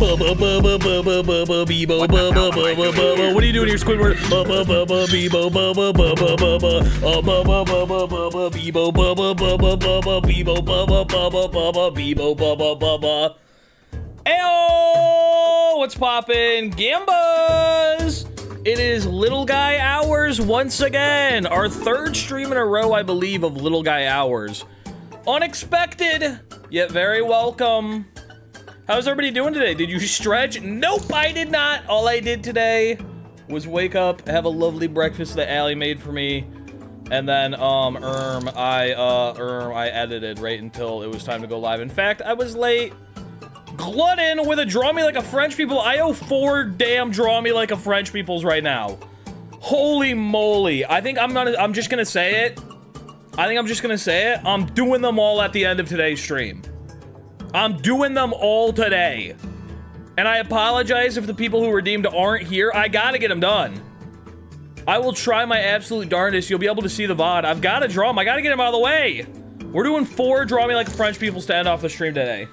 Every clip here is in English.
What are you doing here, Squidward? Ayo! What's poppin', Gambas? It is Little Guy Hours once again. Our third stream in a row, I believe, of Little Guy Hours. Unexpected, yet very welcome. How's everybody doing today? Did you stretch? Nope, I did not. All I did today was wake up, have a lovely breakfast that Allie made for me, and then I edited right until it was time to go live. In fact, I was late. Glutton with a Draw Me Like a French People. I owe 4 damn Draw Me Like a French Peoples right now. Holy moly. I'm just gonna say it. I'm doing them all at the end of today's stream. I'm doing them all today. And I apologize if the people who redeemed aren't here. I gotta get them done. I will try my absolute darndest. You'll be able to see the VOD. I've gotta draw them. I gotta get them out of the way. We're doing 4 Draw Me Like a French People to end off the stream today.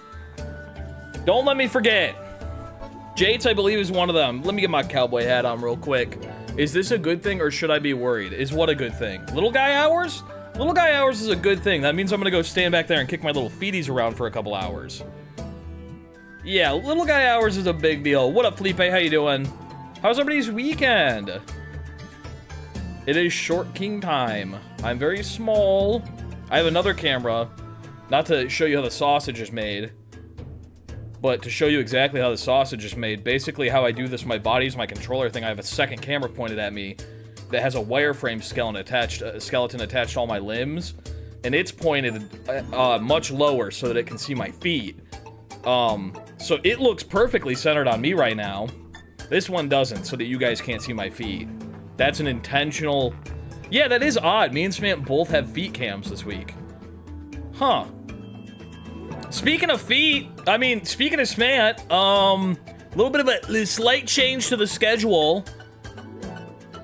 Don't let me forget. Jates, I believe, is one of them. Let me get my cowboy hat on real quick. Is this a good thing or should I be worried? Is what a good thing? Little Guy Hours? Little Guy Hours is a good thing. That means I'm gonna go stand back there and kick my little feeties around for a couple hours. Yeah, Little Guy Hours is a big deal. What up, Felipe? How you doing? How's everybody's weekend? It is Short King time. I'm very small. I have another camera. Not to show you how the sausage is made, but to show you exactly how the sausage is made. Basically, how I do this, my body's my controller thing. I have a second camera pointed at me that has a wireframe skeleton attached to all my limbs, and it's pointed much lower so that it can see my feet. So it looks perfectly centered on me right now. This one doesn't, so that you guys can't see my feet. That's an intentional... Yeah, that is odd. Me and Smant both have feet cams this week. Huh. Speaking of feet, speaking of Smant, a little bit of a slight change to the schedule.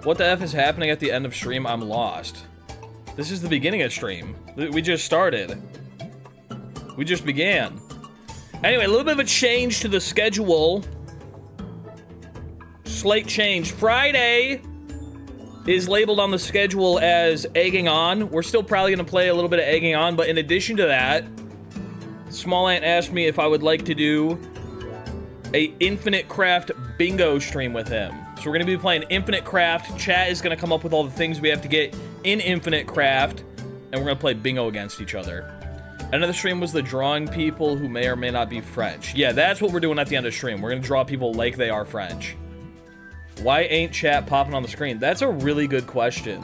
What the F is happening at the end of stream? I'm lost. This is the beginning of stream. We just started. We just began. Anyway, a little bit of a change to the schedule. Slight change. Friday is labeled on the schedule as Egging On. We're still probably going to play a little bit of Egging On, but in addition to that, Small Ant asked me if I would like to do a Infinite Craft bingo stream with him. So we're going to be playing Infinite Craft. Chat is going to come up with all the things we have to get in Infinite Craft, and we're going to play bingo against each other. Another stream was the drawing people who may or may not be French. Yeah, that's what we're doing at the end of stream. We're going to draw people like they are French. Why ain't chat popping on the screen? That's a really good question.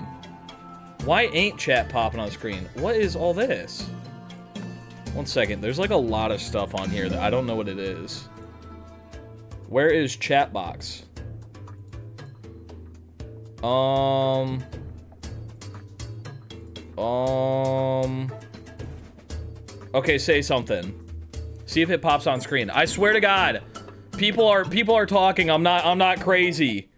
Why ain't chat popping on the screen? What is all this? One second. There's like a lot of stuff on here that I don't know what it is. Where is chat box? Okay, say something. See if it pops on screen. I swear to God, people are talking. I'm not crazy.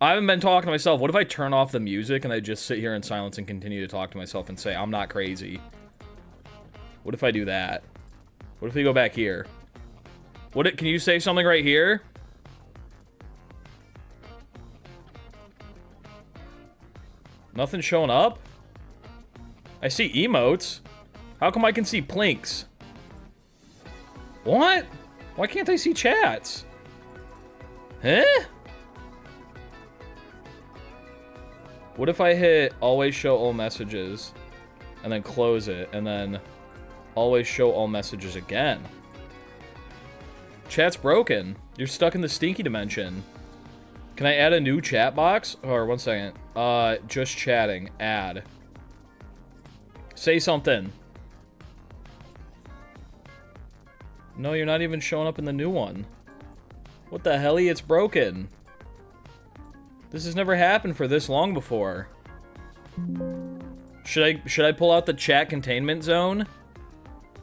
I haven't been talking to myself. What if I turn off the music and I just sit here in silence and continue to talk to myself and say I'm not crazy? What if I do that? What if we go back here? Can you say something right here? Nothing showing up? I see emotes. How come I can see plinks? What? Why can't I see chats? Huh? What if I hit always show all messages and then close it and then always show all messages again? Chat's broken. You're stuck in the stinky dimension. Can I add a new chat box? Or one second. Just chatting. Add. Say something. No, you're not even showing up in the new one. What the hell? It's broken. This has never happened for this long before. Should I pull out the chat containment zone?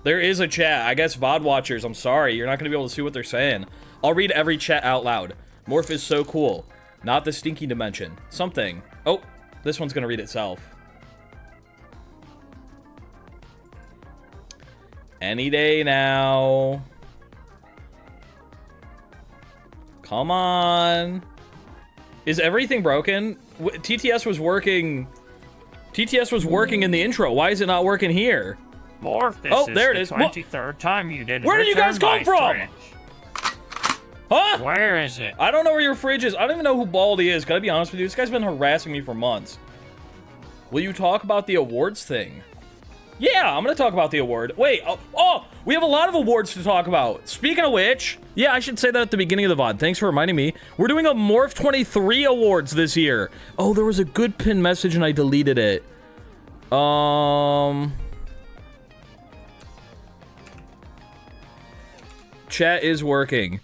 There is a chat. I guess VOD watchers, I'm sorry. You're not going to be able to see what they're saying. I'll read every chat out loud. Morph is so cool. Not the stinky dimension. Something. Oh, this one's going to read itself. Any day now. Come on. Is everything broken? TTS was working. TTS was working in the intro. Why is it not working here? Morph, this oh, there it is. 23rd time you did. Where did you guys come from? Fridge. Huh? Where is it? I don't know where your fridge is. I don't even know who Baldy is. Gotta be honest with you. This guy's been harassing me for months. Will you talk about the awards thing? Yeah, I'm gonna talk about the award. Wait, oh, we have a lot of awards to talk about. Speaking of which, yeah, I should say that at the beginning of the VOD. Thanks for reminding me. We're doing a Morph 23 awards this year. Oh, there was a good pinned message and I deleted it. Chat is working.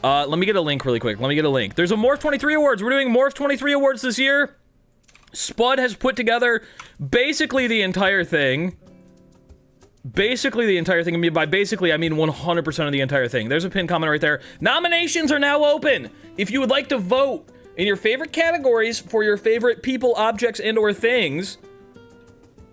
Let me get a link really quick. Let me get a link. There's a Morph 23 awards. We're doing Morph 23 awards this year. Spud has put together basically the entire thing. Basically the entire thing. I mean, by basically, I mean 100% of the entire thing. There's a pinned comment right there. Nominations are now open. If you would like to vote in your favorite categories for your favorite people, objects, and or things,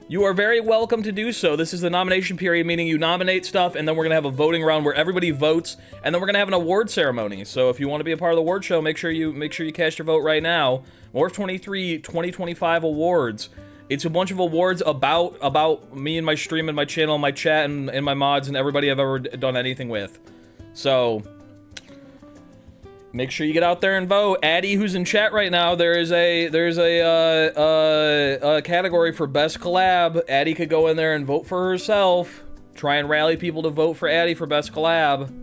you are very welcome to do so. This is the nomination period, meaning you nominate stuff, and then we're gonna have a voting round where everybody votes, and then we're gonna have an award ceremony. So if you want to be a part of the award show, make sure you cast your vote right now. Morph 23 2025 awards. It's a bunch of awards about me and my stream and my channel and my chat and my mods and everybody I've ever done anything with. So make sure you get out there and vote. Addy, who's in chat right now, there's a category for best collab. Addy could go in there and vote for herself. Try and rally people to vote for Addy for best collab.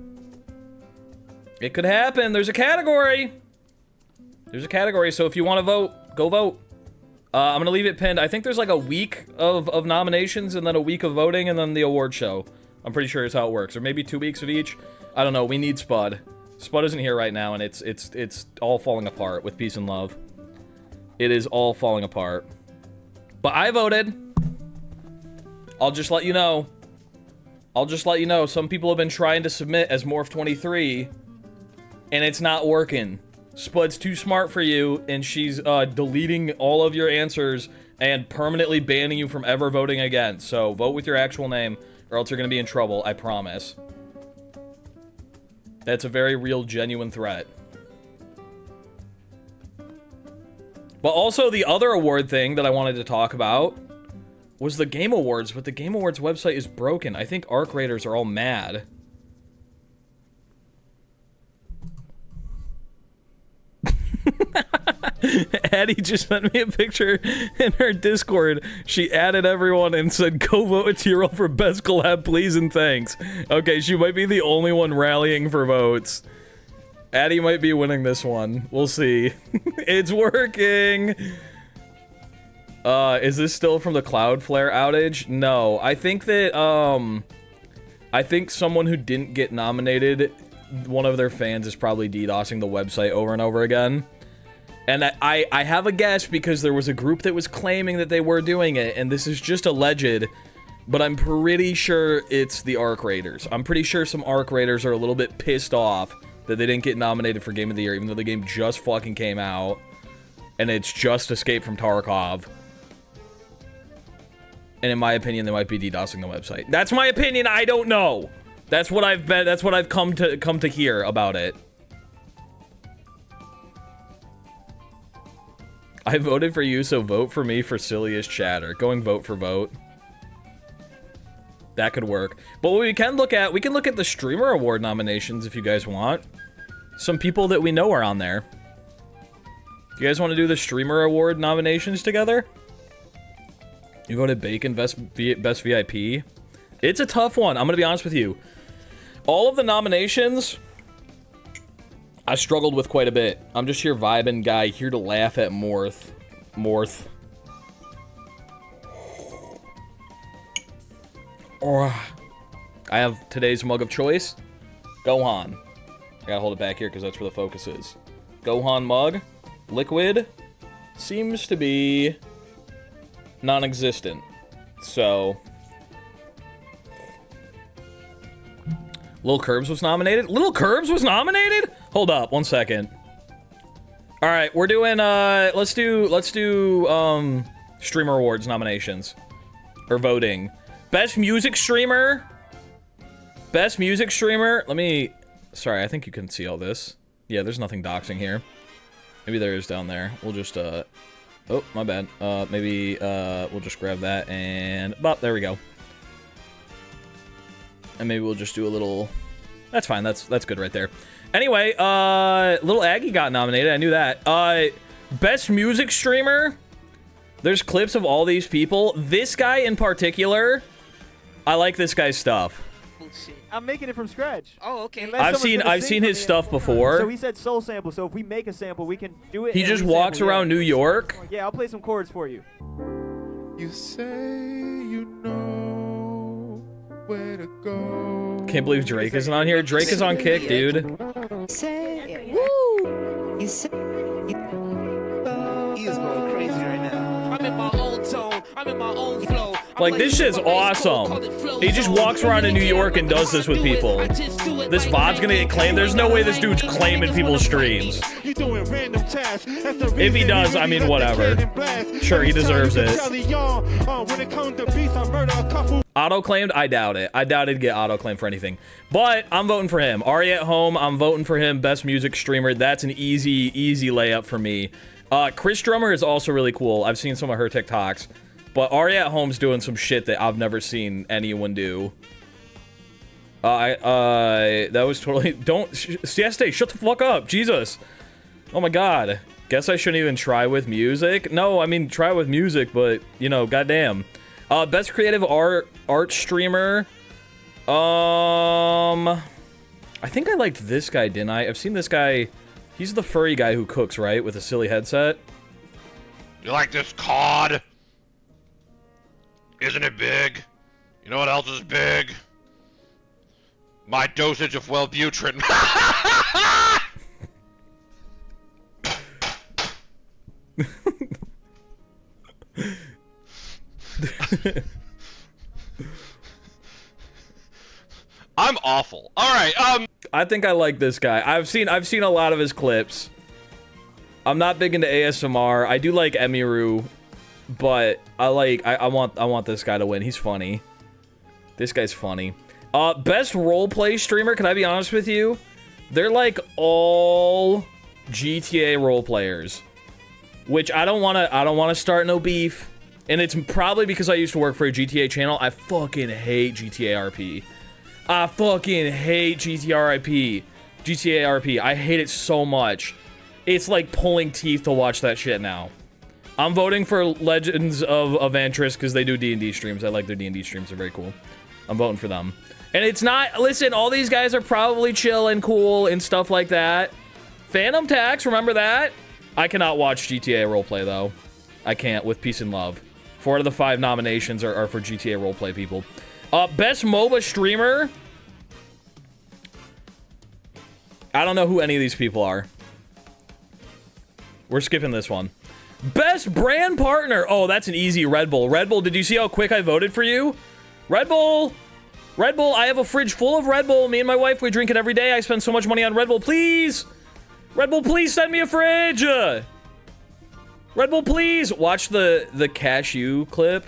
It could happen. There's a category. There's a category, so if you want to vote, go vote. I'm gonna leave it pinned. I think there's like a week of nominations and then a week of voting and then the award show. I'm pretty sure it's how it works. Or maybe 2 weeks of each. I don't know. We need Spud. Spud isn't here right now, and it's all falling apart with peace and love. It is all falling apart. But I voted. I'll just let you know. Some people have been trying to submit as Morph 23, and it's not working. Spud's too smart for you, and she's deleting all of your answers and permanently banning you from ever voting again. So vote with your actual name, or else you're gonna be in trouble, I promise. That's a very real, genuine threat. But also, the other award thing that I wanted to talk about was the Game Awards, but the Game Awards website is broken. I think ARC Raiders are all mad. Addie just sent me a picture in her Discord. She added everyone and said, go vote with Mural for best collab, please and thanks. Okay, she might be the only one rallying for votes. Addie might be winning this one. We'll see. It's working! Is this still from the Cloudflare outage? No. I think that, I think someone who didn't get nominated, one of their fans is probably DDoSing the website over and over again. And I have a guess because there was a group that was claiming that they were doing it, and this is just alleged, but I'm pretty sure it's the ARC Raiders. I'm pretty sure some ARC Raiders are a little bit pissed off that they didn't get nominated for Game of the Year, even though the game just fucking came out, and it's just Escape from Tarkov. And in my opinion, they might be DDoSing the website. That's my opinion, I don't know! That's what I've been, that's what I've come to hear about it. I voted for you, so vote for me for silliest chatter. Going vote for vote. That could work. But what we can look at the Streamer Award nominations if you guys want. Some people that we know are on there. You guys want to do the Streamer Award nominations together? You voted Bacon Best VIP. It's a tough one, I'm gonna be honest with you. All of the nominations, I struggled with quite a bit. I'm just here vibing guy, here to laugh at Morph. Oh, I have today's mug of choice. Gohan. I gotta hold it back here because that's where the focus is. Gohan mug. Liquid. Seems to be non-existent. So Lil Curbs was nominated? Lil Curbs was nominated? Hold up, 1 second. Alright, we're doing, let's do, Streamer Awards nominations. Or voting. Best Music Streamer. Best Music Streamer. Let me, sorry, I think you can see all this. Yeah, there's nothing doxing here. Maybe there is down there. We'll just, oh, my bad. Maybe, we'll just grab that and, bop, there we go. And maybe we'll just do a little, that's fine, that's good right there. Anyway, Little Aggie got nominated, I knew that. Best music streamer, there's clips of all these people. This guy in particular, I like this guy's stuff. I'm making it from scratch. Oh, okay. I've seen his stuff before. So he said soul sample, so if we make a sample, we can do it. He just walks around New York. Yeah, I'll play some chords for you. You say you know where to go. Can't believe Drake isn't on here. Drake is on Kick, dude. Say, woo! You say, he is going crazy right now. I'm in my own tone. I'm in my own flow. Like, this shit's awesome. He just walks around in New York and does this with people. This VOD's gonna get claimed. There's no way this dude's claiming people's streams. If he does, I mean, whatever. Sure, he deserves it. Auto-claimed? I doubt it. I doubt he'd get auto-claimed for anything. But I'm voting for him. Ari at Home, I'm voting for him. Best music streamer. That's an easy layup for me. Chris Drummer is also really cool. I've seen some of her TikToks. But Ari at Home's doing some shit that I've never seen anyone do. That was totally... Sieste, shut the fuck up. Jesus. Oh my god. Guess I shouldn't even try with music. No, I mean, try with music, but, you know, goddamn. Best creative art streamer. I think I liked this guy, didn't I? I've seen this guy. He's the furry guy who cooks, right? With a silly headset. You like this cod? Isn't it big? You know what else is big? My dosage of Wellbutrin. I'm awful. All right. I think I like this guy. I've seen a lot of his clips. I'm not big into ASMR. I do like Emiru. But I want this guy to win. He's funny. This guy's funny. Best roleplay streamer, can I be honest with you? They're like all GTA role players. Which I don't wanna start no beef. And it's probably because I used to work for a GTA channel. I fucking hate GTA RP. I fucking hate GTA RP. I hate it so much. It's like pulling teeth to watch that shit now. I'm voting for Legends of Avantris because they do D&D streams. I like their D&D streams. They're very cool. I'm voting for them. And it's not... Listen, all these guys are probably chill and cool and stuff like that. Phantom Tax, remember that? I cannot watch GTA roleplay, though. I can't, with Peace and Love. 4 out of the 5 nominations are for GTA roleplay people. Best MOBA streamer? I don't know who any of these people are. We're skipping this one. Best brand partner. Oh, that's an easy Red Bull. Red Bull, did you see how quick I voted for you? Red Bull. Red Bull, I have a fridge full of Red Bull. Me and my wife, we drink it every day. I spend so much money on Red Bull. Please. Red Bull, please send me a fridge. Red Bull, please. Watch the cashew clip.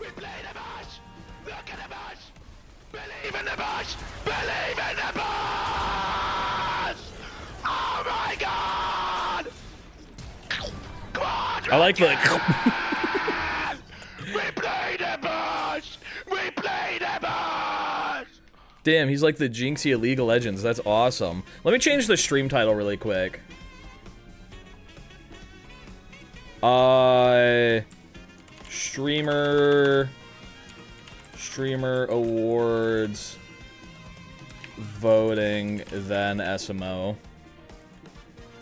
We play the bush. Look at the bush. Believe in the bush. Believe in the bush. Oh my god! I like the... We play the bush! We play the bush! Damn, he's like the Jinxie of League of Legends. That's awesome. Let me change the stream title really quick. Streamer awards voting, then SMO.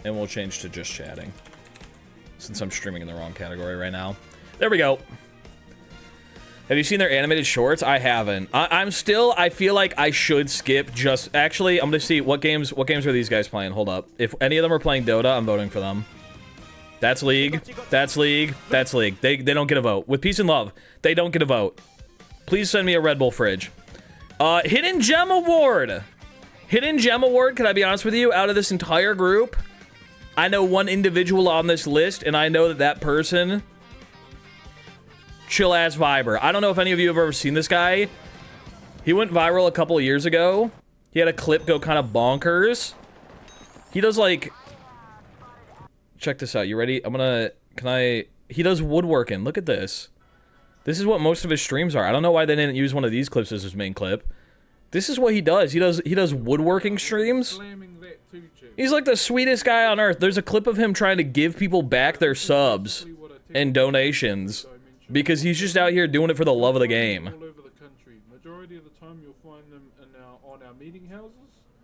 And we'll change to just chatting. Since I'm streaming in the wrong category right now. There we go. Have you seen their animated shorts? I haven't. I feel like I should skip just... Actually, I'm gonna see what games are these guys playing. Hold up. If any of them are playing Dota, I'm voting for them. That's League. That's League. That's League. They don't get a vote. With Peace and Love, they don't get a vote. Please send me a Red Bull fridge. Hidden Gem Award. Hidden Gem Award, can I be honest with you? Out of this entire group, I know one individual on this list, and I know that person... Chill-ass Viber. I don't know if any of you have ever seen this guy. He went viral a couple of years ago. He had a clip go kind of bonkers. He does like... Check this out. You ready? He does woodworking. Look at this. This is what most of his streams are. I don't know why they didn't use one of these clips as his main clip. This is what he does. He does woodworking streams. He's like the sweetest guy on earth. There's a clip of him trying to give people back their subs and donations because he's just out here doing it for the love of the game. All over the country. Majority of the time you'll find them on our meeting houses.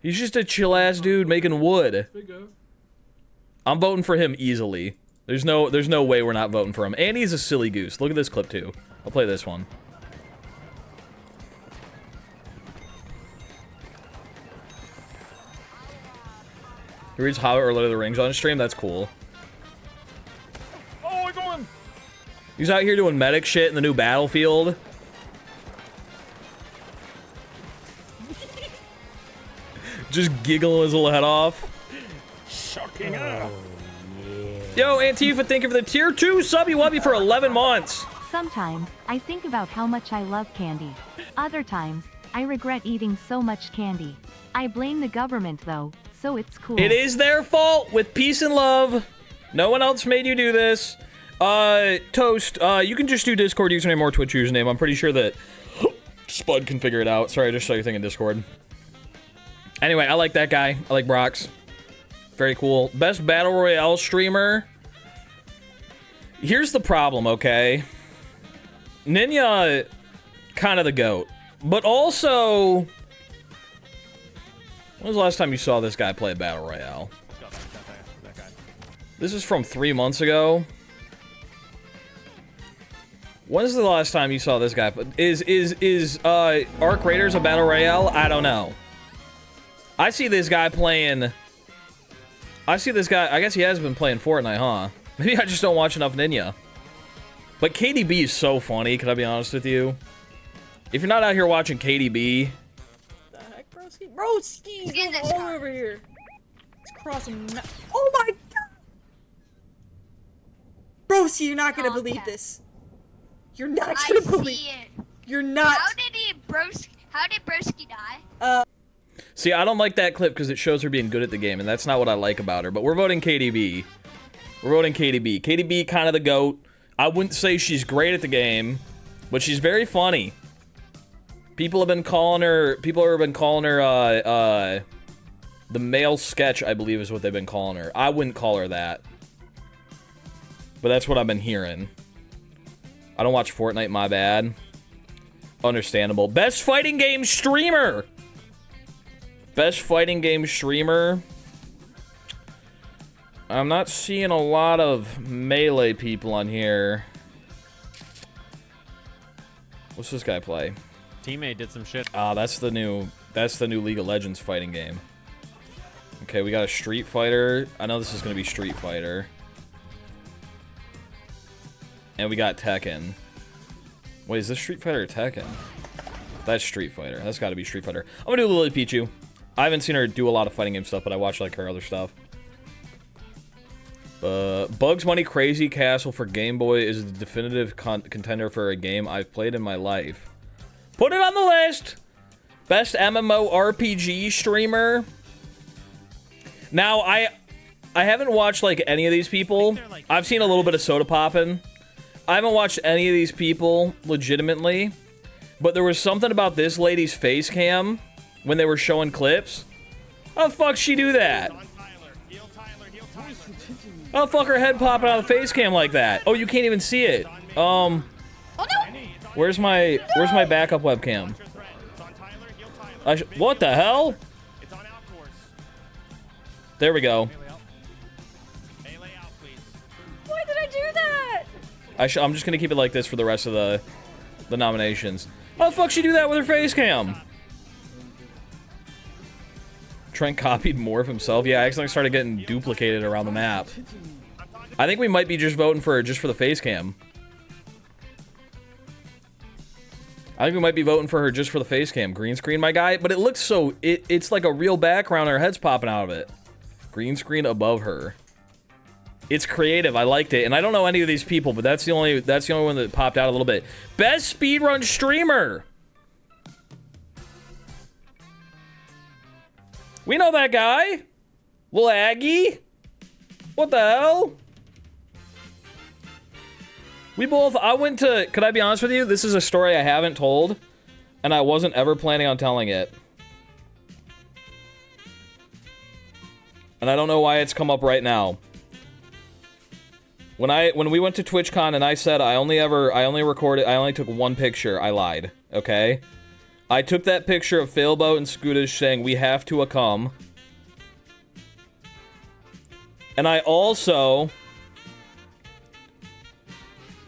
He's just a chill ass dude making wood. I'm voting for him easily. There's no way we're not voting for him. And he's a silly goose. Look at this clip too. I'll play this one. He reads Hobbit or Lord of the Rings on stream. That's cool. Oh, I got him! He's out here doing medic shit in the new Battlefield. Just giggling his little head off. Shocking up. Yo, Antifa, thank you for the tier 2 subby wubby for 11 months. Sometimes, I think about how much I love candy. Other times, I regret eating so much candy. I blame the government though, so it's cool. It is their fault with peace and love. No one else made you do this. Toast, you can just do Discord username or Twitch username. I'm pretty sure that Spud can figure it out. Sorry, I just saw your thing in Discord. Anyway, I like that guy. I like Brox. Very cool. Best Battle Royale streamer. Here's the problem, okay? Ninja, kind of the GOAT. But also... When was the last time you saw this guy play Battle Royale? This is from 3 months ago. When's the last time you saw this guy? Is Arc Raiders a Battle Royale? I don't know. I see this guy playing... I guess he has been playing Fortnite, huh? Maybe I just don't watch enough Ninja. But KDB is so funny, can I be honest with you? If you're not out here watching KDB... The heck, broski? Broski! Get all over here. It's crossing... Oh my god! Broski, you're not gonna believe this. You're not gonna believe it. You're not... How did Broski die? See, I don't like that clip because it shows her being good at the game, and that's not what I like about her. But we're voting KDB. We're voting KDB. KDB, kind of the GOAT. I wouldn't say she's great at the game, but she's very funny. People have been calling her... the male sketch, I believe, is what they've been calling her. I wouldn't call her that. But that's what I've been hearing. I don't watch Fortnite, my bad. Understandable. Best fighting game streamer! Best fighting game streamer. I'm not seeing a lot of melee people on here. What's this guy play? Teammate did some shit. Ah, that's the new League of Legends fighting game. Okay, we got a Street Fighter. I know this is gonna be Street Fighter. And we got Tekken. Wait, is this Street Fighter or Tekken? That's Street Fighter. That's gotta be Street Fighter. I'm gonna do Lily Pichu. I haven't seen her do a lot of fighting game stuff, but I watch like her other stuff. Bugs Bunny Crazy Castle for Game Boy is the definitive contender for a game I've played in my life. Put it on the list! Best MMORPG streamer. Now, I haven't watched like any of these people. I've seen a little bit of Soda Poppin'. I haven't watched any of these people legitimately. But there was something about this lady's face cam when they were showing clips. How the fuck she do that? How the fuck her head popping out of the face cam like that? Oh, you can't even see it. Oh no! Where's my backup webcam? What the hell? There we go. Why did I do that? I'm just gonna keep it like this for the rest of the nominations. How the fuck she do that with her face cam? Trent copied Morph himself. Yeah, I accidentally started getting duplicated around the map. I think we might be just voting for her just for the face cam. I think we might be voting for her just for the face cam. Green screen, my guy. But it looks so... It's like a real background. Her head's popping out of it. Green screen above her. It's creative. I liked it. And I don't know any of these people, but that's the only one that popped out a little bit. Best speedrun streamer. We know that guy. Lil Aggie. What the hell? I went to, could I be honest with you? This is a story I haven't told, and I wasn't ever planning on telling it. And I don't know why it's come up right now. When we went to TwitchCon and I said I only took one picture, I lied, okay? I took that picture of Failboat and Scootish saying we have to come. And I also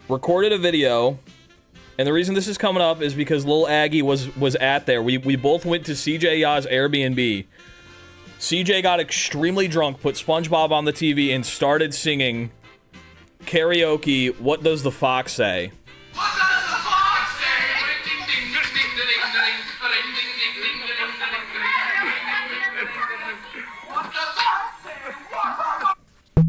recorded a video, and the reason this is coming up is because Lil Aggie was at there. We both went to CJ Ya's Airbnb. CJ got extremely drunk, put SpongeBob on the TV, and started singing karaoke, What Does the Fox Say? What does the fox say? What does the fox say?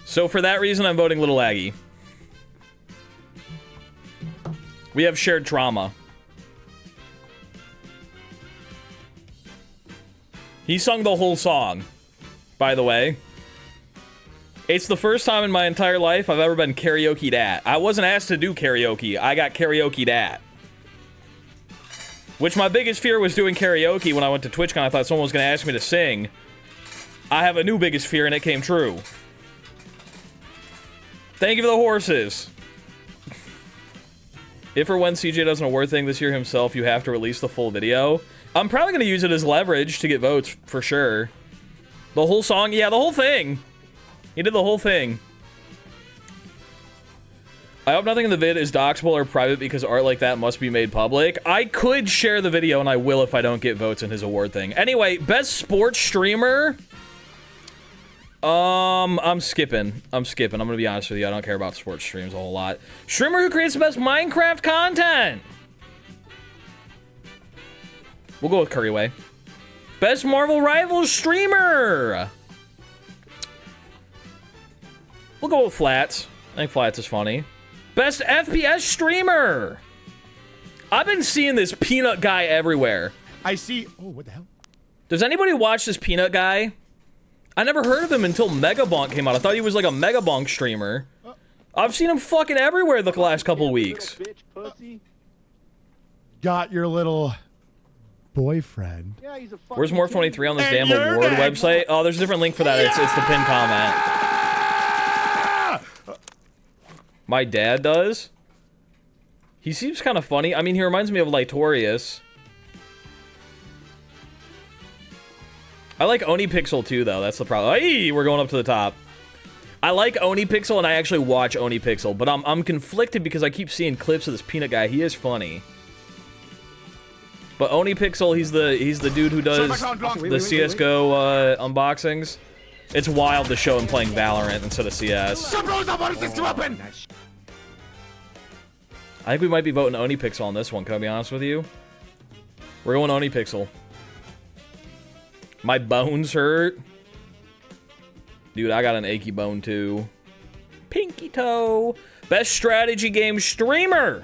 So for that reason, I'm voting Little Aggie. We have shared trauma. He sung the whole song, by the way. It's the first time in my entire life I've ever been karaoke'd at. I wasn't asked to do karaoke, I got karaoke'd at. Which my biggest fear was doing karaoke when I went to TwitchCon. I thought someone was going to ask me to sing. I have a new biggest fear and it came true. Thank you for the horses. If or when CJ does an award thing this year himself, you have to release the full video. I'm probably going to use it as leverage to get votes, for sure. The whole song? Yeah, the whole thing. He did the whole thing. I hope nothing in the vid is doxable or private because art like that must be made public. I could share the video, and I will if I don't get votes in his award thing. Anyway, best sports streamer? I'm skipping. I'm gonna be honest with you. I don't care about sports streams a whole lot. Streamer who creates the best Minecraft content? We'll go with Curryway. Best Marvel Rivals streamer? We'll go with Flats. I think Flats is funny. Best FPS streamer? I've been seeing this Peanut guy everywhere. I see. Oh, what the hell? Does anybody watch this Peanut guy? I never heard of him until Megabonk came out. I thought he was like a Megabonk streamer. I've seen him fucking everywhere the last couple weeks. Got your little boyfriend. Where's Morph 23 on this damn award website? Oh, there's a different link for that. It's the pinned comment. My dad does. He seems kind of funny. I mean, he reminds me of Litorius. I like OniPixel too, though. That's the problem. Hey, we're going up to the top. I like OniPixel, and I actually watch OniPixel, but I'm conflicted because I keep seeing clips of this Peanut guy. He is funny. But OniPixel, he's the dude who does the CS:GO unboxings. It's wild to show him playing Valorant instead of CS. I think we might be voting OniPixel on this one. Can I be honest with you? We're going OniPixel. My bones hurt. Dude, I got an achy bone too. Pinky toe. Best strategy game streamer.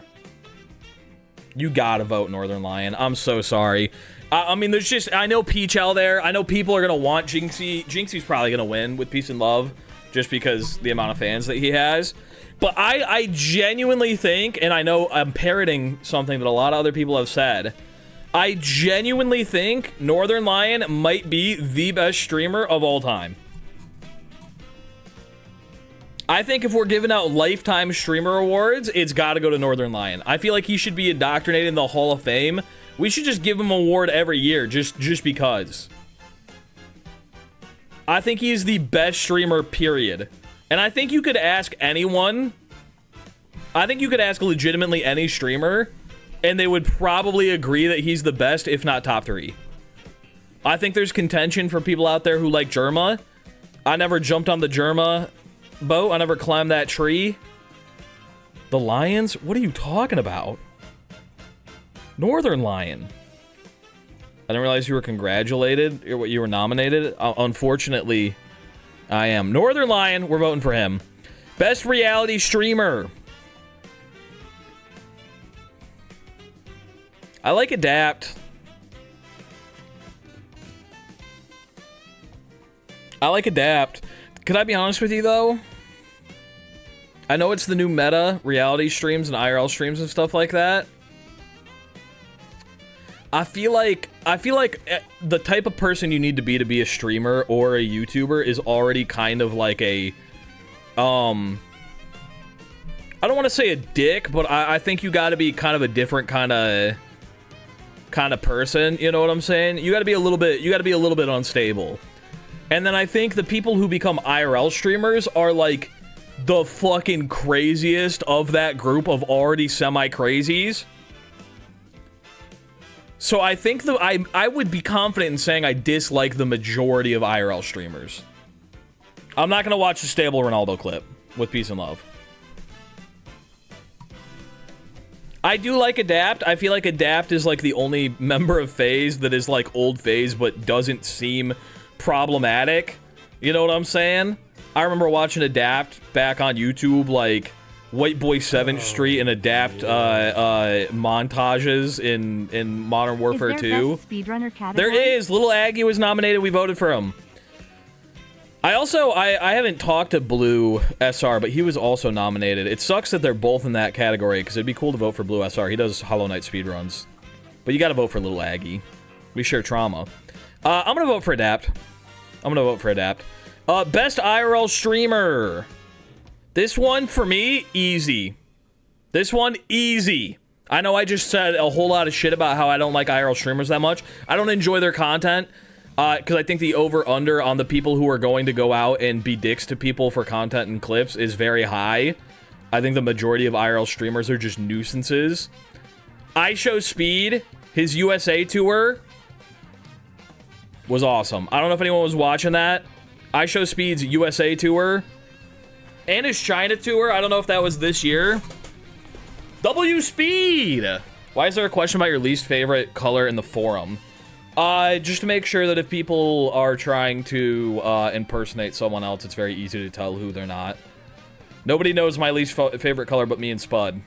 You gotta vote Northern Lion. I'm so sorry. I mean, there's just, I know Peach out there. I know people are gonna want Jinxie. Jinxie's probably gonna win with Peace and Love, just because the amount of fans that he has. But I genuinely think, and I know I'm parroting something that a lot of other people have said, I genuinely think Northern Lion might be the best streamer of all time. I think if we're giving out lifetime streamer awards, it's got to go to Northern Lion. I feel like he should be indoctrinated in the Hall of Fame. We should just give him an award every year, just because. I think he's the best streamer, period. And I think you could ask anyone. I think you could ask legitimately any streamer, and they would probably agree that he's the best, if not top 3. I think there's contention for people out there who like Germa. I never jumped on the Germa boat. I never climbed that tree. The Lions? What are you talking about? Northern Lion. I didn't realize you were congratulated, or you were nominated. Unfortunately, I am. Northern Lion, we're voting for him. Best reality streamer. I like Adapt. I like Adapt. Could I be honest with you, though? I know it's the new meta, reality streams and IRL streams and stuff like that. I feel like the type of person you need to be a streamer or a YouTuber is already kind of like a, I don't want to say a dick, but I think you got to be kind of a different kind of person. You know what I'm saying? You got to be a little bit unstable. And then I think the people who become IRL streamers are like the fucking craziest of that group of already semi-crazies. So I think I would be confident in saying I dislike the majority of IRL streamers. I'm not going to watch the Stable Ronaldo clip with peace and love. I do like Adapt. I feel like Adapt is like the only member of FaZe that is like old FaZe but doesn't seem problematic. You know what I'm saying? I remember watching Adapt back on YouTube, like White Boy 7th Street and Adapt montages in Modern Warfare 2. Is there best speedrunner category? There is. Little Aggie was nominated. We voted for him. I haven't talked to Blue SR, but he was also nominated. It sucks that they're both in that category because it'd be cool to vote for Blue SR. He does Hollow Knight speedruns. But you gotta vote for Little Aggie. We share trauma. I'm gonna vote for Adapt. Best IRL streamer. This one, for me, easy. I know I just said a whole lot of shit about how I don't like IRL streamers that much. I don't enjoy their content, because I think the over-under on the people who are going to go out and be dicks to people for content and clips is very high. I think the majority of IRL streamers are just nuisances. IShowSpeed, his USA tour was awesome. I don't know if anyone was watching that. IShowSpeed's USA tour and his China tour. I don't know if that was this year. W Speed. Why is there a question about your least favorite color in the forum? Just to make sure that if people are trying to impersonate someone else, it's very easy to tell who they're not. Nobody knows my least favorite color but me and Spud.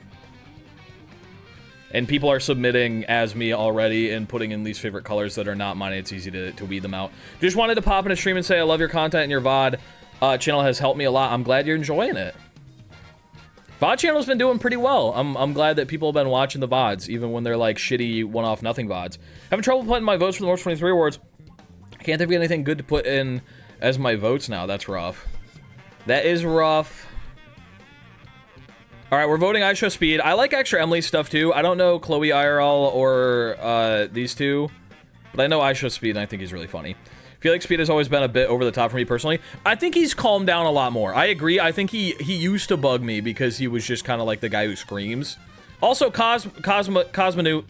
And people are submitting as me already and putting in least favorite colors that are not mine. It's easy to weed them out. Just wanted to pop in a stream and say I love your content, and your VOD channel has helped me a lot. I'm glad you're enjoying it. VOD channel's been doing pretty well. I'm glad that people have been watching the VODs, even when they're like shitty one-off nothing VODs. Having trouble putting my votes for the Morph 23 awards. I can't think of anything good to put in as my votes now. That's rough. That is rough. All right, we're voting IShowSpeed. I like Extra Emily's stuff too. I don't know Chloe IRL or these two, but I know IShowSpeed and I think he's really funny. I feel like Speed has always been a bit over the top for me personally. I think he's calmed down a lot more. I agree. I think he used to bug me because he was just kind of like the guy who screams. Also, Cosmonute,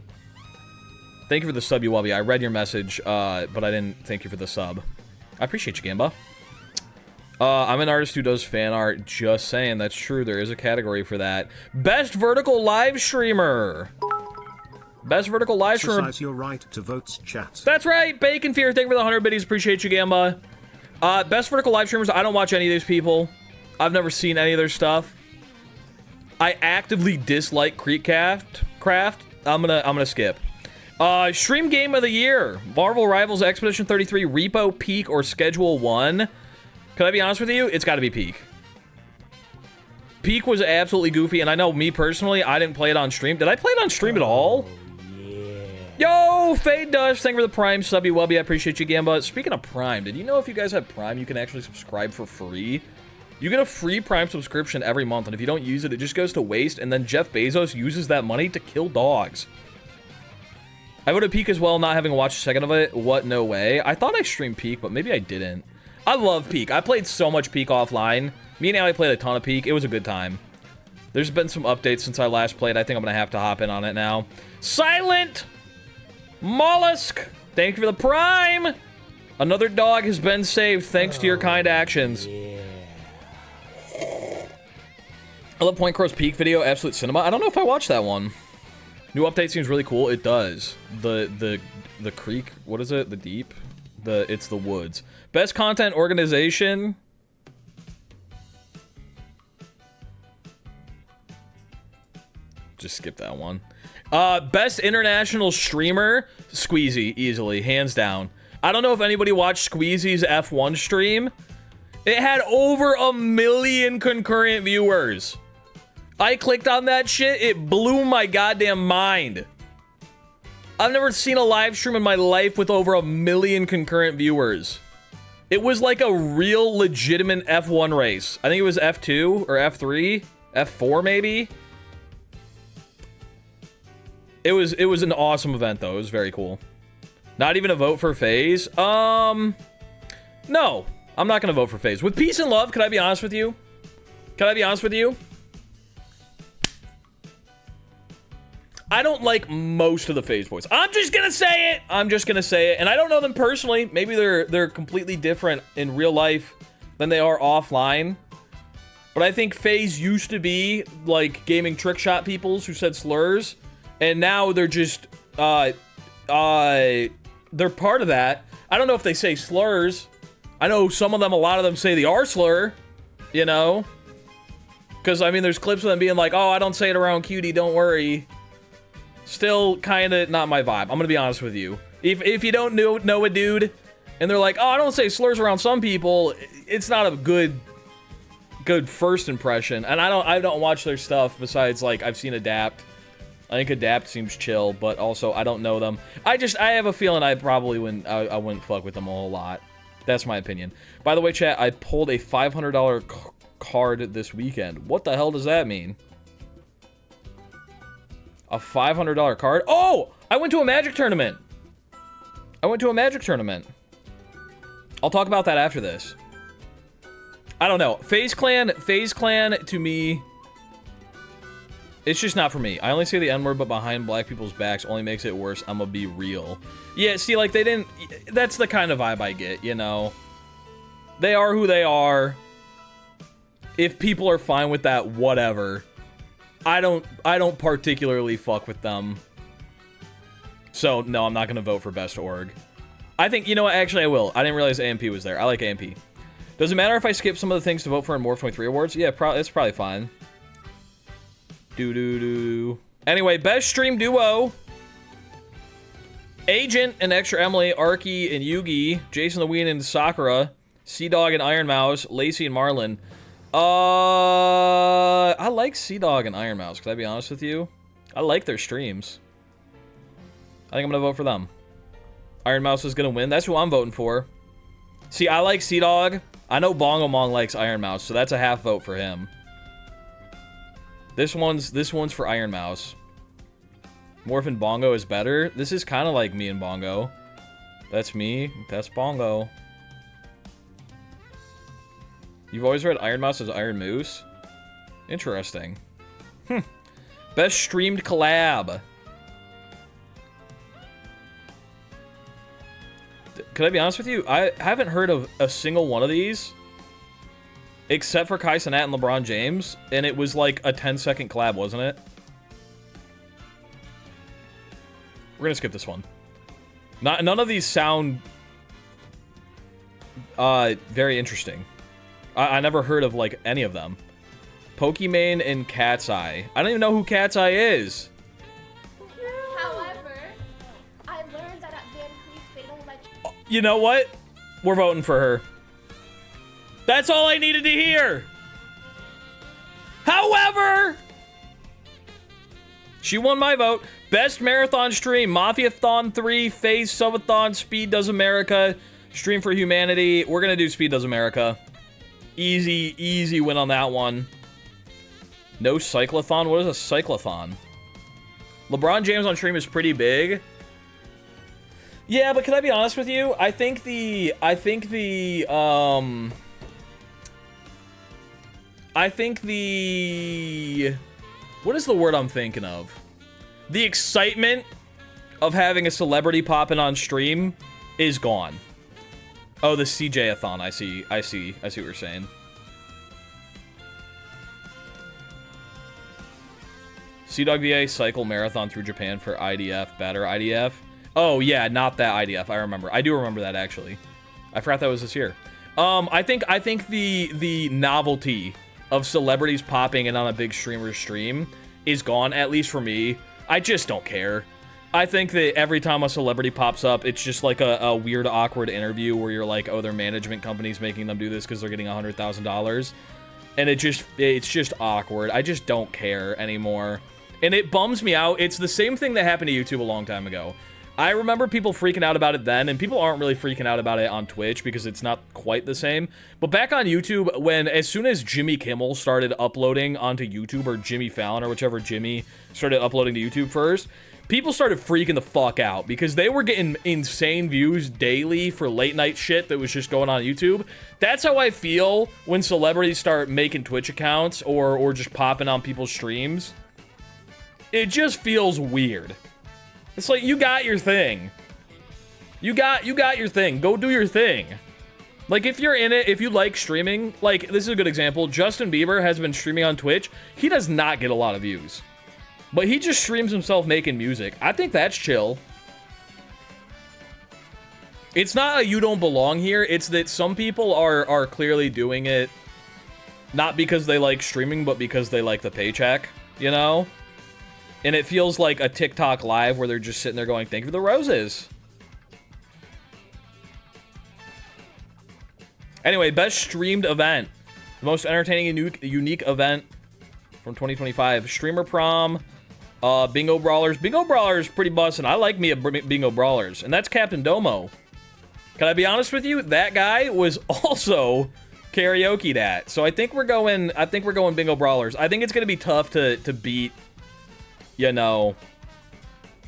thank you for the sub, you Wubby. I read your message, but I didn't thank you for the sub. I appreciate you, Gamba. I'm an artist who does fan art. Just saying, that's true. There is a category for that. Best vertical live streamer. Best vertical live streamer. Exercise your right to vote, chat. That's right. Bacon Fear. Thank you for the 100 biddies. Appreciate you, Gamba. Best vertical live streamers. I don't watch any of these people. I've never seen any of their stuff. I actively dislike Creekcraft. I'm gonna skip. Stream game of the year. Marvel Rivals Expedition 33, Repo, Peak, or Schedule 1. Can I be honest with you? It's got to be Peak. Peak was absolutely goofy, and I know me personally, I didn't play it on stream. Did I play it on stream at all? Yo, Fade Dust, thank you for the Prime subby wubby. I appreciate you, Gamba. Speaking of Prime, did you know if you guys have Prime, you can actually subscribe for free? You get a free Prime subscription every month, and if you don't use it, it just goes to waste, and then Jeff Bezos uses that money to kill dogs. I voted Peak as well, not having watched a second of it. What? No way. I thought I streamed Peak, but maybe I didn't. I love Peak. I played so much Peak offline. Me and Ali played a ton of Peak. It was a good time. There's been some updates since I last played. I think I'm going to have to hop in on it now. Silent Mollusk, thank you for the Prime. Another dog has been saved thanks to your kind actions. I love Point Crow's Peak video, Absolute Cinema. I don't know if I watched that one. New update seems really cool. It does. The creek, what is it? The deep? It's the woods. Best content organization. Just skip that one. Best international streamer, Squeezy, easily, hands down. I don't know if anybody watched Squeezy's F1 stream. It had over 1 million concurrent viewers. I clicked on that shit. It blew my goddamn mind. I've never seen a live stream in my life with over 1 million concurrent viewers. It was like a real legitimate F1 race. I think it was F2 or F3, F4 maybe. It was an awesome event though. It was very cool. Not even a vote for FaZe. No, I'm not gonna vote for FaZe. With peace and love, can I be honest with you? Can I be honest with you? I don't like most of the FaZe boys. I'm just gonna say it. I'm just gonna say it. And I don't know them personally. Maybe they're completely different in real life than they are offline. But I think FaZe used to be like gaming trick shot peoples who said slurs, and now they're just they're part of that. I don't know if they say slurs. I know some of them, a lot of them say the R slur, you know? Because, I mean, there's clips of them being like, oh, I don't say it around cutie, don't worry. Still kind of not my vibe. I'm going to be honest with you. If you don't know a dude, and they're like, oh, I don't say slurs around some people, it's not a good first impression. And I don't watch their stuff besides, like, I've seen Adapt. I think Adapt seems chill, but also I don't know them. I have a feeling I probably wouldn't, I wouldn't fuck with them a whole lot. That's my opinion. By the way, chat, I pulled a $500 card this weekend. What the hell does that mean? A $500 card? Oh! I went to a Magic tournament. I'll talk about that after this. I don't know. FaZe Clan to me, it's just not for me. I only say the N-word, but behind black people's backs only makes it worse. I'm gonna be real. Yeah, see, like, they didn't... That's the kind of vibe I get, you know? They are who they are. If people are fine with that, whatever. I don't particularly fuck with them. So, no, I'm not gonna vote for Best Org. I think, you know what, actually I will. I didn't realize AMP was there. I like AMP. Does it matter if I skip some of the things to vote for in Morph 23 awards? Yeah, it's probably fine. Anyway, best stream duo. Agent and Extra Emily, Arky and Yugi, Jason the Ween and Sakura, Sea Dog and Iron Mouse, Lacey and Marlin. I like Sea Dog and Iron Mouse, can I be honest with you? I like their streams. I think I'm gonna vote for them. Iron Mouse is gonna win. That's who I'm voting for. See, I like Sea Dog. I know Bongo Mong likes Iron Mouse, so that's a half vote for him. This one's for Iron Mouse. Morph and Bongo is better. This is kind of like me and Bongo. That's me. That's Bongo. You've always read Iron Mouse as Iron Moose? Interesting. Best streamed collab. Can I be honest with you? I haven't heard of a single one of these. Except for Kai Cenat and LeBron James. And it was like a 10-second collab, wasn't it? We're gonna skip this one. None of these sound very interesting. I never heard of like any of them. Pokimane and Cat's Eye. I don't even know who Cat's Eye is. However, I learned that at Van Cleef they don't like. You know what? We're voting for her. That's all I needed to hear. However, she won my vote. Best marathon stream, Mafiathon 3, FaZe Subathon, Speed Does America, Stream for Humanity. We're gonna do Speed Does America. Easy win on that one. No cyclothon? What is a cyclothon? LeBron James on stream is pretty big. Yeah, but can I be honest with you? I think the what is the word I'm thinking of? The excitement of having a celebrity popping on stream is gone. Oh, the CJ-a-thon. I see what you're saying. Sea-Dog VA cycle marathon through Japan for IDF, better IDF. Oh yeah, not that IDF. I remember. I do remember that actually. I forgot that was this year. I think the novelty of celebrities popping in on a big streamer's stream is gone, at least for me. I just don't care. I think that every time a celebrity pops up, it's just like a weird, awkward interview where you're like, oh, their management company's making them do this because they're getting $100,000. And it's just awkward. I just don't care anymore. And it bums me out. It's the same thing that happened to YouTube a long time ago. I remember people freaking out about it then, and people aren't really freaking out about it on Twitch because it's not quite the same. But back on YouTube, as soon as Jimmy Kimmel started uploading onto YouTube, or Jimmy Fallon, or whichever Jimmy started uploading to YouTube first, people started freaking the fuck out because they were getting insane views daily for late night shit that was just going on YouTube. That's how I feel when celebrities start making Twitch accounts or just popping on people's streams. It just feels weird. It's like, you got your thing. You got your thing. Go do your thing. Like, if you're in it, if you like streaming, like, this is a good example. Justin Bieber has been streaming on Twitch. He does not get a lot of views. But he just streams himself making music. I think that's chill. It's not a you don't belong here. It's that some people are clearly doing it not because they like streaming, but because they like the paycheck, you know? And it feels like a TikTok live where they're just sitting there going, thank you for the roses. Anyway, best streamed event. The most entertaining and unique event from 2025. Streamer prom, bingo brawlers. Bingo brawlers pretty bussin'. I like me a bingo brawlers. And that's Captain Domo. Can I be honest with you? That guy was also karaoke'd at. So I think we're going bingo brawlers. I think it's gonna be tough to beat, you know,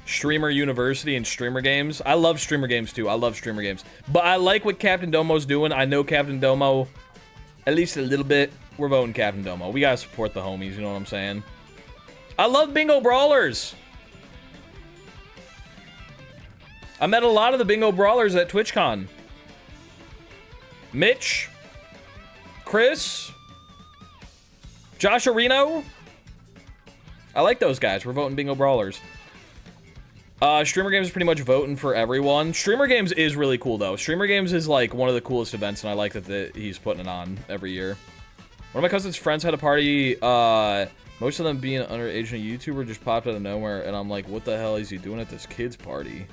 Streamer University and Streamer Games. I love Streamer Games too. I love Streamer Games. But I like what Captain Domo's doing. I know Captain Domo at least a little bit. We're voting Captain Domo. We gotta support the homies, you know what I'm saying? I love bingo brawlers. I met a lot of the bingo brawlers at TwitchCon. Mitch, Chris, Josh Areno. I like those guys. We're voting bingo brawlers. Streamer Games is pretty much voting for everyone. Streamer Games is really cool, though. Streamer Games is, like, one of the coolest events, and I like that he's putting it on every year. One of my cousin's friends had a party, most of them being underage, and a YouTuber just popped out of nowhere, and I'm like, what the hell is he doing at this kid's party?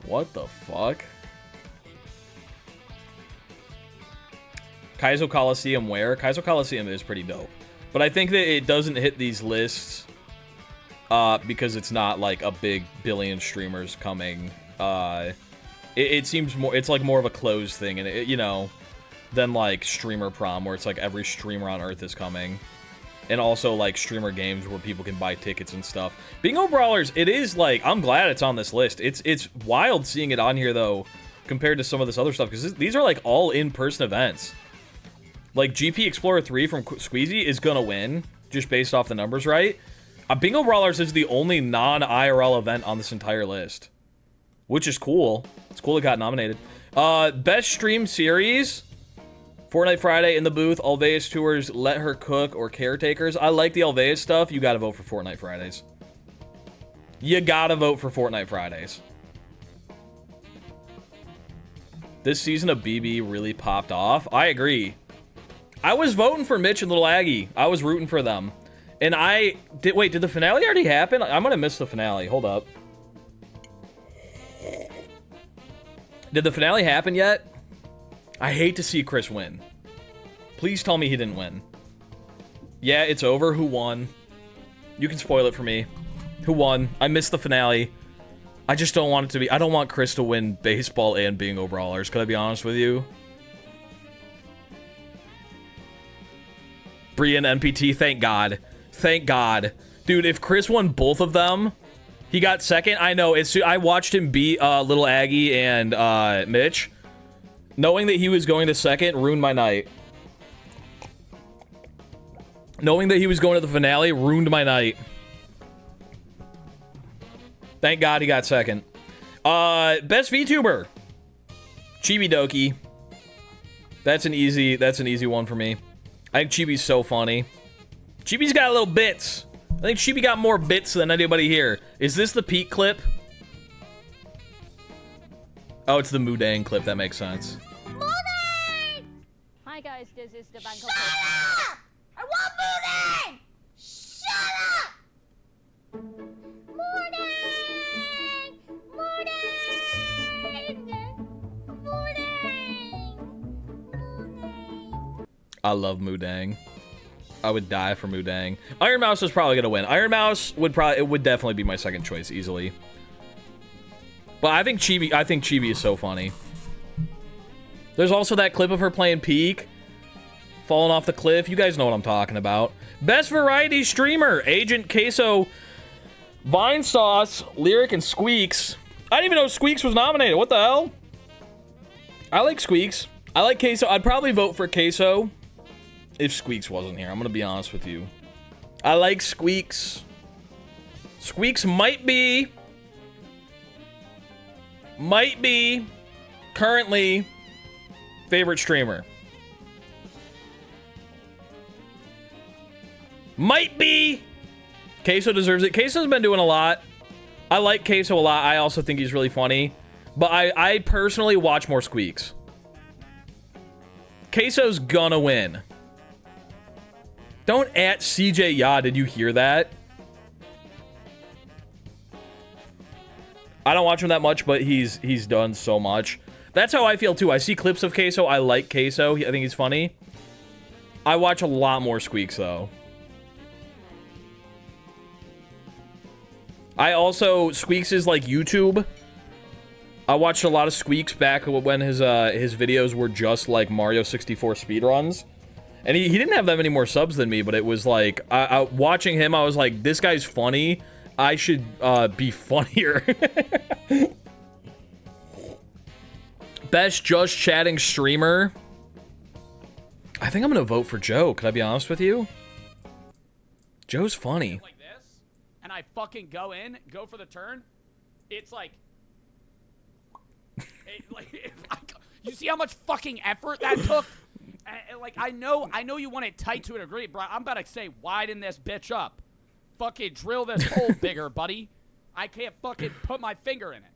What the fuck? Kaizo Coliseum where? Kaizo Coliseum is pretty dope. But I think that it doesn't hit these lists because it's not like a big billion streamers coming. It seems more, it's like more of a closed thing, and it, you know, than like Streamer Prom, where it's like every streamer on Earth is coming. And also like Streamer Games where people can buy tickets and stuff. Bingo Brawlers, it is like, I'm glad it's on this list. It's wild seeing it on here though, compared to some of this other stuff, because these are like all in-person events. Like GP Explorer 3 from Squeezy is gonna win, just based off the numbers, right? Bingo Brawlers is the only non-IRL event on this entire list, which is cool. It's cool it got nominated. Best Stream Series, Fortnite Friday in the booth, Alveus Tours, Let Her Cook, or Caretakers. I like the Alveus stuff. You gotta vote for Fortnite Fridays. You gotta vote for Fortnite Fridays. This season of BB really popped off. I agree. I was voting for Mitch and Little Aggie. I was rooting for them. And wait, did the finale already happen? I'm gonna miss the finale. Hold up. Did the finale happen yet? I hate to see Chris win. Please tell me he didn't win. Yeah, it's over. Who won? You can spoil it for me. Who won? I missed the finale. I just don't want it to be... I don't want Chris to win baseball and bingo brawlers. Could I be honest with you? Brian NPT, thank God. Thank God. Dude, if Chris won both of them, he got second. I know. I watched him beat Little Aggie and Mitch. Knowing that he was going to second ruined my night. Knowing that he was going to the finale ruined my night. Thank God he got second. Best VTuber. Chibi Doki. That's an easy one for me. I think Chibi's so funny. Chibi's got little bits. I think Chibi got more bits than anybody here. Is this the Pete clip? Oh, it's the Mudang clip. That makes sense. Mudang! Hi guys, this is the Bangkok. Shut up! I want Mudang! Shut up! I love Mudang. I would die for Mudang. Iron Mouse is probably gonna win. Iron Mouse would definitely be my second choice easily. But I think Chibi is so funny. There's also that clip of her playing Peak, falling off the cliff. You guys know what I'm talking about. Best variety streamer, Agent Queso, Vine Sauce, Lyric, and Squeaks. I didn't even know Squeaks was nominated. What the hell? I like Squeaks. I like Queso. I'd probably vote for Queso if Squeaks wasn't here. I'm gonna be honest with you. I like Squeaks. Squeaks might be currently favorite streamer. Might be. Queso deserves it. Queso's been doing a lot. I like Queso a lot. I also think he's really funny. But I personally watch more Squeaks. Queso's gonna win. Don't at CJ Ya. Did you hear that? I don't watch him that much, but he's done so much. That's how I feel too. I see clips of Queso. I like Queso. I think he's funny. I watch a lot more Squeaks though. I also, Squeaks is like YouTube. I watched a lot of Squeaks back when his videos were just like Mario 64 speedruns. And he didn't have that many more subs than me, but it was like, watching him, I was like, this guy's funny. I should be funnier. Best just chatting streamer. I think I'm gonna vote for Joe. Can I be honest with you? Joe's funny. Like this, and I fucking go for the turn. It's like, you see how much fucking effort that took? Like, I know you want it tight to a degree, bro. I'm about to say, widen this bitch up. Fucking drill this hole bigger, buddy. I can't fucking put my finger in it.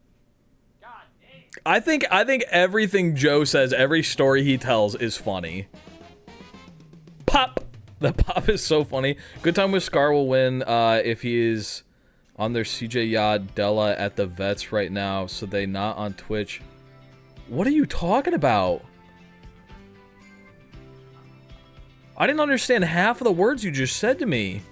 God damn. I think everything Joe says, every story he tells is funny. Pop! The pop is so funny. Good Time with Scar will win if he is on their CJ Yad Della at the vets right now, so they not on Twitch. What are you talking about? I didn't understand half of the words you just said to me.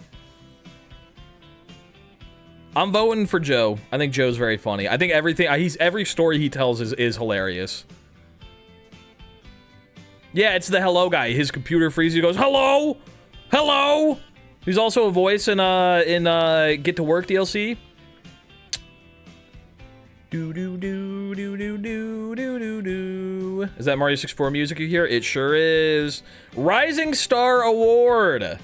I'm voting for Joe. I think Joe's very funny. I think every story he tells is hilarious. Yeah, it's the hello guy. His computer freezes. He goes, hello? Hello? He's also a voice in Get to Work DLC. Do do do do do do do do do. Is that Mario 64 music you hear? It sure is. Rising Star Award.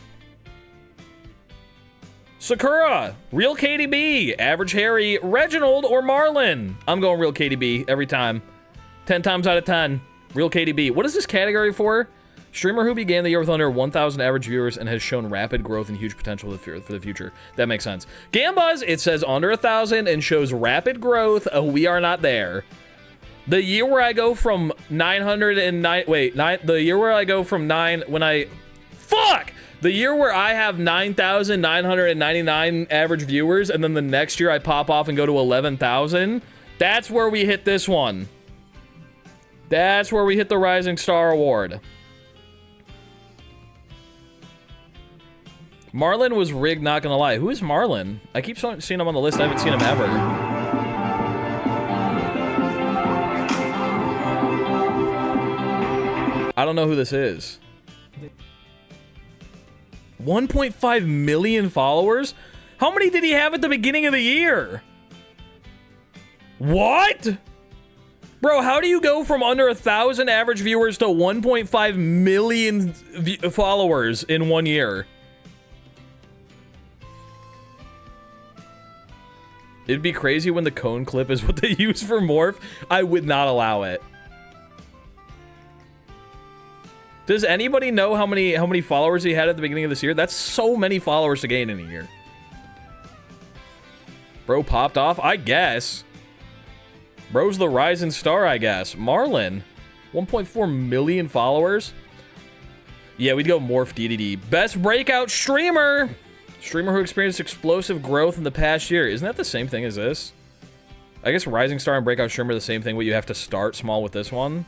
Sakura, Real KDB, Average Harry, Reginald, or Marlin. I'm going Real KDB every time. 10 times out of 10. Real KDB. What is this category for? Streamer who began the year with under 1,000 average viewers and has shown rapid growth and huge potential for the future. That makes sense. Gambas, it says under 1,000 and shows rapid growth. We are not there. The year where I go from 909... Wait, the year where I go from 9... When I... Fuck! The year where I have 9,999 average viewers, and then the next year I pop off and go to 11,000, that's where we hit this one. That's where we hit the Rising Star Award. Marlin was rigged, not gonna lie. Who is Marlin? I keep seeing him on the list. I haven't seen him ever. I don't know who this is. 1.5 million followers? How many did he have at the beginning of the year? What? Bro, how do you go from under 1,000 average viewers to 1.5 million followers in 1 year? It'd be crazy when the cone clip is what they use for Morph. I would not allow it. Does anybody know how many followers he had at the beginning of this year? That's so many followers to gain in a year. Bro popped off? I guess. Bro's the rising star, I guess. Marlin. 1.4 million followers? Yeah, we'd go Morph DDD. Best breakout streamer! Streamer who experienced explosive growth in the past year. Isn't that the same thing as this? I guess Rising Star and Breakout Streamer are the same thing, but you have to start small with this one.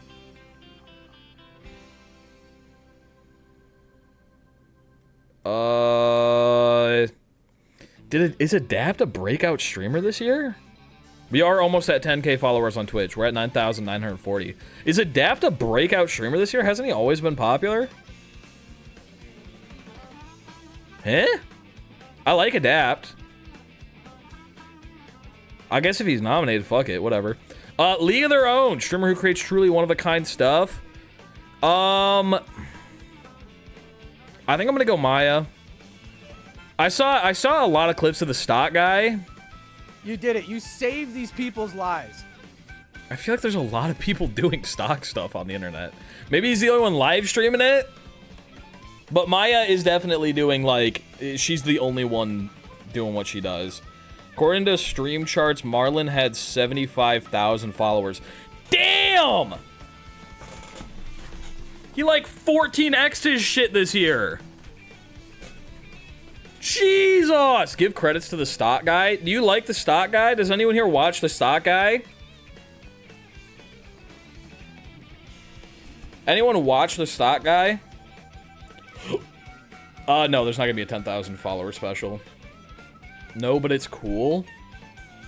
Is Adapt a breakout streamer this year? We are almost at 10K followers on Twitch. We're at 9,940. Is Adapt a breakout streamer this year? Hasn't he always been popular? Huh? I like Adapt. I guess if he's nominated, fuck it, whatever. League of Their Own, streamer who creates truly one-of-a-kind stuff. I think I'm gonna go Maya. I saw a lot of clips of the stock guy. You did it. You saved these people's lives. I feel like there's a lot of people doing stock stuff on the internet. Maybe he's the only one live streaming it. But Maya is definitely doing, like, she's the only one doing what she does. According to stream charts, Marlon had 75,000 followers. Damn! He like 14x'd his shit this year. Jesus! Give credits to the stock guy. Do you like the stock guy? Does anyone here watch the stock guy? Anyone watch the stock guy? No, there's not gonna be a 10,000 follower special. No, but it's cool.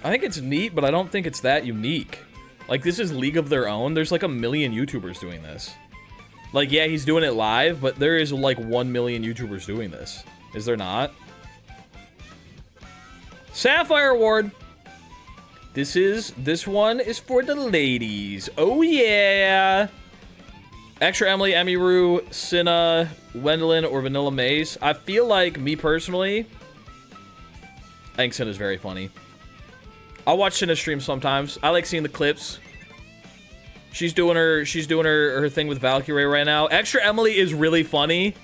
I think it's neat, but I don't think it's that unique. Like, this is League of Their Own. There's like a million YouTubers doing this. Like, yeah, he's doing it live, but there is like 1 million YouTubers doing this. Is there not? Sapphire Award. This one is for the ladies. Oh, yeah. Extra Emily, Emiru, Cinna, Wendelin, or Vanilla Mace. I feel like, me personally, I think Cinna's very funny. I'll watch Cinna stream sometimes. I like seeing the clips. She's doing her thing with Valkyrie right now. Extra Emily is really funny.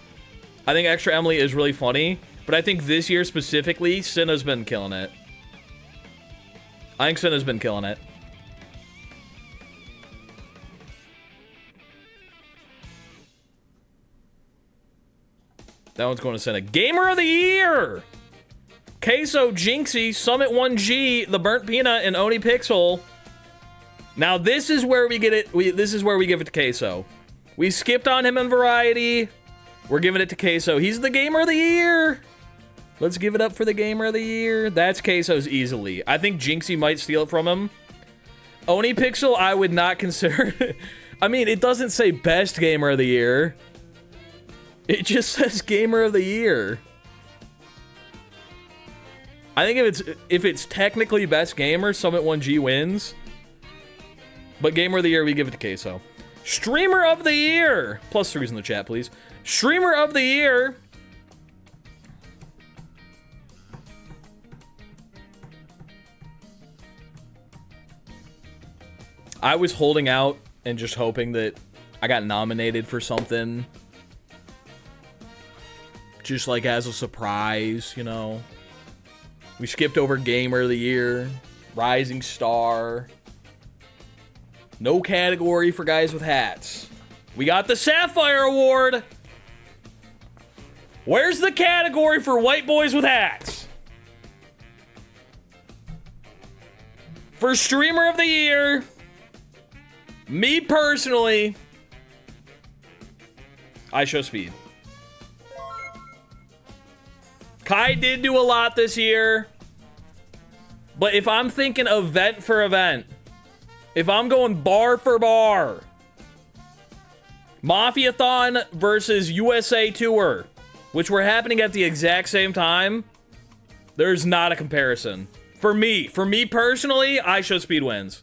I think Extra Emily is really funny. But I think this year specifically, Cinna's been killing it. I think Cinna's been killing it. That one's going to Cinna. Gamer of the Year! Queso, Jinxie, Summit 1G, The Burnt Peanut, and Oni Pixel. Now this is where we get it. This is where we give it to Queso. We skipped on him in Variety. We're giving it to Queso. He's the Gamer of the Year. Let's give it up for the Gamer of the Year. That's Queso's easily. I think Jinxie might steal it from him. Oni Pixel, I would not consider. I mean, it doesn't say Best Gamer of the Year. It just says Gamer of the Year. I think if it's technically Best Gamer, Summit 1G wins. But Gamer of the Year, we give it to Queso. Streamer of the Year! +3s in the chat, please. Streamer of the Year. I was holding out and just hoping that I got nominated for something. Just like as a surprise, you know. We skipped over Gamer of the Year, Rising Star. No category for guys with hats. We got the Sapphire Award. Where's the category for white boys with hats? For Streamer of the Year, me personally, I show Speed. Kai did do a lot this year. But if I'm thinking event for event, if I'm going bar for bar, Mafiathon versus USA Tour, which were happening at the exact same time, there's not a comparison. For me personally, I show Speed wins.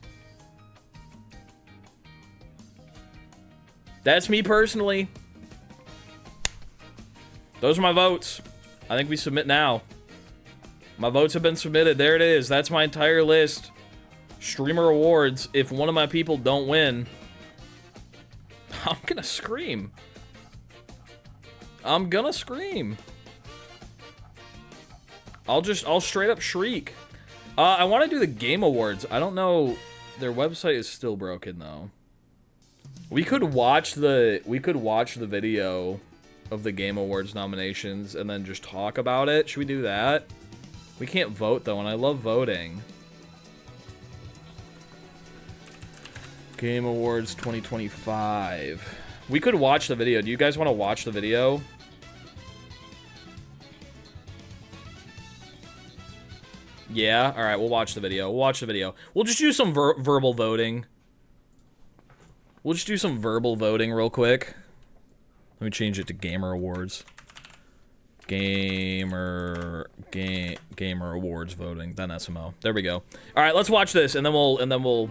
That's me personally. Those are my votes. I think we submit now. My votes have been submitted. There it is. That's my entire list. Streamer awards. If one of my people don't win, I'm gonna scream. I'm gonna scream. I'll straight up shriek. I want to do the Game Awards. I don't know. Their website is still broken though. We could watch the video of the Game Awards nominations and then just talk about it. Should we do that? We can't vote though, and I love voting. Game Awards 2025. We could watch the video. Do you guys want to watch the video? Yeah? Alright, we'll watch the video. We'll watch the video. We'll just do some verbal voting. We'll just do some verbal voting real quick. Let me change it to Gamer Awards. Gamer Awards voting, then SMO. There we go. Alright, let's watch this, and then we'll...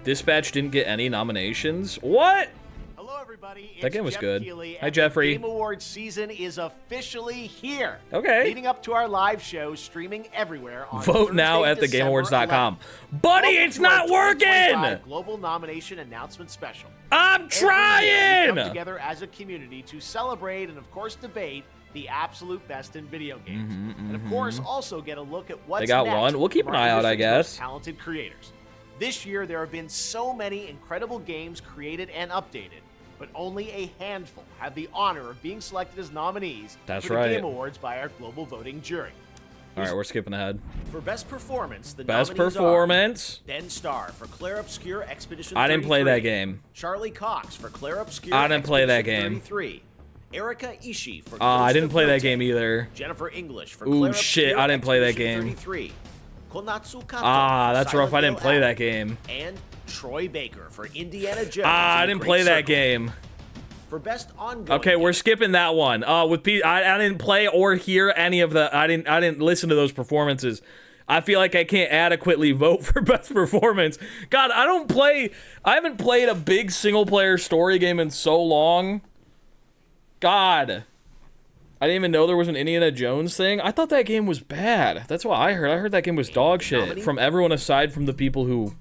Dispatch didn't get any nominations? What? Hello, everybody. That game was good. Keeley, Hi, and Jeffrey. The Game Awards season is officially here. Okay. Leading up to our live show, streaming everywhere on Vote now at thegameawards.com. Buddy, it's not working! Global nomination announcement special. I'm trying! We come together as a community to celebrate and, of course, debate the absolute best in video games. And, of course, also get a look at what's They got next one. We'll keep from an our eye out, I industry's most guess. Talented creators. This year, there have been so many incredible games created and updated, but only a handful have the honor of being selected as nominees That's for right. the Game Awards by our global voting jury. Alright, we're skipping ahead. For Best Performance, the Best nominees performance. are Den Star for Claire Obscure Expedition I didn't play that 33, game. Charlie Cox for Claire Obscure I didn't play that Expedition game. 33, Erica Ishii for I Ghost didn't of play that Yote, game either. Jennifer English for Ooh, Claire shit, Obscure I didn't play that Expedition game. 33, Konatsu Kato Ah, for that's Silent rough. I didn't Hill play Act, that game. and Troy Baker for Indiana Jones. Ah, I and the didn't Great play that Circle. game. For Best Ongoing Okay, we're skipping that one. With Pete, I didn't play or hear any of the. I didn't listen to those performances. I feel like I can't adequately vote for best performance. God, I haven't played a big single player story game in so long. God, I didn't even know there was an Indiana Jones thing. I thought that game was bad. That's what I heard. I heard that game was dog shit from everyone aside from the people who,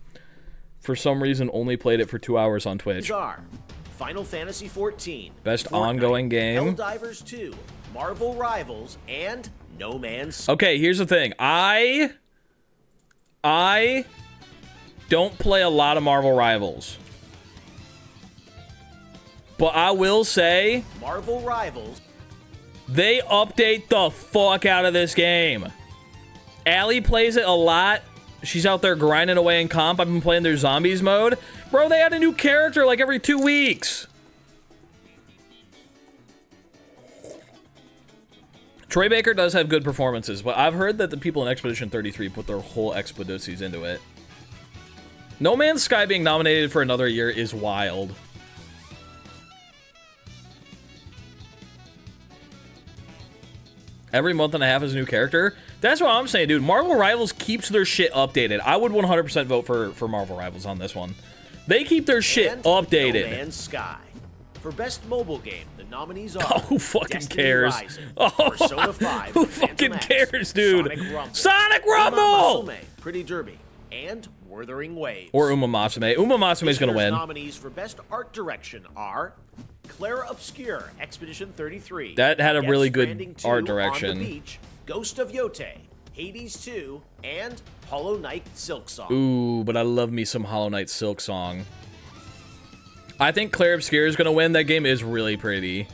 for some reason, only played it for 2 hours on Twitch. These are Final Fantasy XIV, Best Fortnite, ongoing game. Helldivers 2, Marvel Rivals, and No Man's Sky. Okay, here's the thing. I don't play a lot of Marvel Rivals. But I will say, Marvel Rivals. They update the fuck out of this game. Allie plays it a lot. She's out there grinding away in comp. I've been playing their zombies mode. Bro, they add a new character like every 2 weeks. Troy Baker does have good performances, but I've heard that the people in Expedition 33 put their whole Expedicies into it. No Man's Sky being nominated for another year is wild. Every month and a half is a new character. That's what I'm saying, dude. Marvel Rivals keeps their shit updated. I would 100% vote for Marvel Rivals on this one. They keep their shit and updated. No Man's Sky. For Best Mobile Game, the nominees are Who fucking Destiny cares? Rising, Oh, Persona 5, who Phantom fucking X, cares, dude? Sonic Rumble, Sonic Uma Rumble! Musume, Pretty Derby, and Wuthering Waves. Or Uma Musume. Uma Musume is going to This year's win. Nominees for Best Art Direction are Claire Obscure, Expedition 33. That had a Death really good Stranding 2, art On direction. the Beach, Ghost of Yote, Hades 2, and Hollow Knight Silk Song. Ooh, but I love me some Hollow Knight Silk Song. I think Claire Obscure is going to win. That game is really pretty.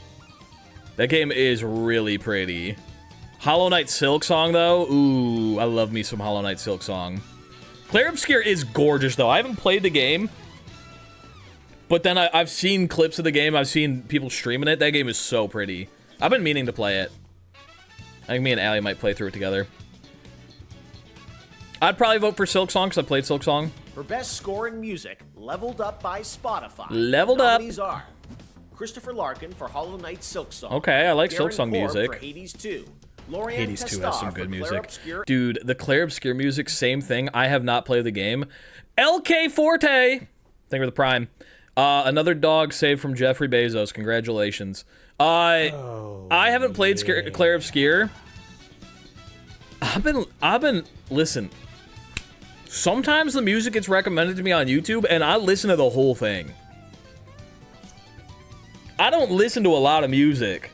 That game is really pretty. Hollow Knight Silk Song, though. Ooh, I love me some Hollow Knight Silk Song. Claire Obscure is gorgeous, though. I haven't played the game. But then I've seen clips of the game. I've seen people streaming it. That game is so pretty. I've been meaning to play it. I think me and Allie might play through it together. I'd probably vote for Silk Song because I played Silk Song. For Best Score in Music, Leveled Up by Spotify. Leveled Up. Nominees are Christopher Larkin for Hollow Knight Silk Song. Okay, I like Silk Darren Song Korb music. For Hades 2. Lorianne Hades 2 has some Testar good for music. Claire Obscure. Dude, the Claire Obscure music, same thing. I have not played the game. LK Forte! Thank you for the Prime. Another dog saved from Jeffrey Bezos. Congratulations. I haven't played Claire Obscure. Listen. Sometimes the music gets recommended to me on YouTube, and I listen to the whole thing. I don't listen to a lot of music.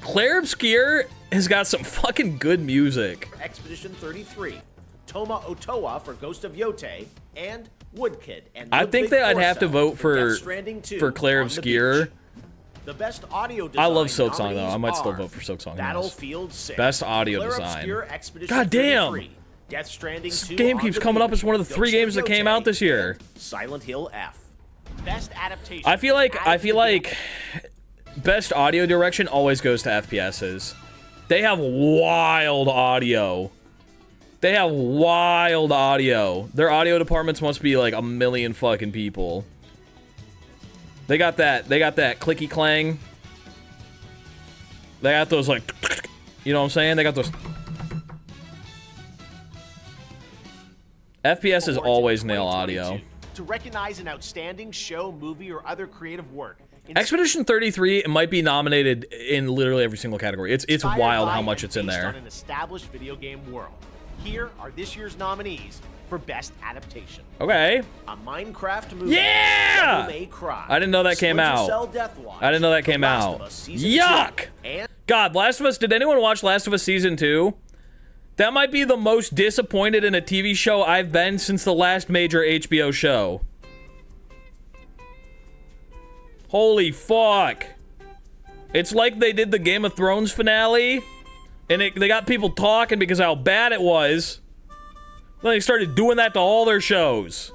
Claire Obscure has got some fucking good music. Expedition 33. Toma Otoa for Ghost of Yote. And Woodkid. And I think that I'd have to vote Death Stranding 2 for Claire on the Obscure. Beach. The best audio design I love Silk Song, though. I might nominees still are vote for Silk Song. Battlefield 6. Best audio Claire design. Obscure, Expedition God damn! 33, Death Stranding This 2 game on keeps the coming up Beach, as one of the 3 Ghost games that of came Yote, out this year. and Silent Hill F. Best adaptation. I feel like best audio direction always goes to FPSs. They have wild audio. They have wild audio. Their audio departments must be like 1 million fucking people. They got that clicky clang. They got those like, you know what I'm saying? They got those. FPS is always nail audio. To recognize an outstanding show, movie, or other creative work. Expedition 33 might be nominated in literally every single category. It's wild how much it's in there. On an established video game world. Here are this year's nominees for Best Adaptation. Okay. A Minecraft movie. Yeah! Devil May Cry. I didn't know that came Splinter out. Cell Deathwatch, I didn't know that came The Last out. of Us Season Yuck! 2, and God, Last of Us, did anyone watch Last of Us Season 2? That might be the most disappointed in a TV show I've been since the last major HBO show. Holy fuck. It's like they did the Game of Thrones finale, and they got people talking because of how bad it was. Then they started doing that to all their shows.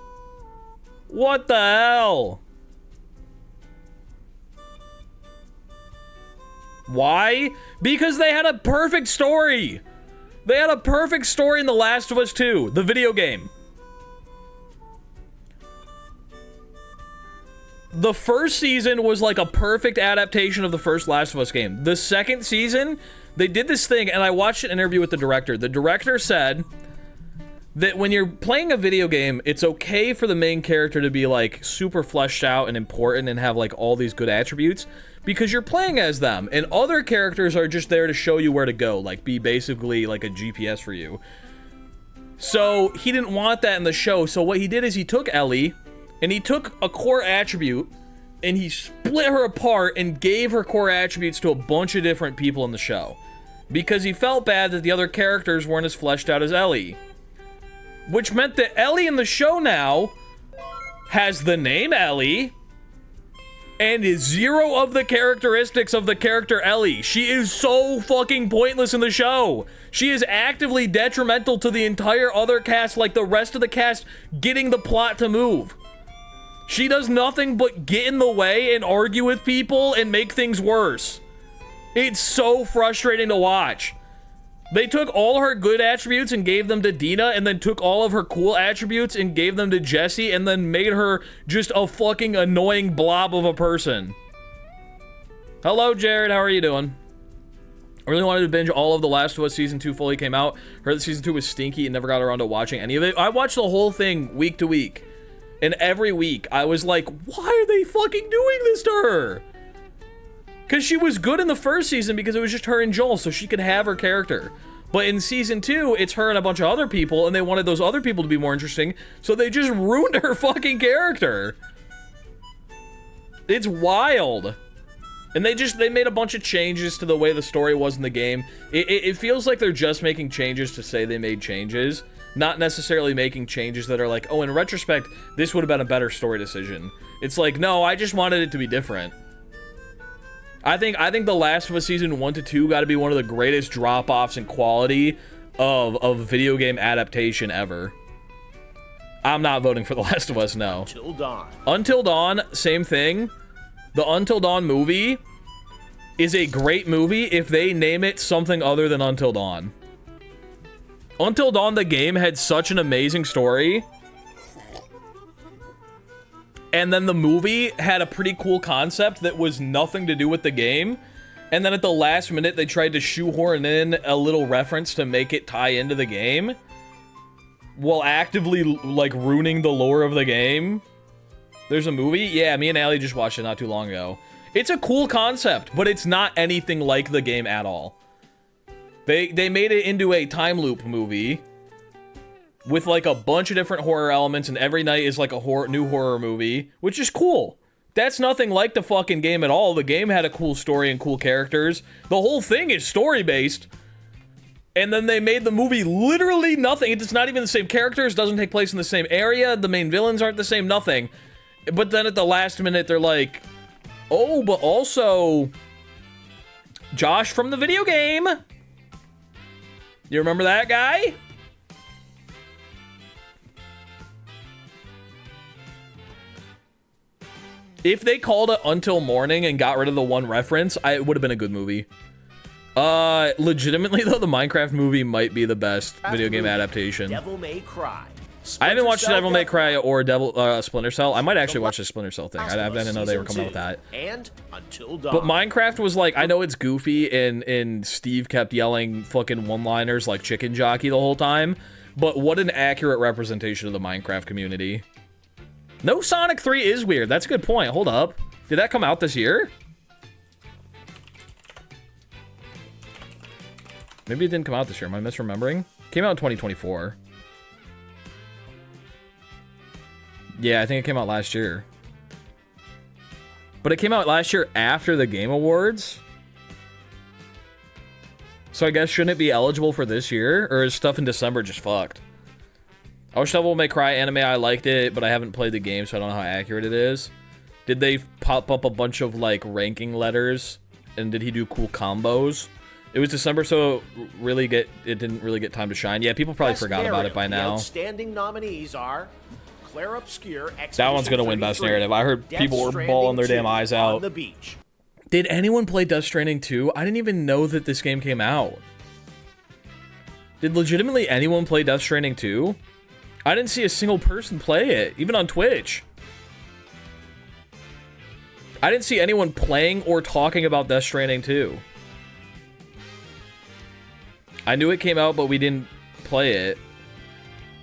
What the hell? Why? Because they had a perfect story. They had a perfect story in The Last of Us 2, the video game. The first season was like a perfect adaptation of the first Last of Us game. The second season, they did this thing, and I watched an interview with the director. The director said that when you're playing a video game, it's okay for the main character to be like super fleshed out and important and have like all these good attributes because you're playing as them, and other characters are just there to show you where to go, like be basically like a GPS for you. So he didn't want that in the show, so what he did is he took Ellie and he took a core attribute and he split her apart and gave her core attributes to a bunch of different people in the show because he felt bad that the other characters weren't as fleshed out as Ellie. Which meant that Ellie in the show now has the name Ellie and is zero of the characteristics of the character Ellie. She is so fucking pointless in the show. She is actively detrimental to the entire other cast, like the rest of the cast getting the plot to move. She does nothing but get in the way and argue with people and make things worse. It's so frustrating to watch. They took all her good attributes and gave them to Dina, and then took all of her cool attributes and gave them to Jessie, and then made her just a fucking annoying blob of a person. Hello, Jared. How are you doing? I really wanted to binge all of The Last of Us Season 2 fully came out. Heard that Season 2 was stinky and never got around to watching any of it. I watched the whole thing week to week. And every week, I was like, why are they fucking doing this to her? Because she was good in the first season because it was just her and Joel, so she could have her character. But in Season 2, it's her and a bunch of other people, and they wanted those other people to be more interesting, so they just ruined her fucking character. It's wild. And they made a bunch of changes to the way the story was in the game. It feels like they're just making changes to say they made changes. Not necessarily making changes that are like, oh, in retrospect, this would have been a better story decision. It's like, no, I just wanted it to be different. I think The Last of Us Season 1 to 2 got to be one of the greatest drop-offs in quality of video game adaptation ever. I'm not voting for The Last of Us, no. Until Dawn. Until Dawn, same thing. The Until Dawn movie is a great movie if they name it something other than Until Dawn. Until Dawn, the game, had such an amazing story. And then the movie had a pretty cool concept that was nothing to do with the game. And then at the last minute, they tried to shoehorn in a little reference to make it tie into the game, while actively, like, ruining the lore of the game. There's a movie? Yeah, me and Allie just watched it not too long ago. It's a cool concept, but it's not anything like the game at all. They made it into a time loop movie with like a bunch of different horror elements, and every night is like a new horror movie, which is cool. That's nothing like the fucking game at all. The game had a cool story and cool characters. The whole thing is story-based. And then they made the movie literally nothing. It's not even the same characters, doesn't take place in the same area, the main villains aren't the same, nothing. But then at the last minute, they're like, oh, but also Josh from the video game. You remember that guy? If they called it Until Morning and got rid of the one reference, it would have been a good movie. Legitimately though, the Minecraft movie might be the best video game adaptation. Devil May Cry. I haven't watched Devil May Cry or Splinter Cell. I might actually watch the Splinter Cell thing. I didn't know they were coming out with that. And Until Dawn. But Minecraft was like, I know it's goofy, and Steve kept yelling fucking one-liners like chicken jockey the whole time, but what an accurate representation of the Minecraft community. No, Sonic 3 is weird. That's a good point. Hold up. Did that come out this year? Maybe it didn't come out this year. Am I misremembering? Came out in 2024. Yeah, I think it came out last year. But it came out last year after the Game Awards? So I guess shouldn't it be eligible for this year? Or is stuff in December just fucked? I wish Devil May Cry anime, I liked it, but I haven't played the game, so I don't know how accurate it is. Did they pop up a bunch of, like, ranking letters? And did he do cool combos? It was December, so it didn't really get time to shine. Yeah, people probably forgot about it by now. Outstanding nominees are Claire Obscure, That one's gonna win Best Narrative. I heard people were bawling their damn eyes out. On the Beach. Did anyone play Death Stranding 2? I didn't even know that this game came out. Did legitimately anyone play Death Stranding 2? I didn't see a single person play it, even on Twitch. I didn't see anyone playing or talking about Death Stranding 2. I knew it came out, but we didn't play it.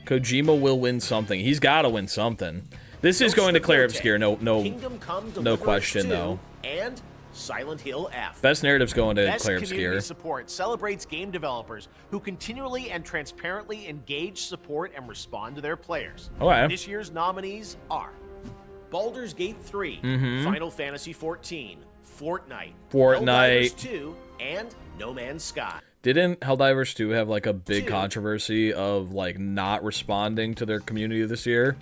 Kojima will win something. He's got to win something. This is going to Claire Obscure. No question, though. And Silent Hill F. Best Narrative's going to Best Claire Community Obscure. Support celebrates game developers who continually and transparently engage, support, and respond to their players. Okay. This year's nominees are Baldur's Gate 3, Final Fantasy 14, Fortnite, Helldivers 2, and No Man's Sky. Didn't Helldivers 2 have, like, a big controversy of, like, not responding to their community this year?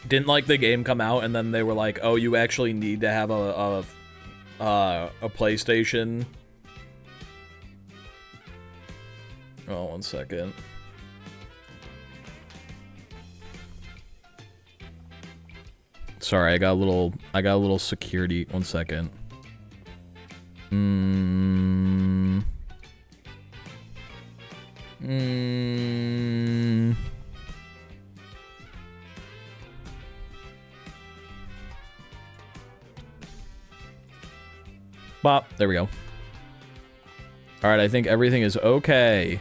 Didn't, like, the game come out and then they were like, oh, you actually need to have a PlayStation? Oh, 1 second. Sorry, I got a little security. 1 second. Bop. There we go. All right, I think everything is okay.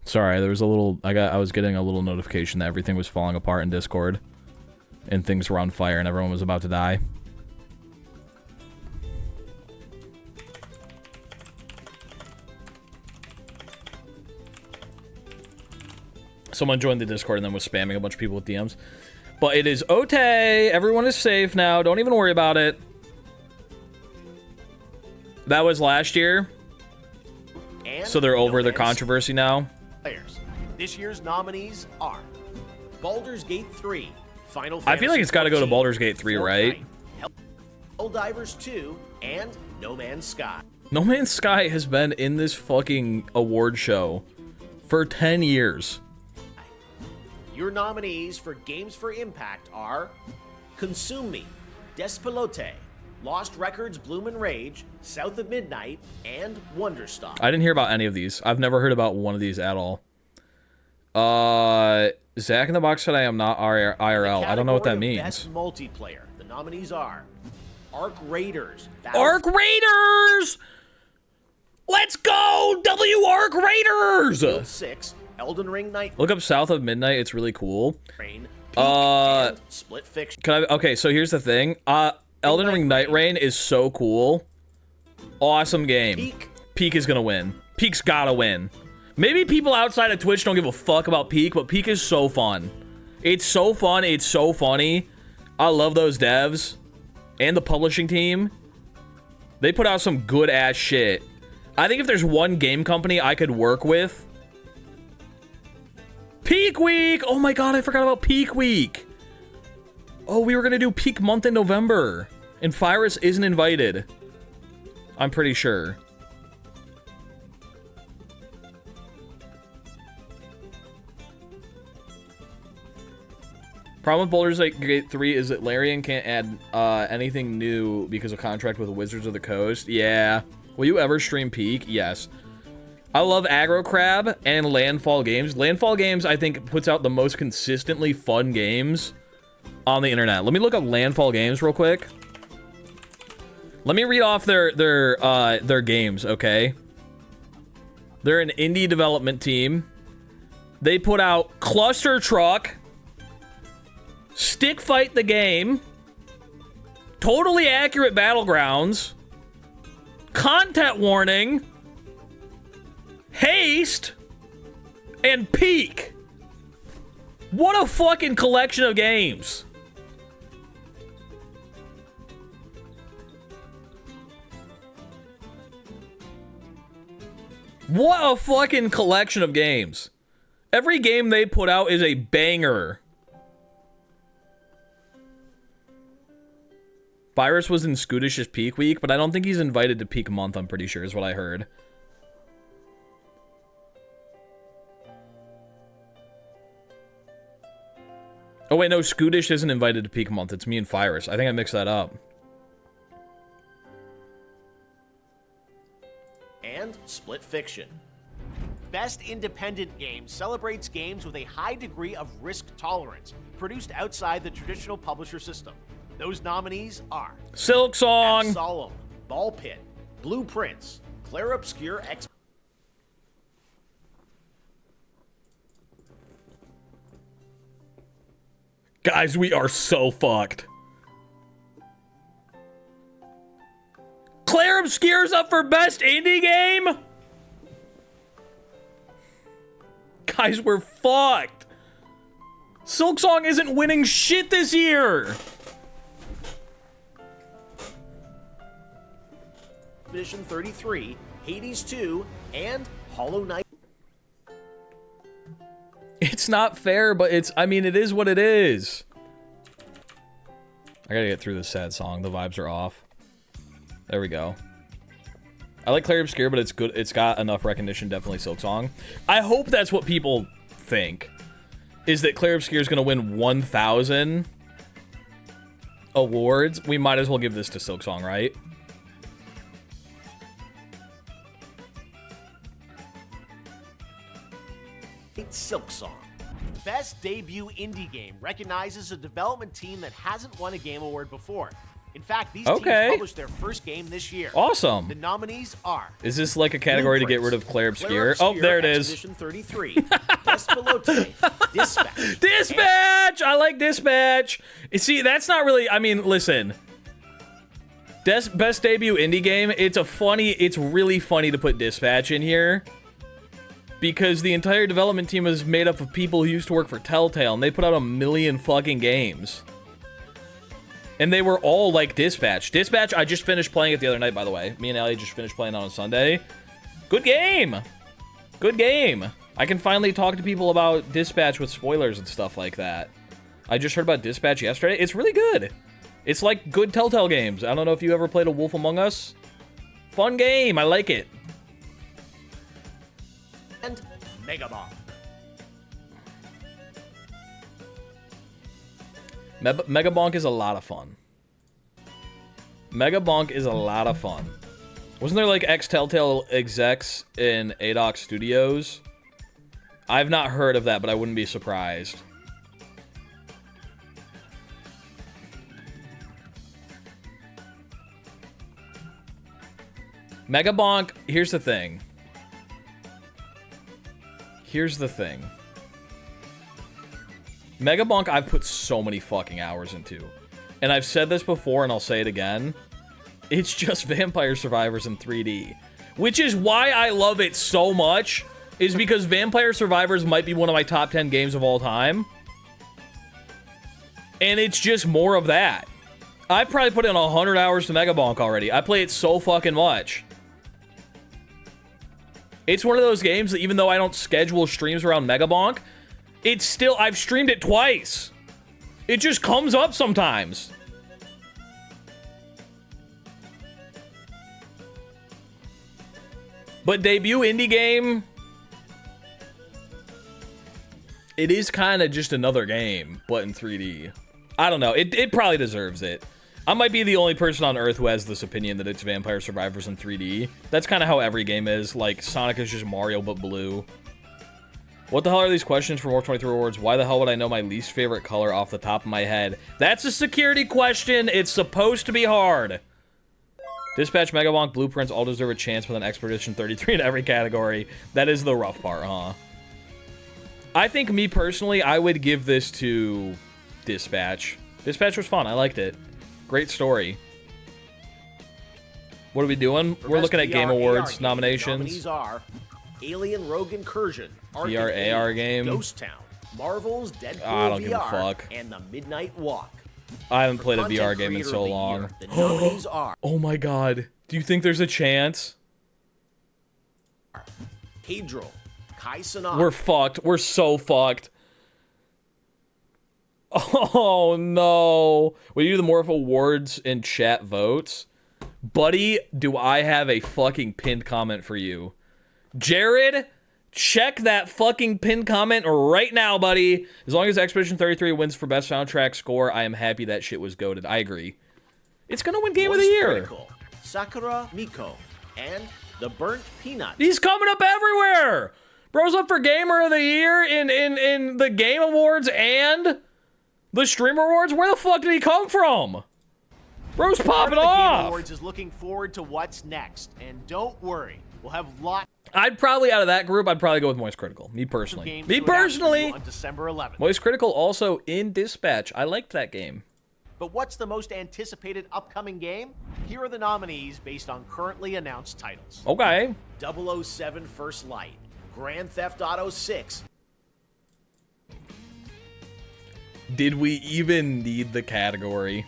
Sorry, there was a little... I was getting a little notification that everything was falling apart in Discord. And things were on fire and everyone was about to die. Someone joined the Discord and then was spamming a bunch of people with DMs. But it is okay. Everyone is safe now. Don't even worry about it. That was last year. And So they're over No their Man's controversy now. Players. This year's nominees are Baldur's Gate 3, Final Fantasy I feel like it's got to go to 14, Baldur's Gate 3, right? Helldivers 2, and No Man's Sky. No Man's Sky has been in this fucking award show for 10 years. Your nominees for Games for Impact are Consume Me, Despelote, Lost Records Bloom and Rage, South of Midnight, and Wonderstop. I didn't hear about any of these. I've never heard about one of these at all. Zach in the Box said I am not IRL. I don't know what that Category of means. Best Multiplayer. The nominees are Arc Raiders. Arc Raiders! Let's go! W Arc Raiders! Battlefield 6, Elden Ring Night Look up South of Midnight. It's really cool. Rain, Peak, and Split Fiction. Okay, so here's the thing. Elden Ring Night Rain is so cool. Awesome game. Peak is gonna win. Peak's gotta win. Maybe people outside of Twitch don't give a fuck about Peak, but Peak is so fun. It's so fun. It's so funny. I love those devs and the publishing team. They put out some good ass shit. I think if there's one game company I could work with, Peak Week. Oh my god, I forgot about Peak Week. Oh, we were gonna do Peak Month in November, and Fyrus isn't invited. I'm pretty sure. Problem with Baldur's Gate 3 is that Larian can't add anything new because of contract with Wizards of the Coast. Yeah. Will you ever stream Peak? Yes. I love Aggro Crab and Landfall Games. Landfall Games, I think, puts out the most consistently fun games on the internet. Let me look up Landfall Games real quick. Let me read off their games, okay? They're an indie development team. They put out Cluster Truck, Stick Fight the Game, Totally Accurate Battlegrounds, Content Warning, Haste, and Peak. What a fucking collection of games. What a fucking collection of games. Every game they put out is a banger. Virus was in Scootish's Peak Week, but I don't think he's invited to Peak Month, I'm pretty sure, is what I heard. Oh wait, no, Scootish isn't invited to Peak Month. It's me and Virus. I think I mixed that up. And Split Fiction. Best Independent Game celebrates games with a high degree of risk tolerance, produced outside the traditional publisher system. Those nominees are Silk Song, Solemn, Ball Pit, Blueprints, Clair Obscure X. Guys, we are so fucked. Clair Obscure's up for Best Indie Game? Guys, we're fucked. Silksong isn't winning shit this year. Edition 33, Hades 2, and Hollow Knight. It's not fair, but it's, I mean, it is what it is. I gotta get through this sad song. The vibes are off. There we go. I like Clair Obscure, but it's good. It's got enough recognition, definitely Silksong. I hope that's what people think, is that Clair Obscure is gonna win 1,000 awards. We might as well give this to Silksong, right? Silksong. Best Debut Indie Game recognizes a development team that hasn't won a game award before. In fact, these teams published their first game this year. Awesome. The nominees are... Is this like a category to get rid of Clair Obscure? Oh, there it is. Edition 33, Despelote, Dispatch. Dispatch! I like Dispatch. You see, that's not really... I mean, listen. Best Debut Indie Game, it's really funny to put Dispatch in here. Because the entire development team is made up of people who used to work for Telltale, and they put out 1 million fucking games. And they were all like Dispatch. Dispatch, I just finished playing it the other night, by the way. Me and Ellie just finished playing on Sunday. Good game! Good game. I can finally talk to people about Dispatch with spoilers and stuff like that. I just heard about Dispatch yesterday. It's really good. It's like good Telltale games. I don't know if you ever played A Wolf Among Us. Fun game. I like it. And Megabomb. Megabonk is a lot of fun. Megabonk is a lot of fun. Wasn't there like ex-Telltale execs in ADOC Studios? I've not heard of that, but I wouldn't be surprised. Megabonk, here's the thing. Here's the thing. Megabonk I've put so many fucking hours into. And I've said this before and I'll say it again. It's just Vampire Survivors in 3D. Which is why I love it so much. Is because Vampire Survivors might be one of my top 10 games of all time. And it's just more of that. I've probably put in 100 hours to Megabonk already. I play it so fucking much. It's one of those games that even though I don't schedule streams around Megabonk, it's still, I've streamed it twice. It just comes up sometimes. But debut indie game, It is kind of just another game, but in 3D. I don't know. It probably deserves it. I might be the only person on Earth who has this opinion that it's Vampire Survivors in 3D. That's kind of how every game is. Like, Sonic is just Mario, but blue. What the hell are these questions for Morph 23 rewards? Why the hell would I know my least favorite color off the top of my head? That's a security question. It's supposed to be hard. Dispatch, Megabonk, Blueprints all deserve a chance with an Expedition 33 in every category. That is the rough part, huh? I think, me personally, I would give this to Dispatch. Dispatch was fun. I liked it. Great story. What are we doing? We're looking at Game Awards nominations. Nominees are Alien Rogue Incursion, VR AR game, Ghost Town, Marvel's Deadpool I don't VR, give a fuck. and The Midnight Walk. I haven't played a VR game in so long. The nominees are Oh my god. Do you think there's a chance? Hadril, Kai Cenat. We're fucked. We're so fucked. Oh no. We do the Morph Awards and chat votes. Buddy, do I have a fucking pinned comment for you. Jared, check that fucking pinned comment right now, buddy. As long as Expedition 33 wins for best soundtrack score, I am happy that shit was goated. I agree. It's gonna win Game of the Year. Critical, Sakura Miko, and The Burnt Peanut. He's coming up everywhere. Bro's up for Gamer of the Year in the Game Awards and the Streamer Awards. Where the fuck did he come from? Bro's popping off. Game Awards is looking forward to what's next, and don't worry, we'll have lots. I'd probably, out of that group, I'd probably go with Moist Critical. Me personally. Me personally. On December 11th. Moist Critical also in Dispatch. I liked that game. But what's the most anticipated upcoming game? Here are the nominees based on currently announced titles. Okay. 007 First Light, Grand Theft Auto 6. Did we even need the category?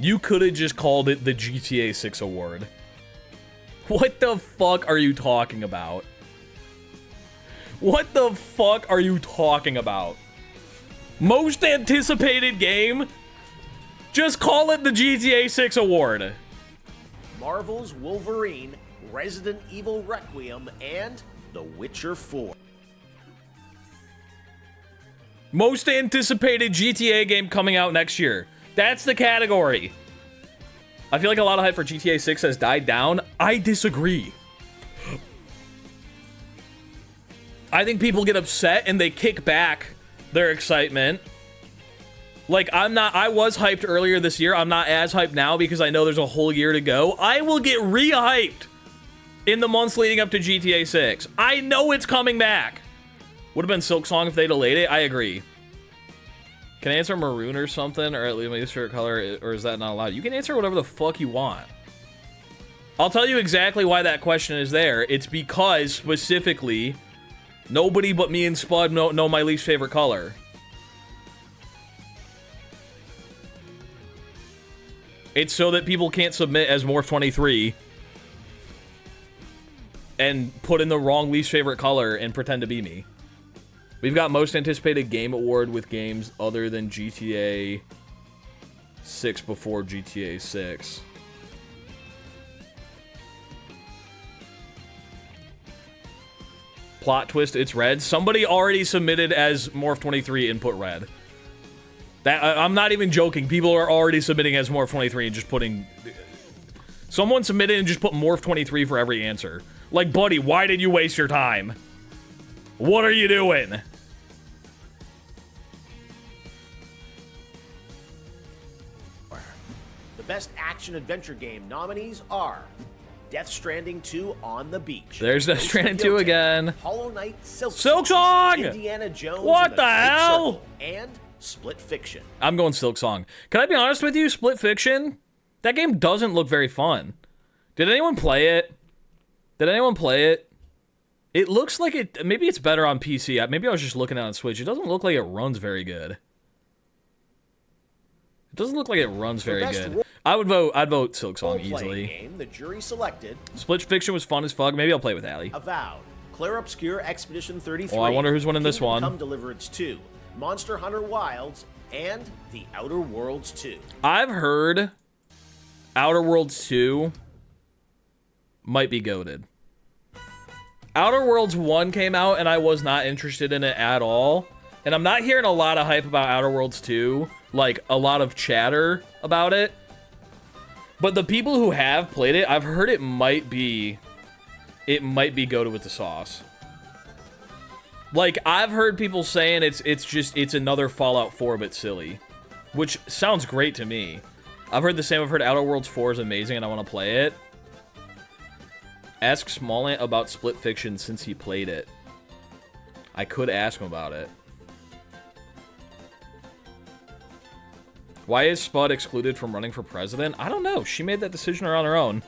You could have just called it the GTA 6 award. What the fuck are you talking about? What the fuck are you talking about? Most anticipated game? Just call it the GTA 6 award. Marvel's Wolverine, Resident Evil Requiem, and The Witcher 4. Most anticipated GTA game coming out next year. That's the category. I feel like a lot of hype for GTA 6 has died down. I disagree. I think people get upset and they kick back their excitement. Like, I was hyped earlier this year. I'm not as hyped now because I know there's a whole year to go. I will get re-hyped in the months leading up to GTA 6. I know it's coming back. Would have been Silk Song if they delayed it. I agree. Can I answer maroon or something? Or at least my favorite color? Or is that not allowed? You can answer whatever the fuck you want. I'll tell you exactly why that question is there. It's because, specifically, nobody but me and Spud know my least favorite color. It's so that people can't submit as Morph 23 and put in the wrong least favorite color and pretend to be me. We've got most anticipated game award with games other than GTA 6 before GTA 6. Plot twist, it's red. Somebody already submitted as Morph 23 and put red. I'm not even joking. People are already submitting as Morph 23 and just putting... Someone submitted and just put Morph 23 for every answer. Like, buddy, why did you waste your time? What are you doing? The best action-adventure game nominees are Death Stranding 2 On the Beach. There's Death Stranding 2 again. Hollow Knight Silk Song! Indiana Jones What and the Great hell? Circle, and Split Fiction. I'm going Silk Song. Can I be honest with you? Split Fiction? That game doesn't look very fun. Did anyone play it? Did anyone play it? It looks like it... Maybe it's better on PC. Maybe I was just looking at it on Switch. It doesn't look like it runs very good. It doesn't look like it runs very good. I'd vote Silk Song easily. Game, the jury selected. Split Fiction was fun as fuck. Maybe I'll play with Allie. Avowed, Clair Obscur Expedition 33. Oh, I wonder who's winning this one. Come Deliverance 2, Monster Hunter Wilds, and The Outer Worlds 2. I've heard Outer Worlds 2 might be goated. Outer Worlds 1 came out, and I was not interested in it at all. And I'm not hearing a lot of hype about Outer Worlds 2. Like, a lot of chatter about it. But the people who have played it, I've heard it might be goated with the sauce. Like, I've heard people saying it's another Fallout 4 but silly. Which sounds great to me. I've heard the same. I've heard Outer Worlds 4 is amazing and I want to play it. Ask Smallant about Split Fiction since he played it. I could ask him about it. Why is Spud excluded from running for president? I don't know. She made that decision on her own.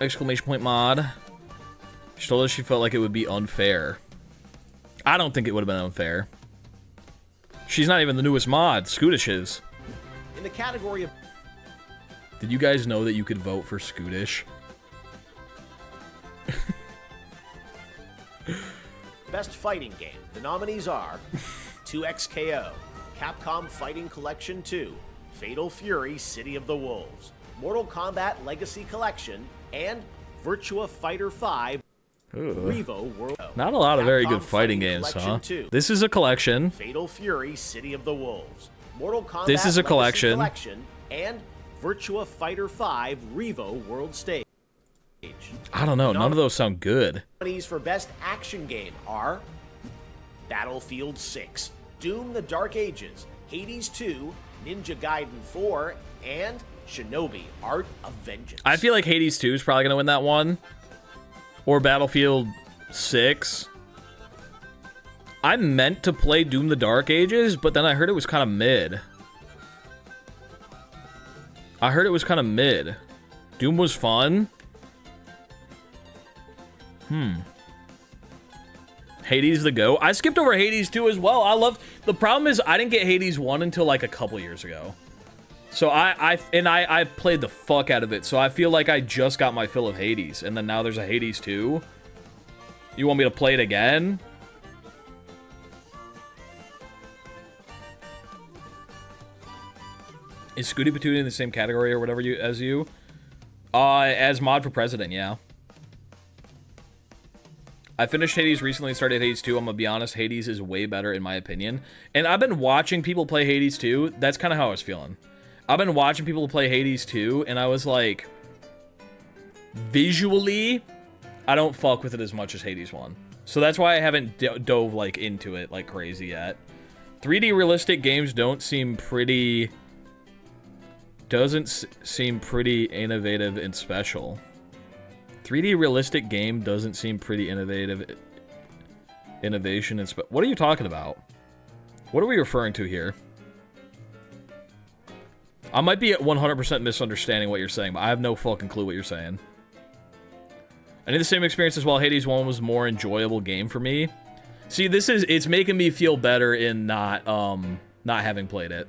Exclamation point mod. She told us she felt like it would be unfair. I don't think it would have been unfair. She's not even the newest mod. Scootish is. In the category of... Did you guys know that you could vote for Scootish? Best fighting game. The nominees are 2XKO, Capcom Fighting Collection 2, Fatal Fury City of the Wolves, Mortal Kombat Legacy Collection, and Virtua Fighter 5 Revo World. Not a lot of very Capcom good fighting games, Collection huh? 2, This is a collection. Fatal Fury City of the Wolves, Mortal Kombat This is a Legacy collection. and Virtua Fighter 5 Revo World Stage. I don't know. None of those sound good. Nominees for Best Action Game are Battlefield 6, Doom: The Dark Ages, Hades 2, Ninja Gaiden 4, and Shinobi: Art of Vengeance. I feel like Hades 2 is probably going to win that one. Or Battlefield 6. I meant to play Doom: The Dark Ages, but then I heard it was kind of mid. Doom was fun. Hades the go. I skipped over Hades 2 as well. The problem is I didn't get Hades 1 until like a couple years ago. So I played the fuck out of it. So I feel like I just got my fill of Hades. And then now there's a Hades 2. You want me to play it again? Is Scooty Patootie in the same category or whatever as you? As mod for president, yeah. I finished Hades recently and started Hades 2. I'm gonna be honest, Hades is way better in my opinion. And I've been watching people play Hades 2. That's kind of how I was feeling. I've been watching people play Hades 2, and I was like, visually, I don't fuck with it as much as Hades 1. So that's why I haven't dove like into it like crazy yet. 3D realistic games don't seem pretty... Doesn't seem pretty innovative and special. 3D realistic game doesn't seem pretty innovative. Innovation and what are you talking about? What are we referring to here? I might be at 100% misunderstanding what you're saying, but I have no fucking clue what you're saying. I need the same experience as well. Hades 1 was a more enjoyable game for me. See, it's making me feel better in not having played it.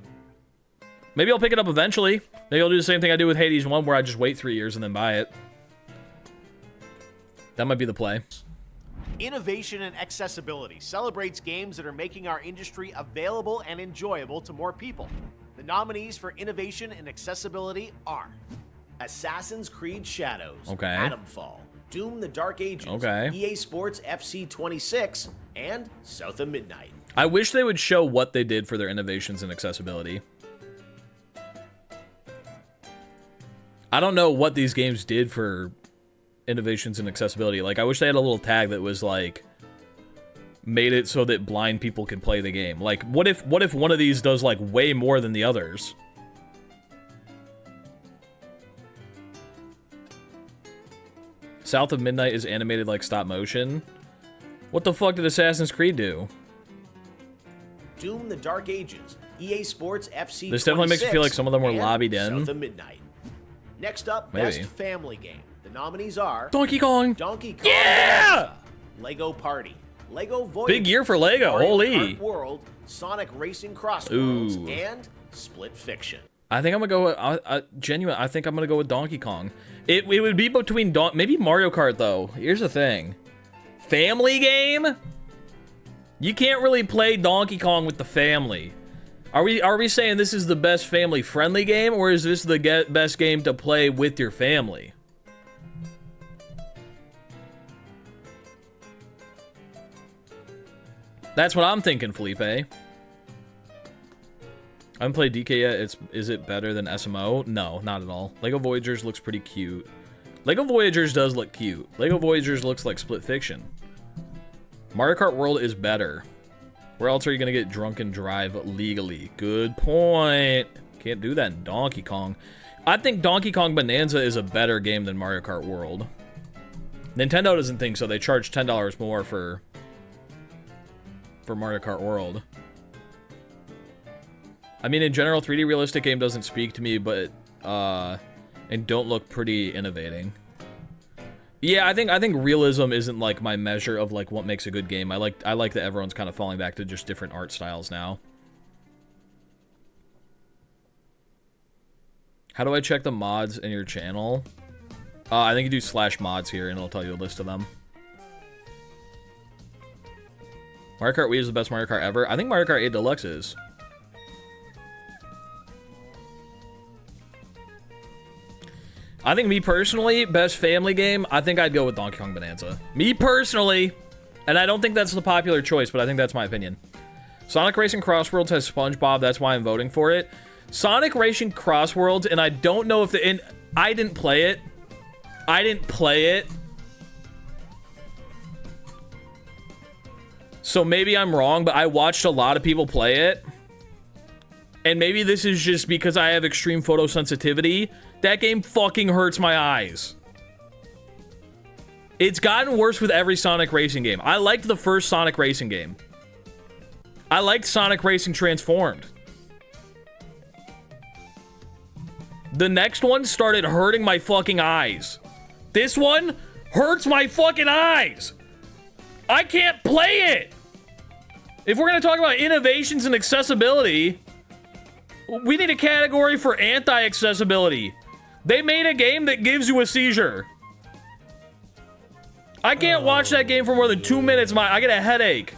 Maybe I'll pick it up eventually. Maybe I'll do the same thing I do with Hades 1 where I just wait 3 years and then buy it. That might be the play. Innovation and accessibility celebrates games that are making our industry available and enjoyable to more people. The nominees for innovation and accessibility are Assassin's Creed Shadows, okay. Atomfall, Doom: The Dark Ages, okay. EA Sports FC 26, and South of Midnight. I wish they would show what they did for their innovations and accessibility. I don't know what these games did for innovations and accessibility. Like, I wish they had a little tag that was like made it so that blind people can play the game. Like, what if one of these does like way more than the others? South of Midnight is animated like stop motion. What the fuck did Assassin's Creed do? Doom: The Dark Ages, EA Sports FC 26, this definitely makes me feel like some of them were and lobbied in. South of Midnight. Next up, Maybe. Best Family Game. The nominees are Donkey Kong. Donkey Kong Yeah! Bonanza, Lego Party, Lego Voyager, Big year for Lego. Mario Holy. Kart World, Sonic Racing Crossroads, Ooh. and Split Fiction. I think I'm gonna go with genuine. I think I'm gonna go with Donkey Kong. It would be between maybe Mario Kart though. Here's the thing, Family game? You can't really play Donkey Kong with the family. Are we saying this is the best family-friendly game, or is this the best game to play with your family? That's what I'm thinking, Felipe. I haven't played DK yet. Is it better than SMO? No, not at all. Lego Voyagers looks pretty cute. Lego Voyagers does look cute. Lego Voyagers looks like Split Fiction. Mario Kart World is better. Where else are you gonna get drunk and drive legally? Good point. Can't do that in Donkey Kong. I think Donkey Kong Bonanza is a better game than Mario Kart World. Nintendo doesn't think so. They charge $10 more for Mario Kart World. I mean, in general, 3D realistic game doesn't speak to me, but and don't look pretty innovating. Yeah, I think realism isn't like my measure of like what makes a good game. I like that everyone's kind of falling back to just different art styles now. How do I check the mods in your channel? I think you do /mods here and it'll tell you a list of them. Mario Kart Wii is the best Mario Kart ever. I think Mario Kart 8 Deluxe is. I think me personally, best family game, I think I'd go with Donkey Kong Bonanza. Me personally, and I don't think that's the popular choice, but I think that's my opinion. Sonic Racing Crossworlds has SpongeBob, that's why I'm voting for it. Sonic Racing Crossworlds, and I don't know if I didn't play it. I didn't play it. So maybe I'm wrong, but I watched a lot of people play it. And maybe this is just because I have extreme photosensitivity. That game fucking hurts my eyes. It's gotten worse with every Sonic Racing game. I liked the first Sonic Racing game. I liked Sonic Racing Transformed. The next one started hurting my fucking eyes. This one hurts my fucking eyes. I can't play it. If we're going to talk about innovations and accessibility, we need a category for anti-accessibility. They made a game that gives you a seizure. I can't watch that game for more than 2 minutes. I get a headache.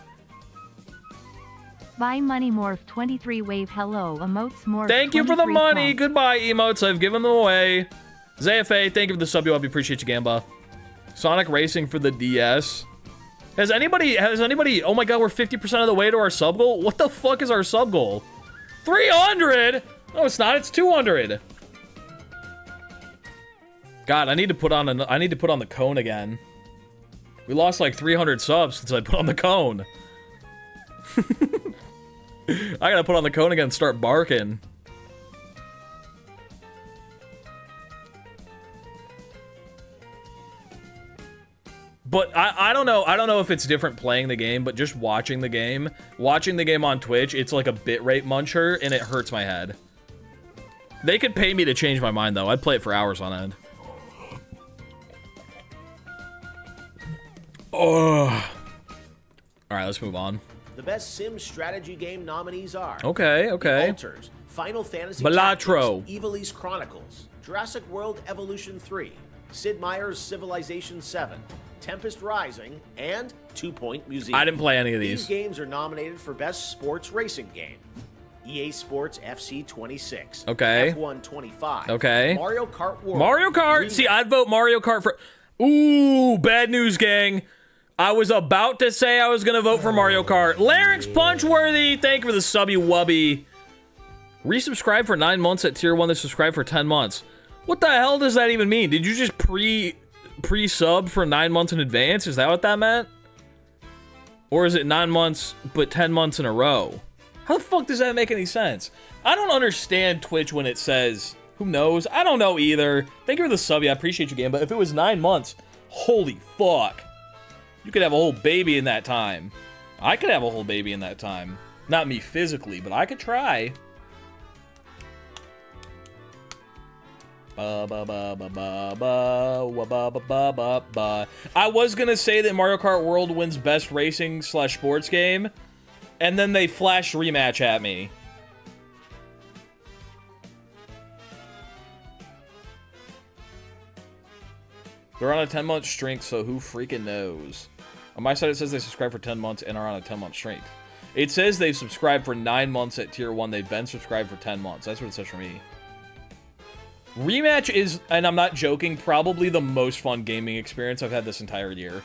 Buy money morph 23 wave hello emotes morph. Thank you for the money. Goodbye, emotes. I've given them away. ZFA, thank you for the sub. You appreciate you, Gamba. Sonic Racing for the DS. Has anybody, oh my god, we're 50% of the way to our sub goal? What the fuck is our sub goal? 300? No, it's not. It's 200. God, I need to put on the cone again. We lost like 300 subs since I put on the cone. I gotta put on the cone again and start barking. But I don't know. I don't know if it's different playing the game, but just watching the game on Twitch, it's like a bitrate muncher, and it hurts my head. They could pay me to change my mind, though. I'd play it for hours on end. Oh. All right, let's move on. The best Sim strategy game nominees are... Okay. Alters, Final Fantasy Balatro, Tactics, Ivalice Chronicles, Jurassic World Evolution 3, Sid Meier's Civilization 7, Tempest Rising, and 2 Point Museum. I didn't play any of these games are nominated for Best Sports Racing Game. EA Sports FC 26. Okay. F1 25. Okay. Mario Kart World. Mario Kart. See, I'd vote Mario Kart for... Ooh, bad news, gang. I was about to say I was going to vote for Mario Kart. Larynx Punchworthy, thank you for the subby wubby. Resubscribe for 9 months at tier 1 to subscribe for 10 months. What the hell does that even mean? Did you just pre-sub for 9 months in advance? Is that what that meant? Or is it 9 months but 10 months in a row? How the fuck does that make any sense? I don't understand Twitch when it says, who knows? I don't know either. Thank you for the sub, yeah, I appreciate you, game, but if it was 9 months, holy fuck. You could have a whole baby in that time. I could have a whole baby in that time. Not me physically, but I could try. I was gonna say that Mario Kart World wins best racing / sports game, and then they flash rematch at me. They're on a 10-month streak, so who freaking knows? On my side, it says they subscribed for 10 months and are on a 10-month streak. It says they've subscribed for 9 months at tier 1. They've been subscribed for 10 months. That's what it says for me. Rematch is, and I'm not joking, probably the most fun gaming experience I've had this entire year.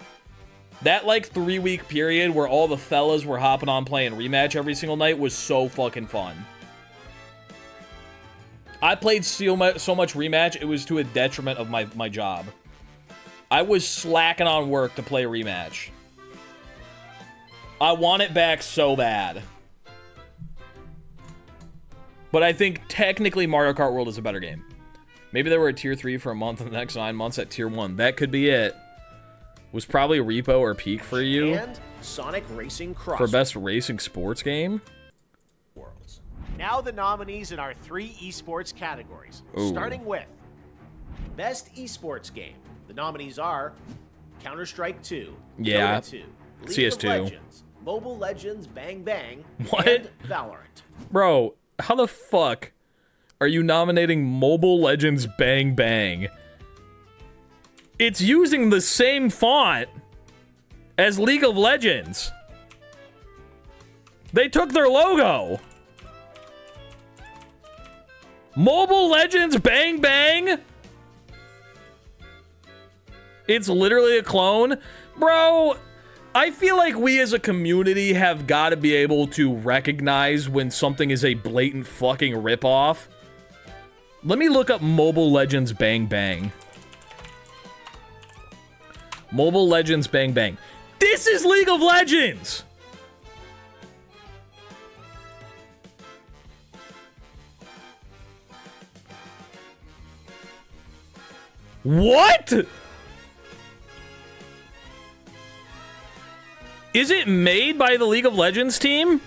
That, like, 3-week period where all the fellas were hopping on playing Rematch every single night was so fucking fun. I played so much Rematch, it was to a detriment of my job. I was slacking on work to play Rematch. I want it back so bad. But I think technically Mario Kart World is a better game. Maybe they were at tier 3 for a month and the next 9 months at tier 1. That could be it. Was probably Repo or Peak for you. And Sonic Racing Cross. For best racing sports game? Worlds. Now the nominees in our 3 esports categories. Ooh. Starting with Best Esports Game. The nominees are Counter-Strike 2, Yeah. Dota 2, League CS2. of Legends, Mobile Legends Bang Bang, What? and Valorant. Bro, how the fuck are you nominating Mobile Legends Bang Bang? It's using the same font as League of Legends. They took their logo. Mobile Legends Bang Bang? It's literally a clone? Bro, I feel like we as a community have got to be able to recognize when something is a blatant fucking ripoff. Let me look up Mobile Legends Bang Bang. Mobile Legends Bang Bang. This is League of Legends! What? Is it made by the League of Legends team?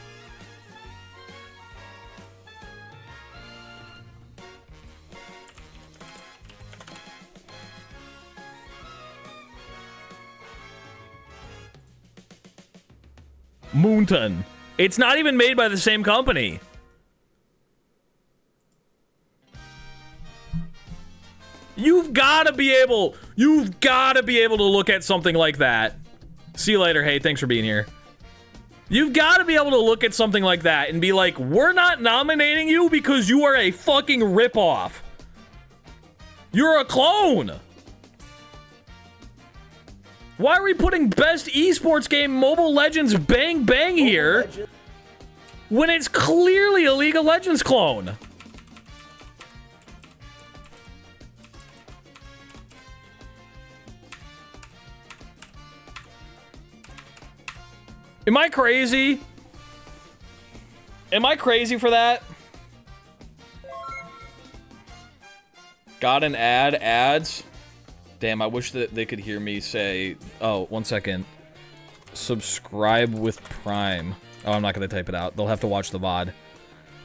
Moonton. It's not even made by the same company. You've got to be able to look at something like that. See you later. Hey, thanks for being here. You've got to be able to look at something like that and be like, we're not nominating you because you are a fucking ripoff. You're a clone. Why are we putting best esports game Mobile Legends Bang Bang here when it's clearly a League of Legends clone? Am I crazy? Am I crazy for that? Got an ad? Ads? Damn, I wish that they could hear me say... Oh, 1 second. Subscribe with Prime. Oh, I'm not going to type it out. They'll have to watch the VOD.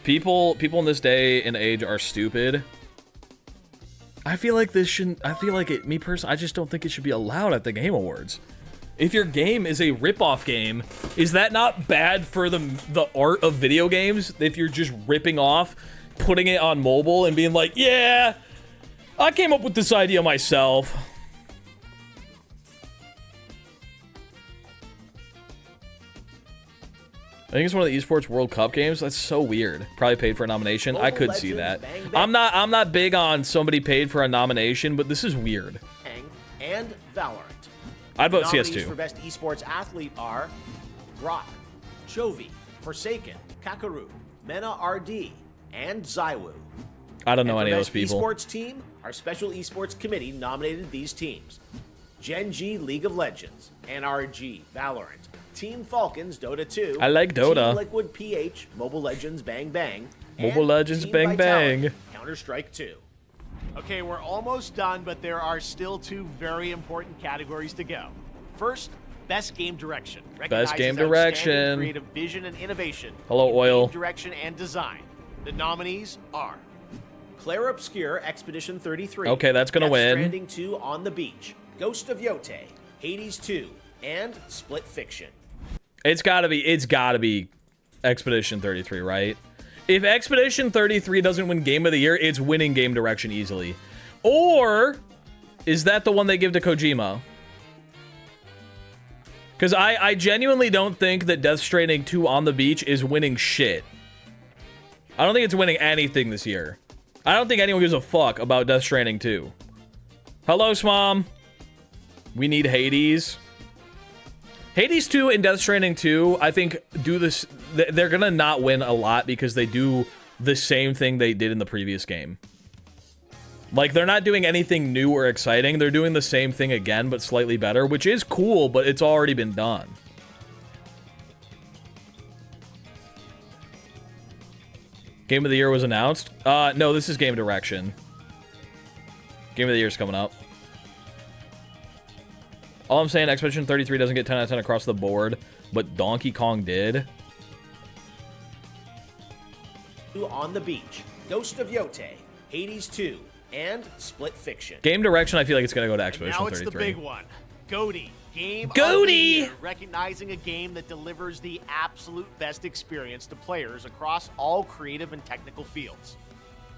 People in this day and age are stupid. I feel like this shouldn't... I feel like it... Me personally, I just don't think it should be allowed at the Game Awards. If your game is a rip-off game, is that not bad for the art of video games? If you're just ripping off, putting it on mobile, and being like, yeah, I came up with this idea myself. I think it's one of the Esports World Cup games. That's so weird. Probably paid for a nomination. I could see that. I'm not big on somebody paid for a nomination, but this is weird. And Valorant. I'd vote Nominees CS2. for best esports athlete are Brock, Chovy, Forsaken, Kakaru, Mena RD, and Zywoo. I don't know any of those people. Esports team, our special esports committee nominated these teams: Gen G League of Legends, NRG Valorant, Team Falcons Dota 2. I like Dota. Team Liquid PH Mobile Legends Bang Bang. Mobile Legends Bang Bang. Counter-Strike 2. Okay, we're almost done, but there are still 2 very important categories to go. First, Best Game Direction. Best Game Recognizes Direction. outstanding creative vision and innovation. Hello, in Oil. Game direction and design. The nominees are Claire Obscure Expedition 33. Okay, that's gonna Death win. Stranding 2 On the Beach, Ghost of Yote, Hades 2, and Split Fiction. It's gotta be Expedition 33, right? If Expedition 33 doesn't win Game of the Year, it's winning Game Direction easily. Or is that the one they give to Kojima? Because I genuinely don't think that Death Stranding 2 on the beach is winning shit. I don't think it's winning anything this year. I don't think anyone gives a fuck about Death Stranding 2. Hello, Smom. We need Hades. Hades 2 and Death Stranding 2, I think, do this. They're gonna not win a lot because they do the same thing they did in the previous game. Like, they're not doing anything new or exciting. They're doing the same thing again, but slightly better, which is cool, but it's already been done. Game of the Year was announced? No, this is Game Direction. Game of the Year's coming up. All I'm saying, Expedition 33 doesn't get 10 out of 10 across the board, but Donkey Kong did. On the Beach, Ghost of Yote, Hades 2, and Split Fiction. Game Direction, I feel like it's going to go to Expedition 33. Now it's the big one. GOTY. Game GOTY! of the Year, recognizing a game that delivers the absolute best experience to players across all creative and technical fields.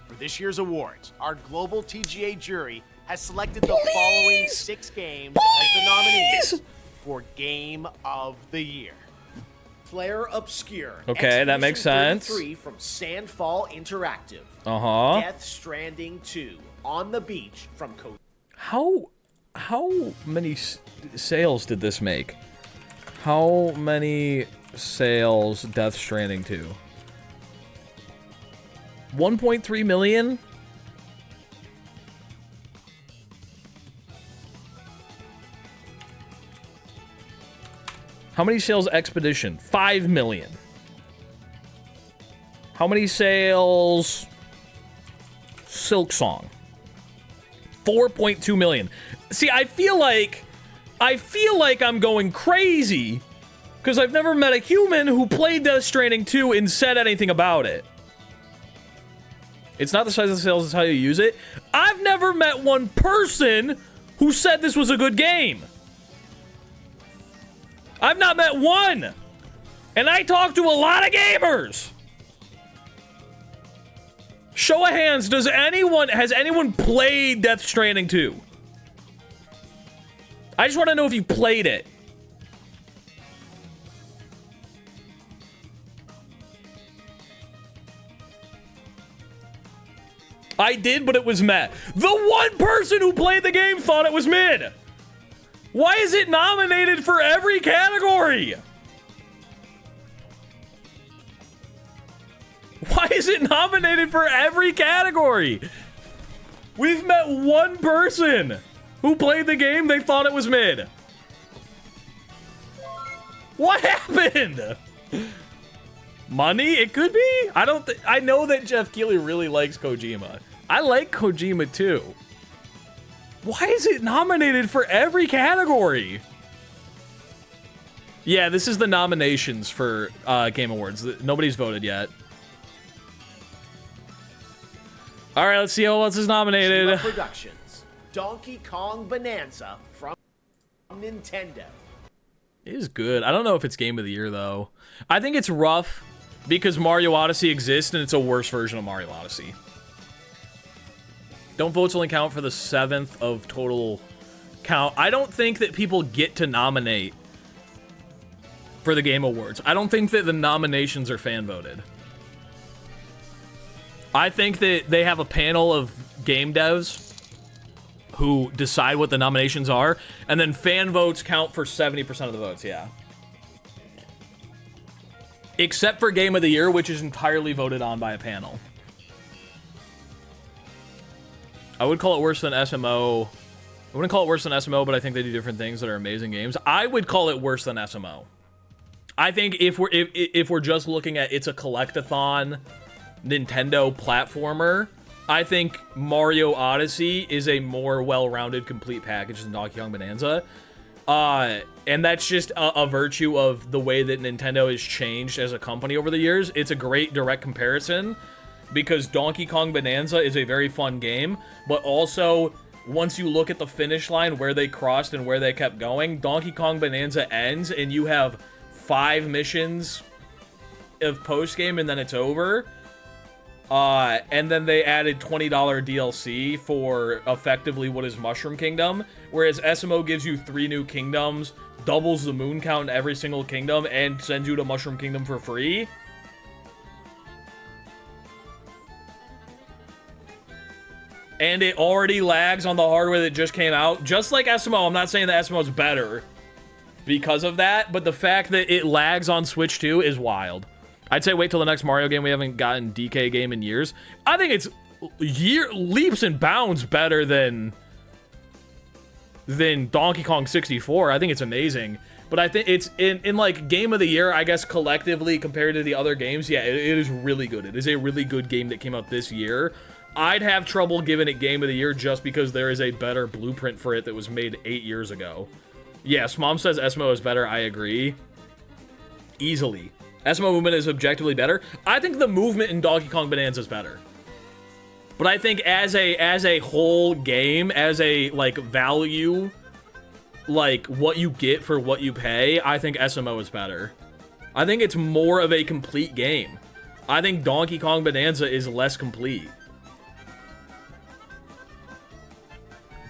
For this year's awards, our global TGA jury has selected the following 6 games as the nominees for Game of the Year. Flare Obscure. Okay, that makes sense. 33 from Sandfall Interactive. Uh-huh. Death Stranding 2, On the Beach from Code. How many sales did this make? How many sales Death Stranding 2? 1.3 million? How many sales Expedition? 5 million. How many sales Silk Song? 4.2 million. See, I feel like I'm going crazy because I've never met a human who played Death Stranding 2 and said anything about it. It's not the size of the sales, it's how you use it. I've never met one person who said this was a good game. I've not met one. And I talk to a lot of gamers. Show of hands, has anyone played Death Stranding 2? I just want to know if you played it. I did, but it was meh. The one person who played the game thought it was mid. Why is it nominated for every category? Why is it nominated for every category? We've met one person who played the game, they thought it was mid. What happened? Money? It could be? I know that Jeff Keighley really likes Kojima. I like Kojima too. Why is it nominated for every category? Yeah, this is the nominations for Game Awards. Nobody's voted yet. All right, let's see what else is nominated. Shima Productions, Donkey Kong Bonanza from Nintendo. It is good. I don't know if it's Game of the Year, though. I think it's rough because Mario Odyssey exists, and it's a worse version of Mario Odyssey. Don't votes only count for the 7th of total count. I don't think that people get to nominate for the Game Awards. I don't think that the nominations are fan-voted. I think that they have a panel of game devs who decide what the nominations are, and then fan votes count for 70% of the votes, yeah. Except for Game of the Year, which is entirely voted on by a panel. I would call it worse than SMO. I wouldn't call it worse than SMO, but I think they do different things that are amazing games. I would call it worse than SMO. I think if we're just looking at it's a collectathon Nintendo platformer, I think Mario Odyssey is a more well-rounded, complete package than Donkey Kong Bonanza. And that's just a virtue of the way that Nintendo has changed as a company over the years. It's a great direct comparison because Donkey Kong Bonanza is a very fun game, but also once you look at the finish line, where they crossed and where they kept going, Donkey Kong Bonanza ends and you have 5 missions of post-game and then it's over. And then they added $20 DLC for effectively what is Mushroom Kingdom, whereas SMO gives you 3 new kingdoms, doubles the moon count in every single kingdom, and sends you to Mushroom Kingdom for free. And it already lags on the hardware that just came out. Just like SMO, I'm not saying that SMO is better because of that, but the fact that it lags on Switch too is wild. I'd say wait till the next Mario game. We haven't gotten DK game in years. I think it's leaps and bounds better than Donkey Kong 64. I think it's amazing. But I think it's in like game of the year, I guess collectively compared to the other games, yeah, it is really good. It is a really good game that came out this year. I'd have trouble giving it game of the year just because there is a better blueprint for it that was made 8 years ago. Yes, Mom says SMO is better. I agree. Easily. SMO movement is objectively better. I think the movement in Donkey Kong Bonanza is better. But I think as a whole game, as a like value, like what you get for what you pay, I think SMO is better. I think it's more of a complete game. I think Donkey Kong Bonanza is less complete.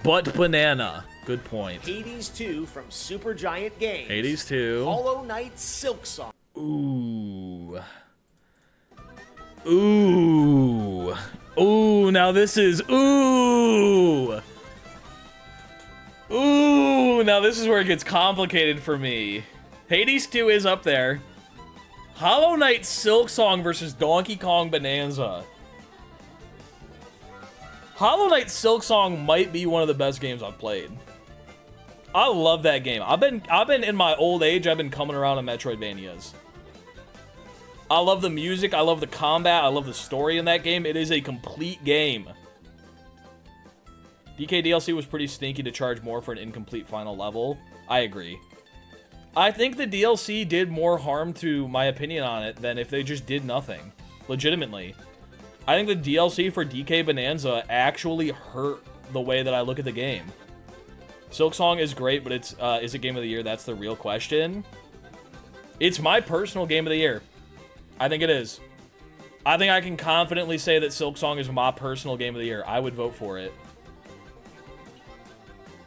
But banana. Good point. Hades 2 from Supergiant Games. Hades 2. Hollow Knight Silksong. Ooh. Ooh. Ooh, now this is... Ooh. Ooh, now this is where it gets complicated for me. Hades 2 is up there. Hollow Knight Silksong versus Donkey Kong Bonanza. Hollow Knight Silksong might be one of the best games I've played. I love that game. I've been in my old age, I've been coming around on Metroidvanias. I love the music, I love the combat, I love the story in that game. It is a complete game. DK DLC was pretty stinky to charge more for an incomplete final level. I agree. I think the DLC did more harm to my opinion on it than if they just did nothing. Legitimately. I think the DLC for DK Bonanza actually hurt the way that I look at the game. Silksong is great, but is it game of the year? That's the real question. It's my personal game of the year. I think it is. I think I can confidently say that Silksong is my personal game of the year. I would vote for it.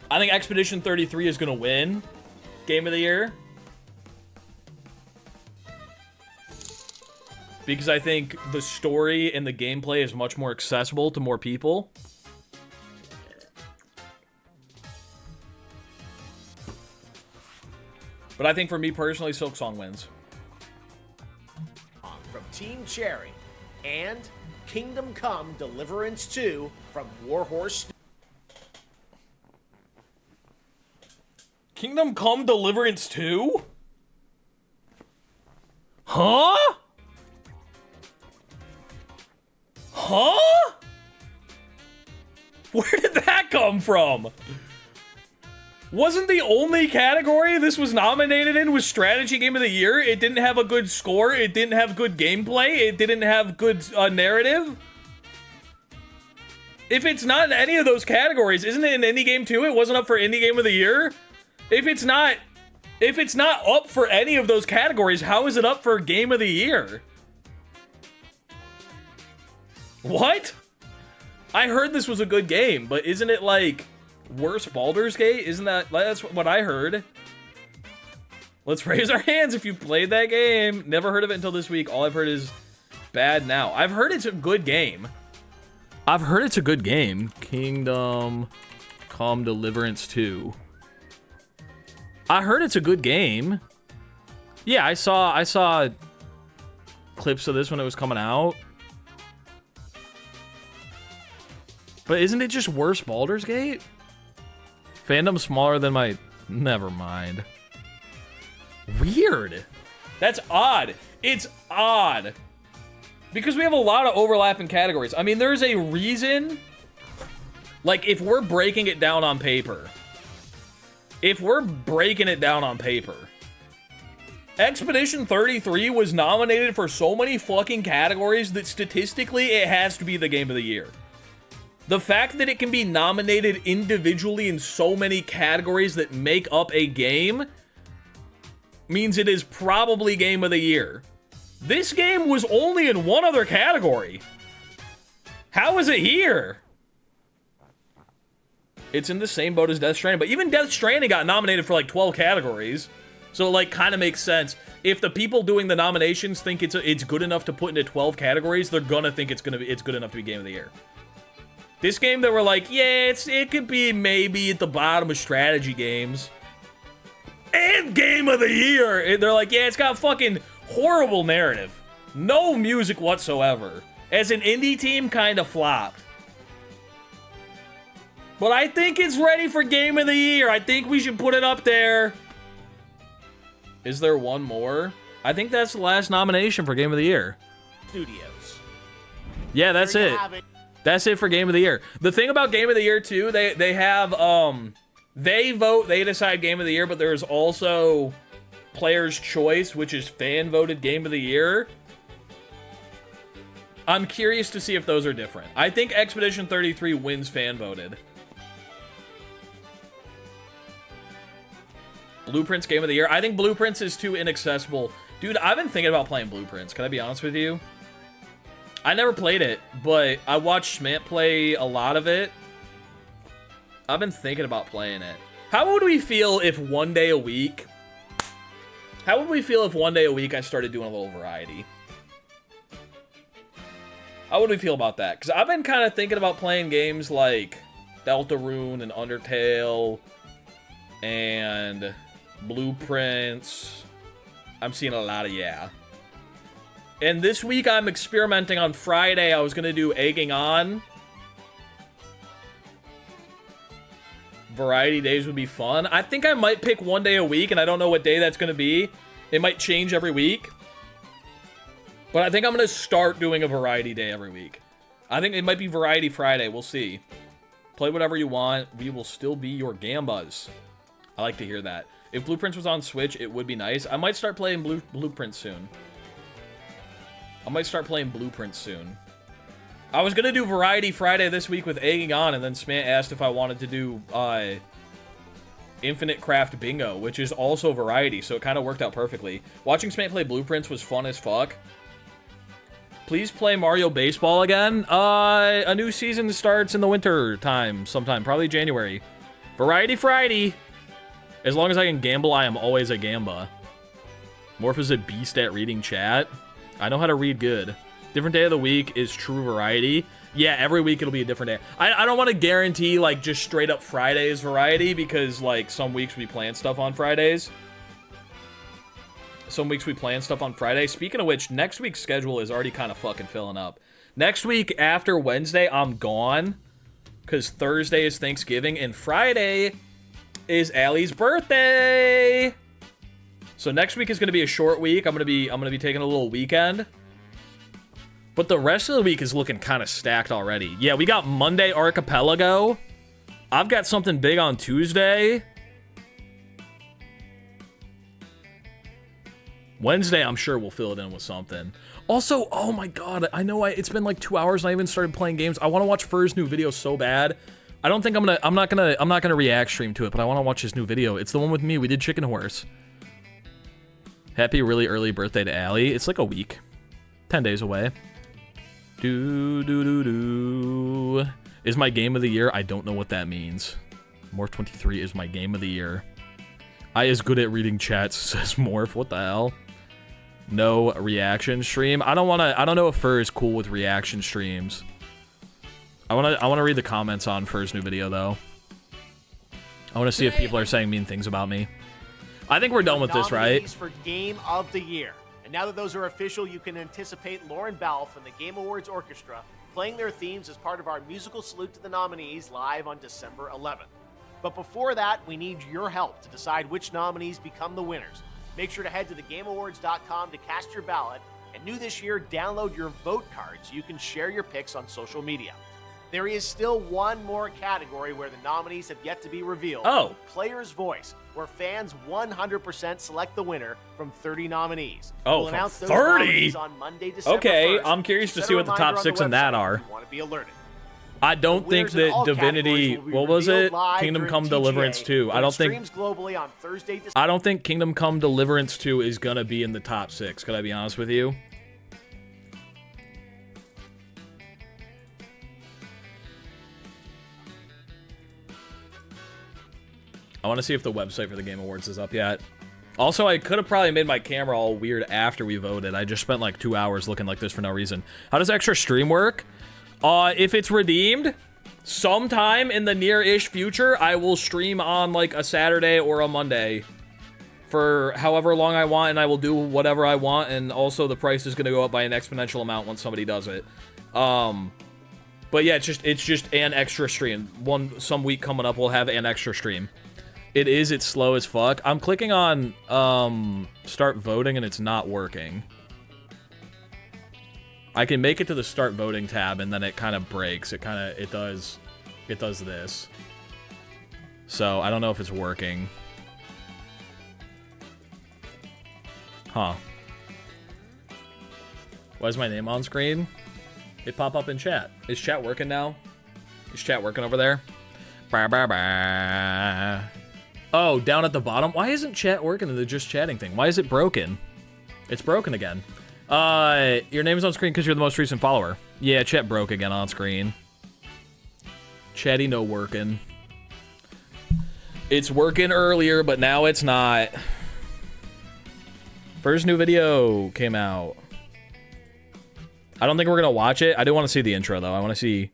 I think Expedition 33 is going to win game of the year. Because I think the story and the gameplay is much more accessible to more people. But I think for me personally, Silksong wins. From Team Cherry and Kingdom Come Deliverance 2 from Warhorse. Kingdom Come Deliverance 2? Huh? Huh? Where did that come from? Wasn't the only category this was nominated in was Strategy Game of the Year? It didn't have a good score. It didn't have good gameplay. It didn't have good narrative. If it's not in any of those categories, isn't it in Indie Game 2? It wasn't up for Indie Game of the Year? If it's not up for any of those categories, how is it up for Game of the Year? What? I heard this was a good game, but isn't it like worse Baldur's Gate? That's what I heard. Let's raise our hands if you played that game. Never heard of it until this week. All I've heard is bad now. I've heard it's a good game. Kingdom Come Deliverance 2. I heard it's a good game. Yeah, I saw clips of this when it was coming out. But isn't it just worse Baldur's Gate? Fandom smaller than my... Never mind. Weird. That's odd. It's odd. Because we have a lot of overlapping categories. I mean, there's a reason... Like, if we're breaking it down on paper... Expedition 33 was nominated for so many fucking categories that statistically it has to be the game of the year. The fact that it can be nominated individually in so many categories that make up a game means it is probably game of the year. This game was only in one other category. How is it here? It's in the same boat as Death Stranding, but even Death Stranding got nominated for like 12 categories. So it like kind of makes sense. If the people doing the nominations think it's good enough to put into 12 categories, they're gonna think it's good enough to be Game of the Year. This game, they were like, yeah, it could be maybe at the bottom of strategy games. And Game of the Year! They're like, yeah, it's got fucking horrible narrative. No music whatsoever. As an indie team, kind of flopped. But I think it's ready for Game of the Year. I think we should put it up there. Is there one more? I think that's the last nomination for Game of the Year. Studios. Yeah, that's it. That's it for Game of the Year. The thing about Game of the Year, too, they have, they vote, they decide Game of the Year, but there's also Player's Choice, which is fan-voted Game of the Year. I'm curious to see if those are different. I think Expedition 33 wins fan-voted. Blueprints Game of the Year. I think Blueprints is too inaccessible. Dude, I've been thinking about playing Blueprints. Can I be honest with you? I never played it, but I watched Smant play a lot of it. I've been thinking about playing it. How would we feel if one day a week... How would we feel if one day a week I started doing a little variety? How would we feel about that? Because I've been kind of thinking about playing games like Deltarune and Undertale and Blueprints. I'm seeing a lot of yeah. And this week I'm experimenting. On Friday I was going to do Egging On. Variety days would be fun. I think I might pick one day a week, and I don't know what day that's going to be. It might change every week. But I think I'm going to start doing a variety day every week. I think it might be Variety Friday. We'll see. Play whatever you want. We will still be your Gambas. I like to hear that. If Blueprints was on Switch, it would be nice. I might start playing Blueprints soon. I was going to do Variety Friday this week with Egging On, and then Smant asked if I wanted to do Infinite Craft Bingo, which is also variety, so it kind of worked out perfectly. Watching Smant play Blueprints was fun as fuck. Please play Mario Baseball again. A new season starts in the winter time sometime, probably January. Variety Friday. As long as I can gamble, I am always a gamba. Morph is a beast at reading chat. I know how to read good. Different day of the week is true variety. Yeah, every week it'll be a different day. I don't want to guarantee, like, just straight up Fridays variety, because, like, some weeks we plan stuff on Fridays. Speaking of which, next week's schedule is already kind of fucking filling up. Next week, after Wednesday, I'm gone, because Thursday is Thanksgiving, and Friday is Allie's birthday. So next week is going to be a short week. I'm going to be taking a little weekend. But the rest of the week is looking kind of stacked already. Yeah, we got Monday Archipelago. I've got something big on Tuesday. Wednesday, I'm sure we'll fill it in with something. Also, oh my god, I know it's been like 2 hours and I haven't started playing games. I want to watch Fur's new video so bad. I don't think I'm not gonna react stream to it, but I want to watch his new video. It's the one with me. We did Chicken Horse. Happy really early birthday to Allie. It's like a week. 10 days away. Is my game of the year? I don't know what that means. Morph 23 is my game of the year. I is good at reading chats, says Morph. What the hell? No reaction stream. I don't know if Fur is cool with reaction streams. I wanna read the comments on Fur's new video though. I wanna see if people are saying mean things about me. I think we're done with this, right? For Game of the Year. And now that those are official, you can anticipate Lauren Balfe and the Game Awards Orchestra playing their themes as part of our musical salute to the nominees live on December 11th. But before that, we need your help to decide which nominees become the winners. Make sure to head to thegameawards.com to cast your ballot, and new this year, download your vote card so you can share your picks on social media. There is still one more category where the nominees have yet to be revealed. Oh. Player's Voice, where fans 100% select the winner from 30 nominees. Oh, we'll from announce those 30? nominees on Monday, December Okay, 1st. I'm curious to Set see a what the reminder top on 6 the in that website are. if you want to be alerted. I don't think winners in that all Divinity, categories will be what was revealed it? live Kingdom during Come TGA, Deliverance 2. I which don't think streams globally on Thursday, I don't think Kingdom Come Deliverance 2 is gonna be in the top 6. Could I be honest with you? I want to see if the website for the Game Awards is up yet. Also, I could have probably made my camera all weird after we voted. I just spent like 2 hours looking like this for no reason. How does extra stream work? If it's redeemed, sometime in the near-ish future, I will stream on like a Saturday or a Monday for however long I want, and I will do whatever I want, and also the price is going to go up by an exponential amount once somebody does it. But yeah, it's just an extra stream. Some week coming up, we'll have an extra stream. It's slow as fuck. I'm clicking on start voting and it's not working. I can make it to the start voting tab and then it kind of breaks. It does this. So I don't know if it's working. Huh. Why is my name on screen? It pop up in chat. Is chat working now? Is chat working over there? Bah, bah, bah. Oh, down at the bottom? Why isn't chat working in the just chatting thing? Why is it broken? It's broken again. Your name's on screen because you're the most recent follower. Yeah, chat broke again on screen. Chatty no working. It's working earlier, but now it's not. First new video came out. I don't think we're gonna watch it. I do want to see the intro though. I want to see.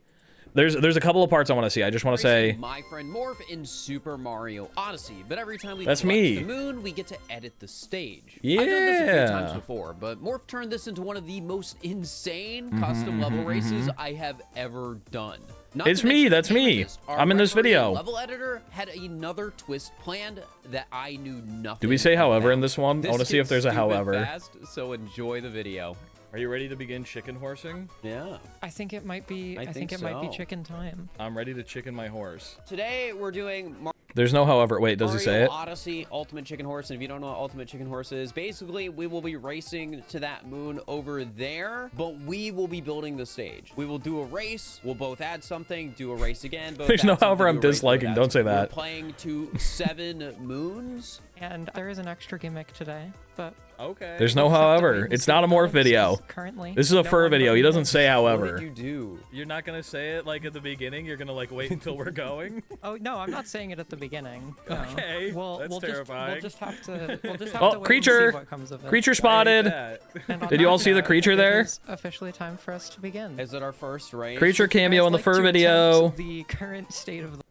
There's a couple of parts I want to see. I just want to say. My friend Morph in Super Mario Odyssey, but every time we That's collect me. the moon, we get to edit the stage. Yeah. I've done this a few times before, but Morph turned this into one of the most insane custom level races I have ever done. Not It's to me. mention That's me. our I'm in this referee video. Level editor had another twist planned that I knew nothing. Do we say however about. in this one? I want to see if there's a Stupid however. Fast, so enjoy the video. Are you ready to begin chicken horsing? Yeah. I think it might be. I think it might be chicken time. I'm ready to chicken my horse. Today we're doing There's no however. Wait, does he say Mario it? Odyssey Ultimate Chicken Horse, and if you don't know what Ultimate Chicken Horse is, basically we will be racing to that moon over there, but we will be building the stage. We will do a race. We'll both add something, do a race again. Both There's no add something, however I'm do a race, both disliking. add Don't say something. that. We're playing to 7 moons. And there is an extra gimmick today, but okay. There's no however. It's not a morph video. Currently, This is a fur video. He doesn't say however. What did you do? You're not gonna say it like at the beginning. You're gonna like wait until we're going. Oh no, I'm not saying it at the beginning. No. Okay, Well, that's we'll terrifying. Just have to. We'll just have Oh, to wait creature! and see what comes of it. Creature spotted. And on Did you that all see the note, creature it there? is officially time for us to begin. Is it our first race? Creature cameo in the Like fur to video. attempt the current state of the.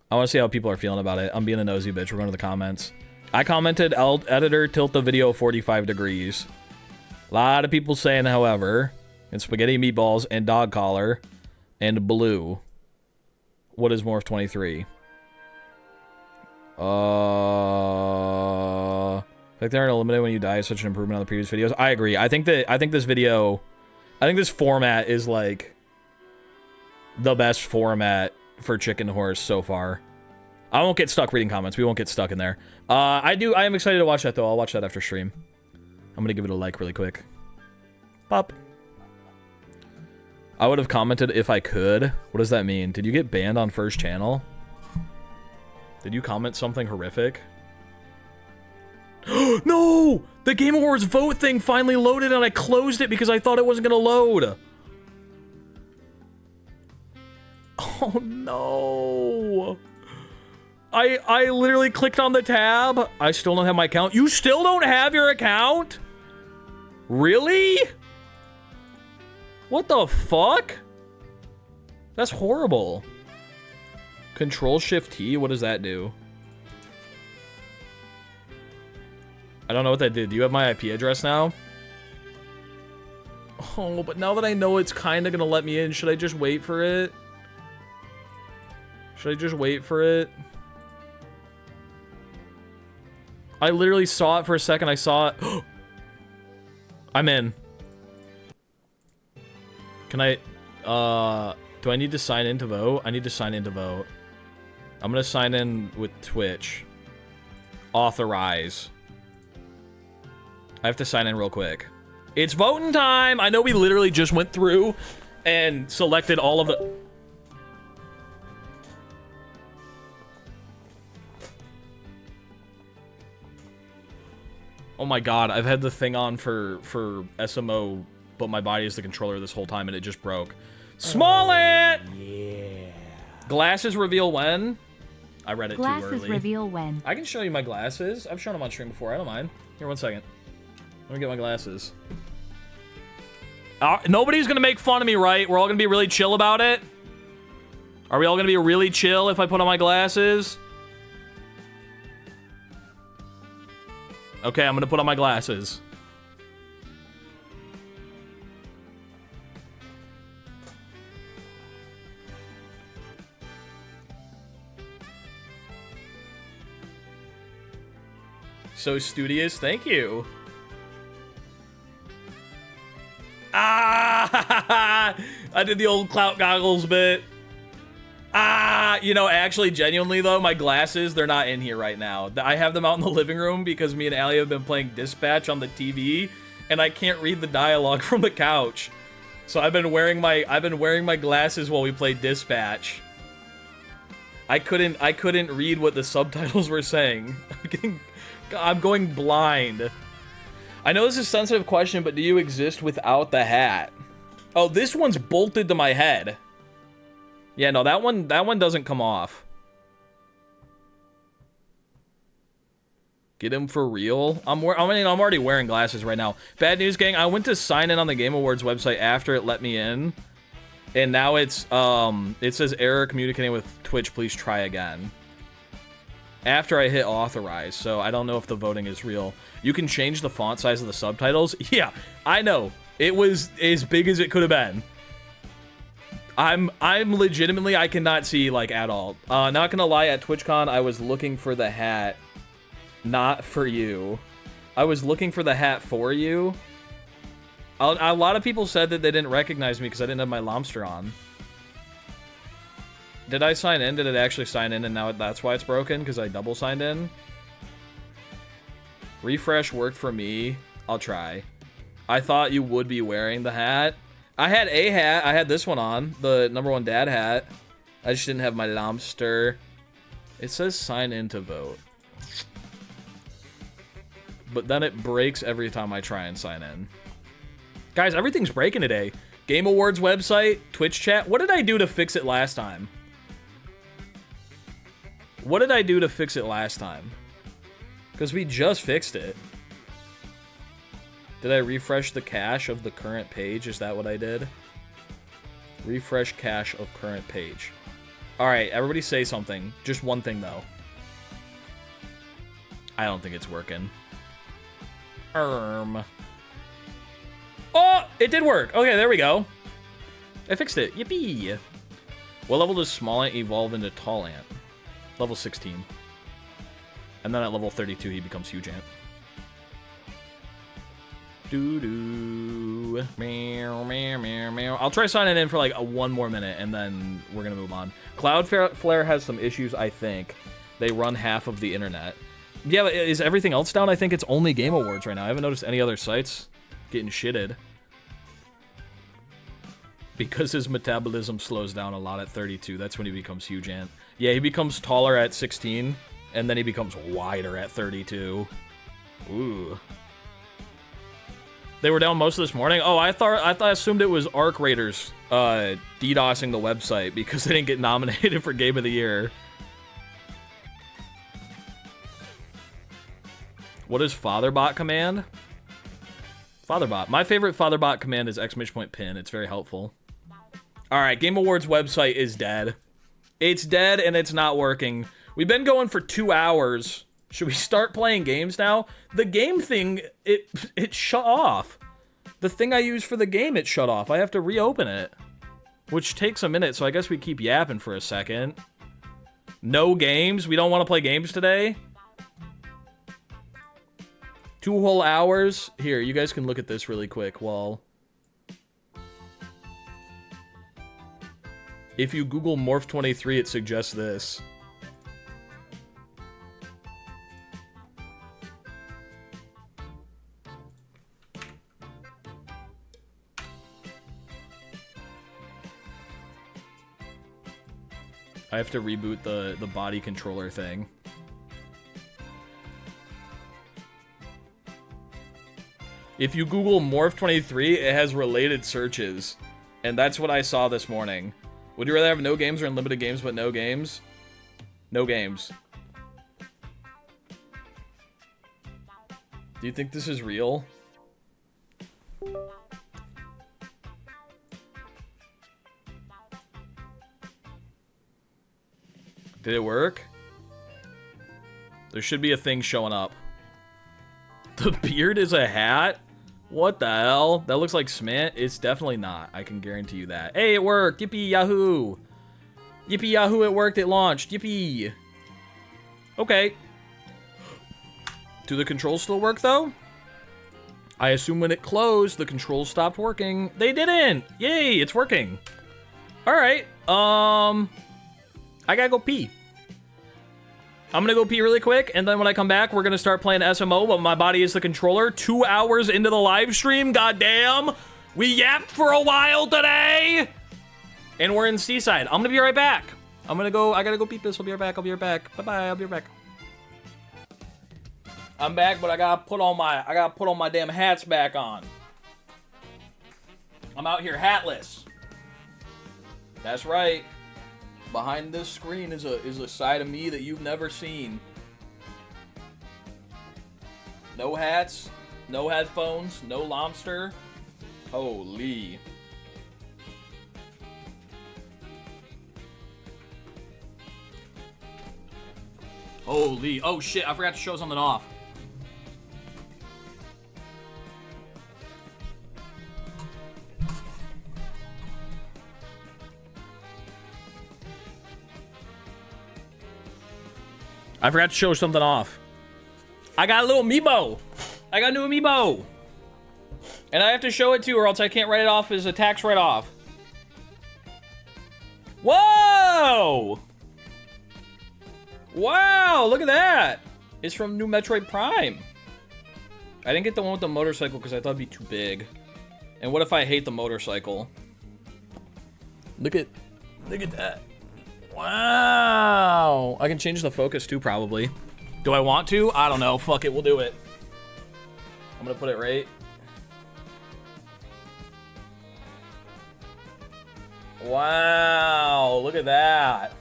I want to see how people are feeling about it. I'm being a nosy bitch. We're going to the comments. I commented, editor, tilt the video 45 degrees. A lot of people saying, however, and spaghetti meatballs and dog collar and blue. What is Morph 23? Like they're eliminated when you die is such an improvement on the previous videos. I agree. I think this format is like the best format for Chicken Horse so far. I won't get stuck reading comments. We won't get stuck in there. I am excited to watch that though. I'll watch that after stream. I'm gonna give it a like really quick. Pop. I would have commented if I could. What does that mean? Did you get banned on first channel? Did you comment something horrific? No! The Game Awards vote thing finally loaded and I closed it because I thought it wasn't gonna load. Oh no. I literally clicked on the tab. I still don't have my account. You still don't have your account? Really? What the fuck? That's horrible. Control-Shift-T, what does that do? I don't know what that did. Do you have my IP address now? Oh, but now that I know it's kind of going to let me in, should I just wait for it? Should I just wait for it? I literally saw it for a second. I saw it. I'm in. Can I, do I need to sign in to vote? I need to sign in to vote. I'm gonna sign in with Twitch. Authorize. I have to sign in real quick. It's voting time! I know we literally just went through and selected all of the... Oh my god, I've had the thing on for SMO, but my body is the controller this whole time and it just broke. Smollett! Yeah. Glasses reveal when? I read it too Glasses early. reveal when. I can show you my glasses. I've shown them on stream before. I don't mind. Here, 1 second. Let me get my glasses. Nobody's gonna make fun of me, right? We're all gonna be really chill about it? Are we all gonna be really chill if I put on my glasses? Okay, I'm gonna put on my glasses. So studious, thank you. Ah! I did the old clout goggles bit. Ah! You know, actually, genuinely, though, my glasses, they're not in here right now. I have them out in the living room because me and Allie have been playing Dispatch on the TV, and I can't read the dialogue from the couch. So I've been wearing my glasses while we played Dispatch. I couldn't read what the subtitles were saying. I'm going blind. I know this is a sensitive question, but do you exist without the hat? Oh, this one's bolted to my head. Yeah, no, that one doesn't come off. Get him for real? I'm already wearing glasses right now. Bad news, gang. I went to sign in on the Game Awards website after it let me in, and now it's it says error communicating with Twitch. Please try again. After I hit authorize, so I don't know if the voting is real. You can change the font size of the subtitles. Yeah, I know. It was as big as it could have been. I'm legitimately, I cannot see, like, at all. Not gonna lie, at TwitchCon, I was looking for the hat. Not for you. I was looking for the hat for you. A lot of people said that they didn't recognize me because I didn't have my lobster on. Did I sign in? Did it actually sign in and now that's why it's broken? Because I double signed in? Refresh worked for me. I'll try. I thought you would be wearing the hat. I had a hat. I had this one on. The #1 dad hat. I just didn't have my lobster. It says sign in to vote. But then it breaks every time I try and sign in. Guys, everything's breaking today. Game Awards website, Twitch chat. What did I do to fix it last time? What did I do to fix it last time? Because we just fixed it. Did I refresh the cache of the current page? Is that what I did? Refresh cache of current page. Alright, everybody say something. Just one thing, though. I don't think it's working. Oh! It did work! Okay, there we go. I fixed it. Yippee! What level does Small Ant evolve into Tall Ant? Level 16. And then at level 32, he becomes Huge Ant. Doo-doo. Meow, meow, meow, meow. I'll try signing in for like one more minute, and then we're going to move on. Cloudflare has some issues, I think. They run half of the internet. Yeah, but is everything else down? I think it's only Game Awards right now. I haven't noticed any other sites getting shitted. Because his metabolism slows down a lot at 32. That's when he becomes Huge Ant. Yeah, he becomes taller at 16, and then he becomes wider at 32. Ooh. They were down most of this morning? Oh, I assumed it was Arc Raiders DDoSing the website because they didn't get nominated for Game of the Year. What is FatherBot command? FatherBot. My favorite FatherBot command is !pin. It's very helpful. Alright, Game Awards website is dead. It's dead and it's not working. We've been going for 2 hours. Should we start playing games now? The game thing, it shut off. The thing I use for the game, it shut off. I have to reopen it. Which takes a minute, so I guess we keep yapping for a second. No games? We don't want to play games today? 2 whole hours? Here, you guys can look at this really quick while... If you Google Morph 23, it suggests this. I have to reboot the body controller thing. If you Google Morph 23, it has related searches. And that's what I saw this morning. Would you rather have no games or unlimited games but no games? No games. Do you think this is real? Did it work? There should be a thing showing up. The beard is a hat? What the hell? That looks like Smint. It's definitely not. I can guarantee you that. Hey, it worked. Yippee yahoo. Yippee yahoo, it worked. It launched. Yippee. Okay. Do the controls still work, though? I assume when it closed, the controls stopped working. They didn't. Yay, it's working. All right. I gotta go pee. I'm gonna go pee really quick, and then when I come back, we're gonna start playing SMO, but my body is the controller. 2 hours into the live stream, goddamn. We yapped for a while today. And we're in Seaside. I'm gonna be right back. I gotta go pee piss. I'll be right back. Bye-bye, I'll be right back. I'm back, but I gotta put all my damn hats back on. I'm out here hatless. That's right. Behind this screen is a side of me that you've never seen. No hats, no headphones, no lobster. Holy. Holy. Oh shit, I forgot to show something off. I forgot to show something off. I got a little amiibo. I got a new amiibo. And I have to show it to you or else I can't write it off as a tax write-off. Whoa! Wow, look at that. It's from New Metroid Prime. I didn't get the one with the motorcycle because I thought it'd be too big. And what if I hate the motorcycle? Look at that. Wow. I can change the focus too, probably. Do I want to? I don't know. Fuck it. We'll do it. I'm going to put it right. Wow. Look at that.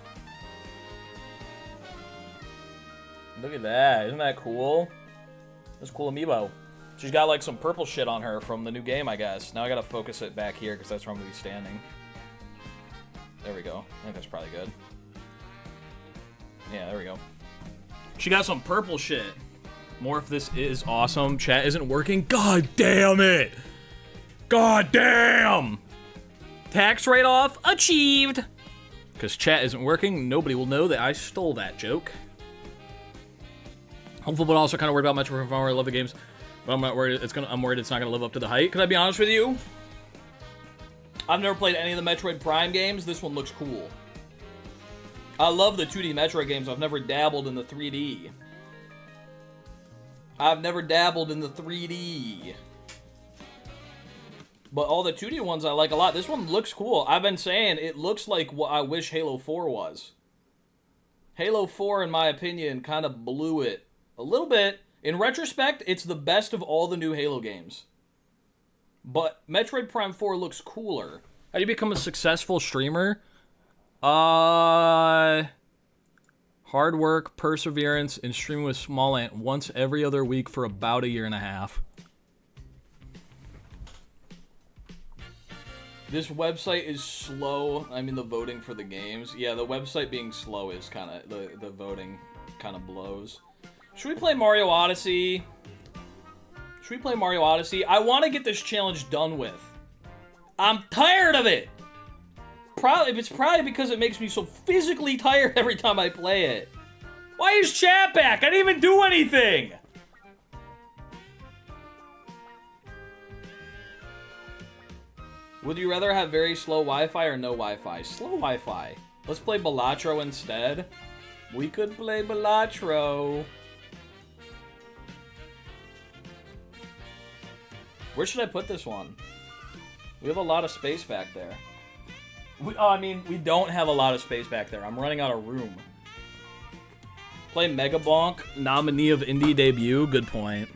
Look at that. Isn't that cool? That's a cool amiibo. She's got like some purple shit on her from the new game, I guess. Now I got to focus it back here because that's where I'm going to be standing. There we go. I think that's probably good. Yeah, there we go. She got some purple shit. Morph, this is awesome. Chat isn't working. God damn it. God damn. Tax write-off achieved. Because chat isn't working, nobody will know that I stole that joke. Hopeful, but also kind of worried about Metroid Prime. I love the games, but I'm not worried. I'm worried it's not going to live up to the hype. Can I be honest with you? I've never played any of the Metroid Prime games. This one looks cool. I love the 2D Metroid games. I've never dabbled in the 3D. But all the 2D ones I like a lot. This one looks cool. I've been saying it looks like what I wish Halo 4 was. Halo 4, in my opinion, kind of blew it a little bit. In retrospect, it's the best of all the new Halo games. But Metroid Prime 4 looks cooler. How do you become a successful streamer? Hard work, perseverance, and streaming with Small Ant once every other week for about 1.5 years. This website is slow. I mean, the voting for the games. Yeah, the website being slow is kind of... The voting kind of blows. Should we play Mario Odyssey? I want to get this challenge done with. I'm tired of it. It's probably because it makes me so physically tired every time I play it. Why is chat back? I didn't even do anything. Would you rather have very slow Wi-Fi or no Wi-Fi? Slow Wi-Fi. Let's play Balatro instead. We could play Balatro. Where should I put this one? We have a lot of space back there. We don't have a lot of space back there. I'm running out of room. Play Mega Bonk, nominee of indie debut. Good point.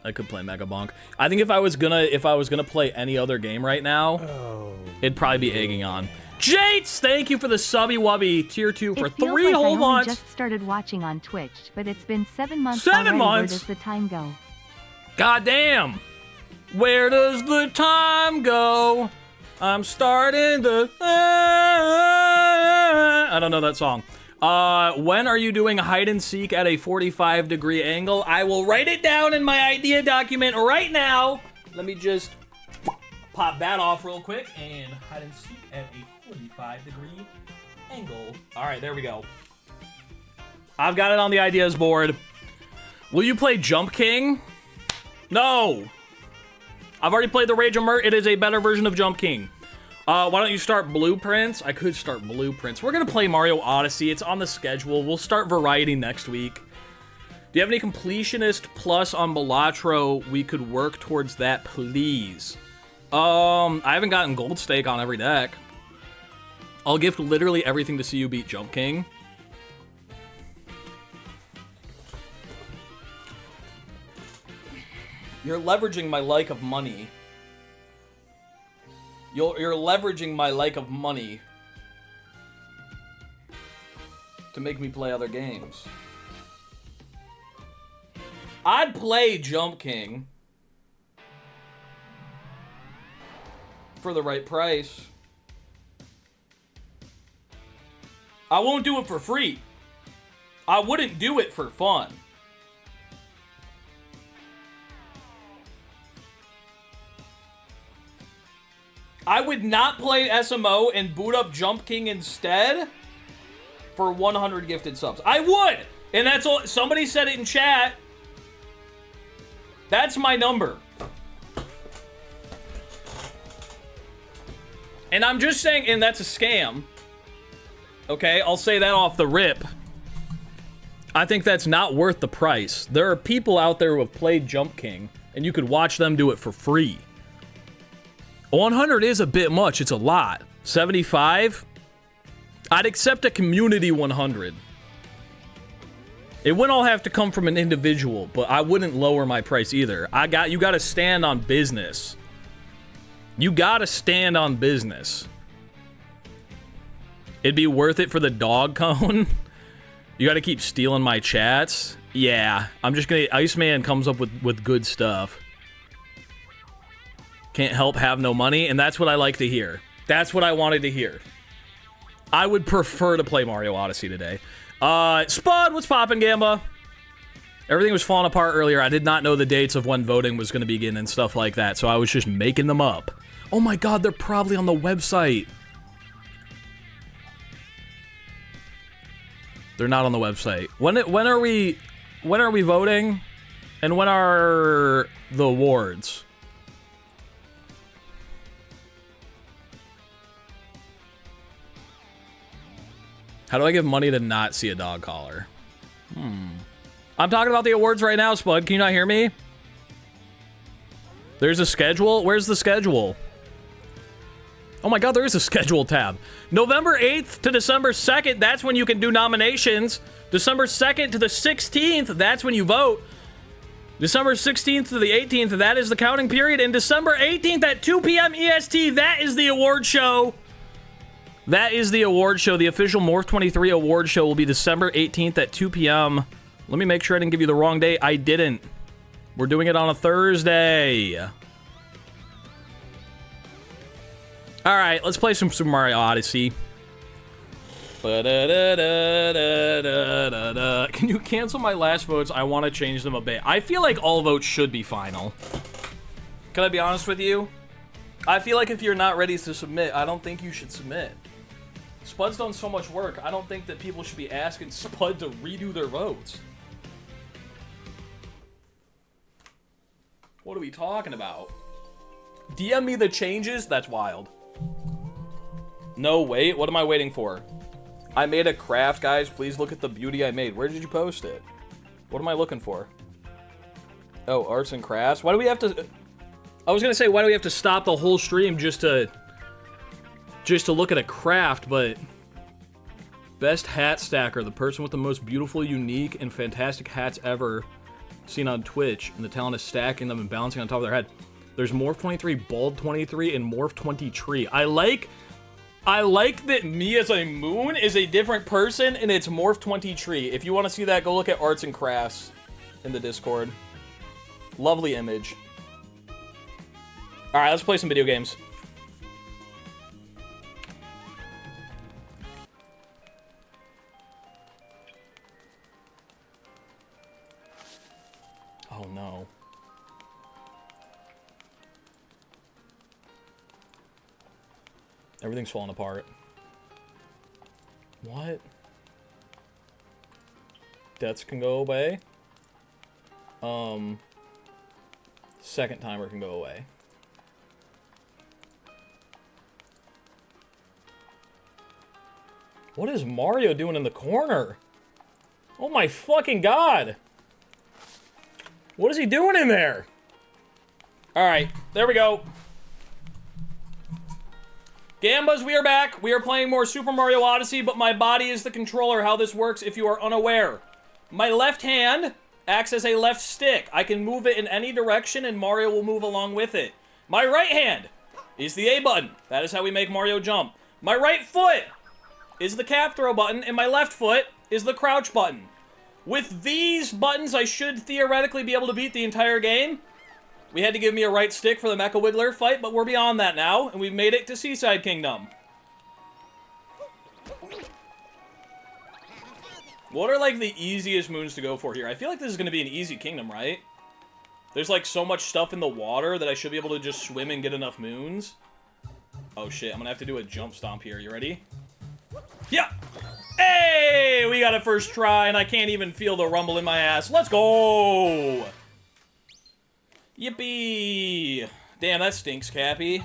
I could play Mega Bonk. I think if I was gonna play any other game right now, it'd probably be Egging On. Jates, thank you for the subby wubby tier 2 for It feels 3 like whole I only months. just started watching on Twitch, but it's been 7 months 7 already. months? Where does the time go? God damn. Where does the time go? I'm starting to... I don't know that song. When are you doing hide and seek at a 45-degree angle? I will write it down in my idea document right now. Let me just pop that off real quick and hide and seek at a 45-degree angle. All right, there we go. I've got it on the ideas board. Will you play Jump King? No. I've already played the Rage of Mert. It is a better version of Jump King. Why don't you start Blueprints? I could start Blueprints. We're going to play Mario Odyssey. It's on the schedule. We'll start Variety next week. Do you have any Completionist Plus on Balatro? We could work towards that, please. I haven't gotten Gold Stake on every deck. I'll gift literally everything to see you beat Jump King. You're leveraging my like of money. You're leveraging my like of money to make me play other games. I'd play Jump King for the right price. I won't do it for free. I wouldn't do it for fun. I would not play SMO and boot up Jump King instead for 100 gifted subs. I would! And that's all. Somebody said it in chat. That's my number. And I'm just saying, and that's a scam. Okay, I'll say that off the rip. I think that's not worth the price. There are people out there who have played Jump King, and you could watch them do it for free. 100 is a bit much. It's a lot. 75? I'd accept a community 100. It wouldn't all have to come from an individual, but I wouldn't lower my price either. You got to stand on business. You got to stand on business. It'd be worth it for the dog cone. You got to keep stealing my chats. Yeah, I'm just gonna... Iceman comes up with good stuff. Can't help have no money, and that's what I like to hear. That's what I wanted to hear. I would prefer to play Mario Odyssey today. Spud, what's poppin', Gamba? Everything was falling apart earlier. I did not know the dates of when voting was going to begin and stuff like that, so I was just making them up. Oh my god, they're probably on the website. They're not on the website. When are we voting? And when are the awards? How do I give money to not see a dog collar? I'm talking about the awards right now, Spud. Can you not hear me? There's a schedule? Where's the schedule? Oh my god, there is a schedule tab. November 8th to December 2nd, that's when you can do nominations. December 2nd to the 16th, that's when you vote. December 16th to the 18th, that is the counting period. And December 18th at 2 p.m. EST, that is the award show. That is the award show. The official Morph 23 award show will be December 18th at 2 p.m. Let me make sure I didn't give you the wrong date. I didn't. We're doing it on a Thursday. All right, let's play some Super Mario Odyssey. Can you cancel my last votes? I want to change them a bit. I feel like all votes should be final. Can I be honest with you? I feel like if you're not ready to submit, I don't think you should submit. Spud's done so much work. I don't think that people should be asking Spud to redo their votes. What are we talking about? DM me the changes? That's wild. No, wait. What am I waiting for? I made a craft, guys. Please look at the beauty I made. Where did you post it? What am I looking for? Oh, arts and crafts. Why do we have to... I was going to say, why do we have to stop the whole stream just to look at a craft, but... Best hat stacker. The person with the most beautiful, unique, and fantastic hats ever seen on Twitch. And the talent is stacking them and balancing on top of their head. There's Morph 23, Bald 23, and Morph 20 Tree. I like I like that me as a moon is a different person and it's Morph 20 tree. If you want to see that, go look at arts and crafts in the Discord. Lovely image. Alright, let's play some video games. Oh no. Everything's falling apart. What? Deaths can go away. Second timer can go away. What is Mario doing in the corner? Oh my fucking god! What is he doing in there? Alright, there we go. Gambas, we are back. We are playing more Super Mario Odyssey, but my body is the controller. How this works, if you are unaware. My left hand acts as a left stick. I can move it in any direction, and Mario will move along with it. My right hand is the A button. That is how we make Mario jump. My right foot is the cap throw button, and my left foot is the crouch button. With these buttons, I should theoretically be able to beat the entire game. We had to give me a right stick for the Mecha Wiggler fight, but we're beyond that now, and we've made it to Seaside Kingdom. What are, like, the easiest moons to go for here? I feel like this is going to be an easy kingdom, right? There's, like, so much stuff in the water that I should be able to just swim and get enough moons. Oh, shit. I'm going to have to do a jump stomp here. You ready? Yeah! Hey! We got it first try, and I can't even feel the rumble in my ass. Let's go! Yippee! Damn, that stinks, Cappy.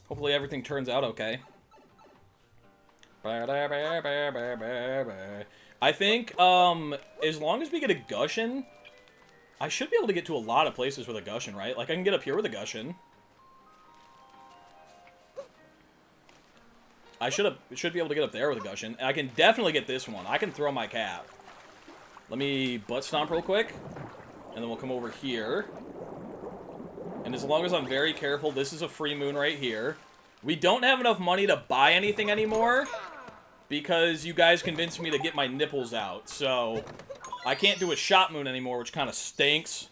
Hopefully everything turns out okay. I think, as long as we get a Gushin, I should be able to get to a lot of places with a Gushin, right? Like, I can get up here with a Gushin. I should be able to get up there with a Gushin. I can definitely get this one. I can throw my cap. Let me butt stomp real quick. And then we'll come over here. And as long as I'm very careful, this is a free moon right here. We don't have enough money to buy anything anymore because you guys convinced me to get my nipples out. So I can't do a shot moon anymore, which kind of stinks.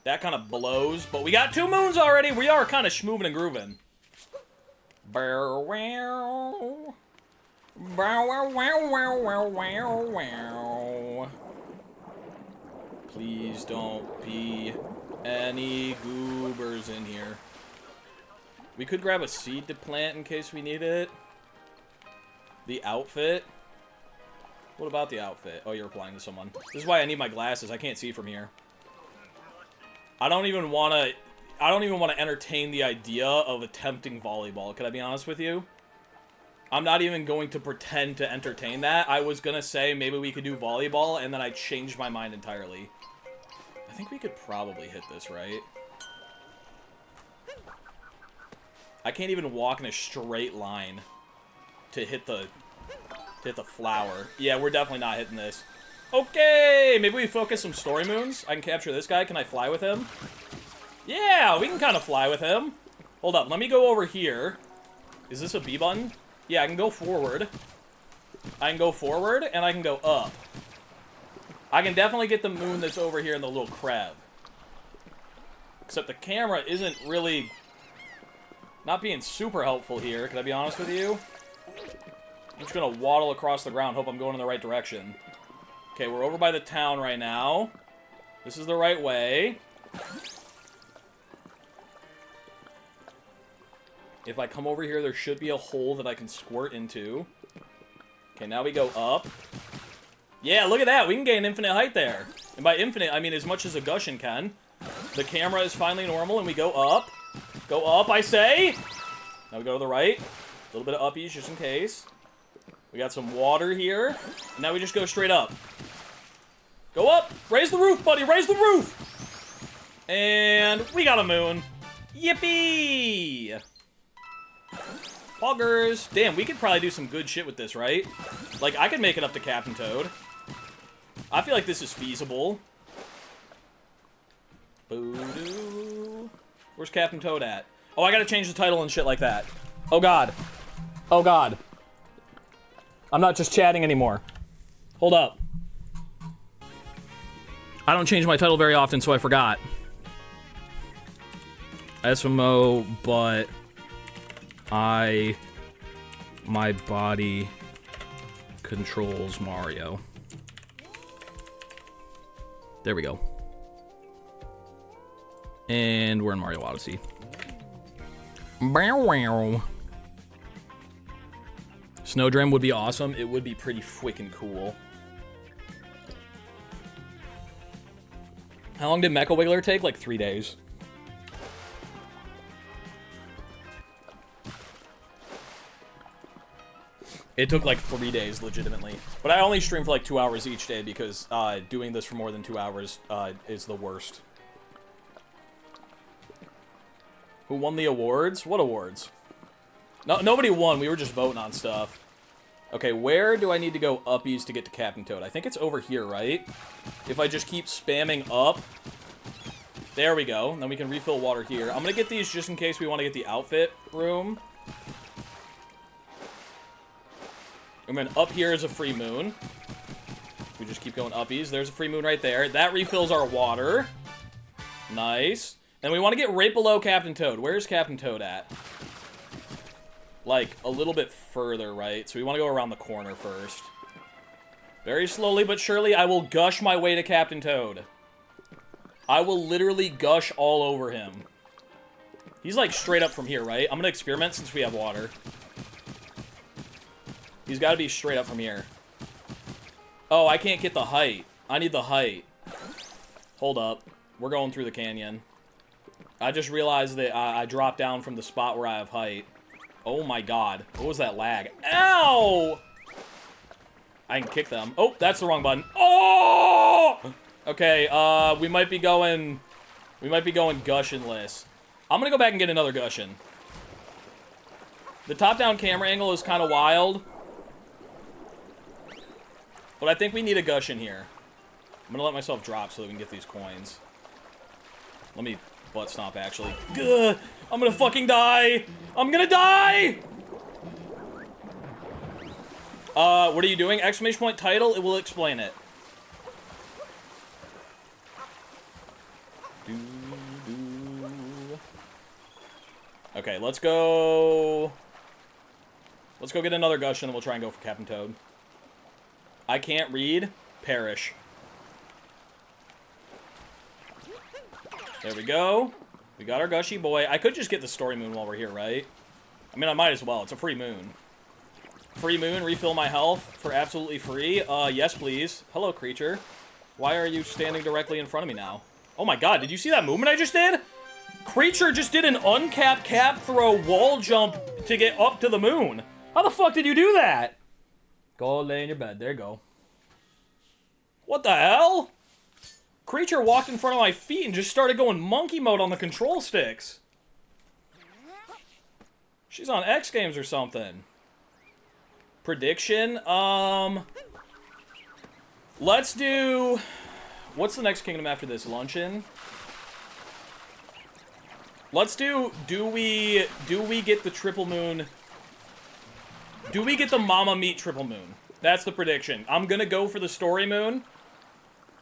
That kind of blows. But we got 2 moons already. We are kind of schmooving and grooving. Bow wow. Bow wow wow wow wow wow. Please don't be any goobers in here. We could grab a seed to plant in case we need it. The outfit. What about the outfit? Oh, you're replying to someone. This is why I need my glasses. I can't see from here. I don't even want to entertain the idea of attempting volleyball. Can I be honest with you? I'm not even going to pretend to entertain that. I was gonna say maybe we could do volleyball, and then I changed my mind entirely. I think we could probably hit this, right? I can't even walk in a straight line to hit the flower. Yeah, we're definitely not hitting this. Okay, maybe we focus some story moons. I can capture this guy. Can I fly with him? Yeah, we can kind of fly with him. Hold up, let me go over here. Is this a B button? Yeah, I can go forward. I can go forward, and I can go up. I can definitely get the moon that's over here in the little crab. Except the camera isn't really not being super helpful here. Can I be honest with you? I'm just going to waddle across the ground, hope I'm going in the right direction. Okay, we're over by the town right now. This is the right way. If I come over here, there should be a hole that I can squirt into. Okay, now we go up. Yeah, look at that. We can gain infinite height there. And by infinite, I mean as much as a Gushin can. The camera is finally normal, and we go up. Go up, I say. Now we go to the right. A little bit of uppies, just in case. We got some water here. And now we just go straight up. Go up. Raise the roof, buddy. Raise the roof. And we got a moon. Yippee! Poggers. Damn, we could probably do some good shit with this, right? Like, I could make it up to Captain Toad. I feel like this is feasible. Boo-doo. Where's Captain Toad at? Oh, I gotta change the title and shit like that. Oh god. Oh god. I'm not just chatting anymore. Hold up. I don't change my title very often, so I forgot. SMO, but my body controls Mario. There we go. And we're in Mario Odyssey. Bow wow. Snowdram would be awesome. It would be pretty freaking cool. How long did Mecha Wiggler take? Like 3 days. It took like 3 days, legitimately. But I only stream for like 2 hours each day because doing this for more than 2 hours is the worst. Who won the awards? What awards? No, nobody won. We were just voting on stuff. Okay, where do I need to go uppies to get to Captain Toad? I think it's over here, right? If I just keep spamming up. There we go. And then we can refill water here. I'm going to get these just in case we want to get the outfit room. And then up here is a free moon. We just keep going uppies. There's a free moon right there. That refills our water. Nice. And we want to get right below Captain Toad. Where's Captain Toad at? Like, a little bit further, right? So we want to go around the corner first. Very slowly but surely, I will gush my way to Captain Toad. I will literally gush all over him. He's like straight up from here, right? I'm going to experiment since we have water. He's got to be straight up from here. Oh, I can't get the height. I need the height. Hold up. We're going through the canyon. I just realized that I dropped down from the spot where I have height. Oh my god. What was that lag? Ow! I can kick them. Oh, that's the wrong button. Oh! Okay, we might be going gushin-less. I'm gonna go back and get another gushin. The top-down camera angle is kind of wild. But I think we need a gushin here. I'm gonna let myself drop so that we can get these coins. Let me butt stomp, actually. Gah! I'm gonna fucking die! I'm gonna die! What are you doing? Exclamation point title, it will explain it. Okay, let's go... Let's go get another gush and then we'll try and go for Captain Toad. I can't read. Perish. There we go. We got our gushy boy. I could just get the story moon while we're here, right? I mean, I might as well. It's a free moon. Free moon, refill my health for absolutely free. Yes, please. Hello, creature. Why are you standing directly in front of me now? Oh my god, did you see that movement I just did? Creature just did an uncapped cap throw wall jump to get up to the moon. How the fuck did you do that? Go lay in your bed. There you go. What the hell? Creature walked in front of my feet and just started going monkey mode on the control sticks. She's on X Games or something. Prediction? Let's do... What's the next kingdom after this? Luncheon? Let's do we get the triple moon? Do we get the Mama Meat triple moon? That's the prediction. I'm gonna go for the story moon.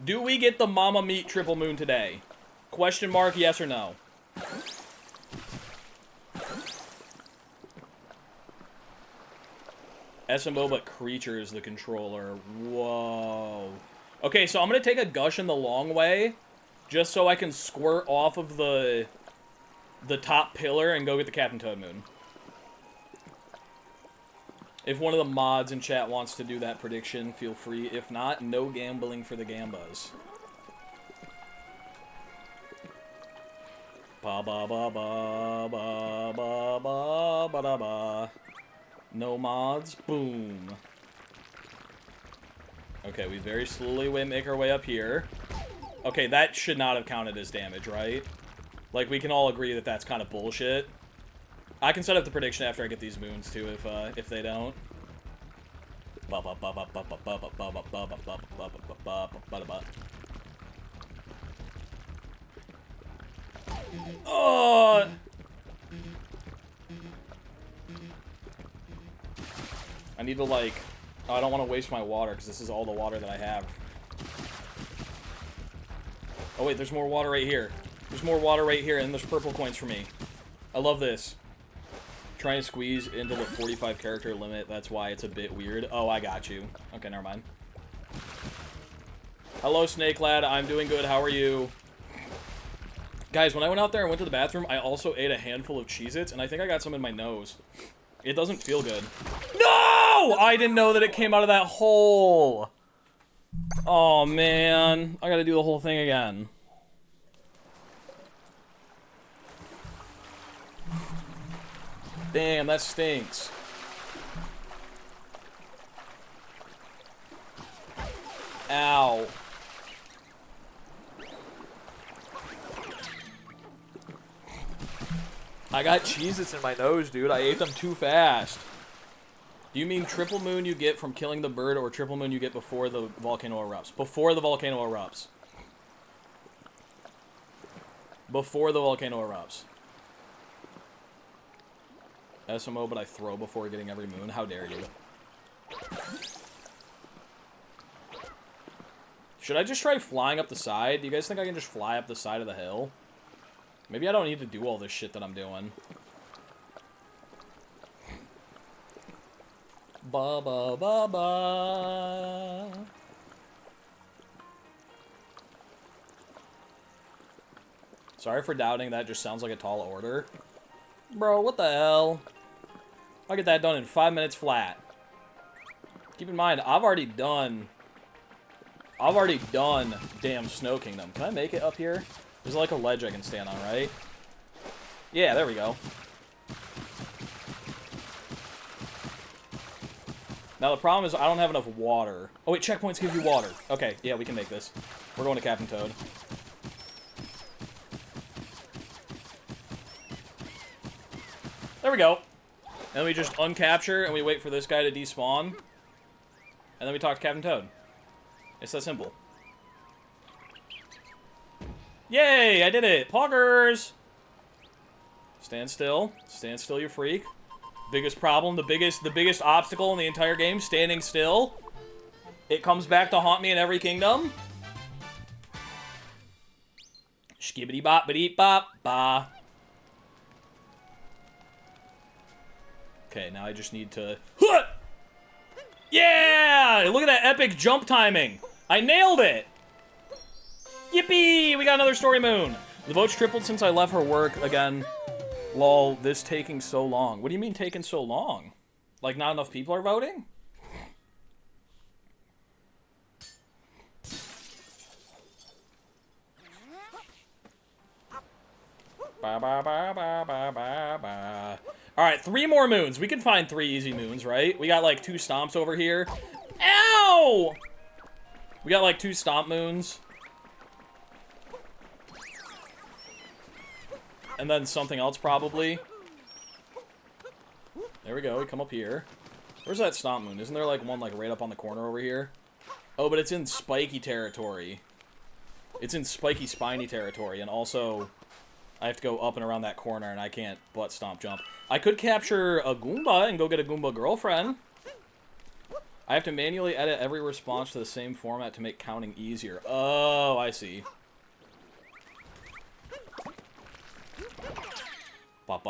Do we get the Mama Meat triple moon today? Question mark, yes or no? SMO, but creature is the controller. Whoa. Okay, so I'm gonna take a gush in the long way, just so I can squirt off of the top pillar and go get the Captain Toad moon. If one of the mods in chat wants to do that prediction, feel free. If not, no gambling for the Gambas. Ba ba ba ba ba ba ba ba da ba. No mods. Boom. Okay, we very slowly make our way up here. Okay, that should not have counted as damage, right? Like, we can all agree that that's kind of bullshit. I can set up the prediction after I get these moons, too, if they don't. Oh! I need to, like... Oh, I don't want to waste my water, because this is all the water that I have. Oh, wait, there's more water right here. There's more water right here, and there's purple coins for me. I love this. Trying to squeeze into the 45 character limit, that's why it's a bit weird. Oh, I got you. Okay, never mind. Hello, Snake Lad. I'm doing good. How are you? Guys, when I went out there and went to the bathroom, I also ate a handful of Cheez-Its, and I think I got some in my nose. It doesn't feel good. No! I didn't know that it came out of that hole. Oh, man. I gotta do the whole thing again. Damn, that stinks. Ow. I got Cheez-Its in my nose, dude. I ate them too fast. Do you mean triple moon you get from killing the bird, or triple moon you get before the volcano erupts? Before the volcano erupts. Before the volcano erupts. SMO, but I throw before getting every moon. How dare you? Should I just try flying up the side? Do you guys think I can just fly up the side of the hill? Maybe I don't need to do all this shit that I'm doing. Ba ba ba ba. Sorry for doubting, that just sounds like a tall order. Bro, what the hell? I'll get that done in 5 minutes flat. Keep in mind, I've already done damn Snow Kingdom. Can I make it up here? There's like a ledge I can stand on, right? Yeah, there we go. Now the problem is I don't have enough water. Oh wait, checkpoints give you water. Okay, yeah, we can make this. We're going to Captain Toad. There we go. And then we just uncapture and we wait for this guy to despawn. And then we talk to Captain Toad. It's that simple. Yay, I did it. Poggers! Stand still. Stand still, you freak. Biggest problem, the biggest obstacle in the entire game, standing still. It comes back to haunt me in every kingdom. Skibbity bop ba bop ba. Okay, now I just need to... Yeah! Look at that epic jump timing. I nailed it. Yippee! We got another story moon. The votes tripled since I left for work again. Lol, this taking so long. What do you mean taking so long? Like not enough people are voting? Ba ba ba ba ba ba ba. Alright, 3 more moons. We can find 3 easy moons, right? We got like 2 stomps over here. Ow! We got like 2 stomp moons. And then something else probably. There we go, we come up here. Where's that stomp moon? Isn't there like one like right up on the corner over here? Oh, but it's in spiky territory. It's in spiky spiny territory, and also I have to go up and around that corner, and I can't butt stomp jump. I could capture a Goomba and go get a Goomba girlfriend. I have to manually edit every response to the same format to make counting easier. Oh, I see. Alright,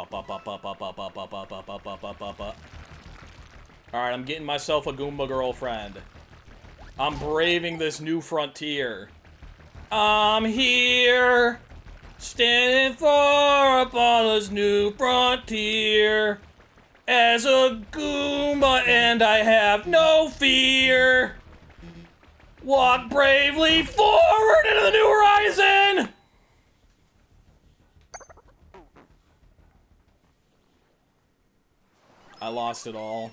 I'm getting myself a Goomba girlfriend. I'm braving this new frontier. I'm here, standing far upon this new frontier. As a Goomba, and I have no fear. Walk bravely forward into the new horizon! I lost it all.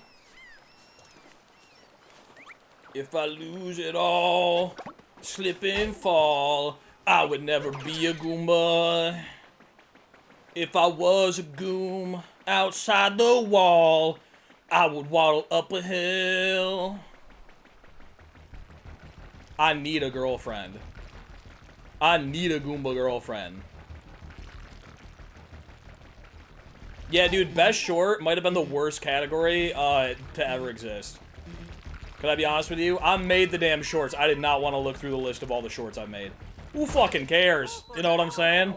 If I lose it all, slip and fall, I would never be a Goomba. If I was a Goom outside the wall, I would waddle up a hill. I need a girlfriend. I need a Goomba girlfriend. Yeah, dude, best short might have been the worst category to ever exist. Can I be honest with you? I made the damn shorts. I did not want to look through the list of all the shorts I've made. Who fucking cares? You know what I'm saying?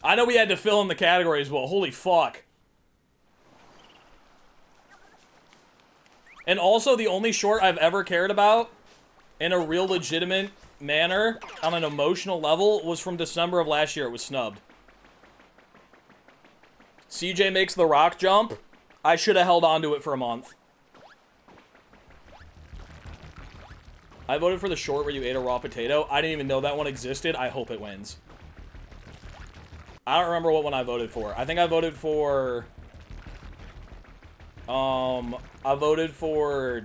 I know we had to fill in the categories, but holy fuck. And also, the only short I've ever cared about in a real legitimate manner, on an emotional level, was from December of last year. It was snubbed. CJ makes the rock jump. I should have held on to it for a month. I voted for the short where you ate a raw potato. I didn't even know that one existed. I hope it wins. I don't remember what one I voted for. I think I voted for... I voted for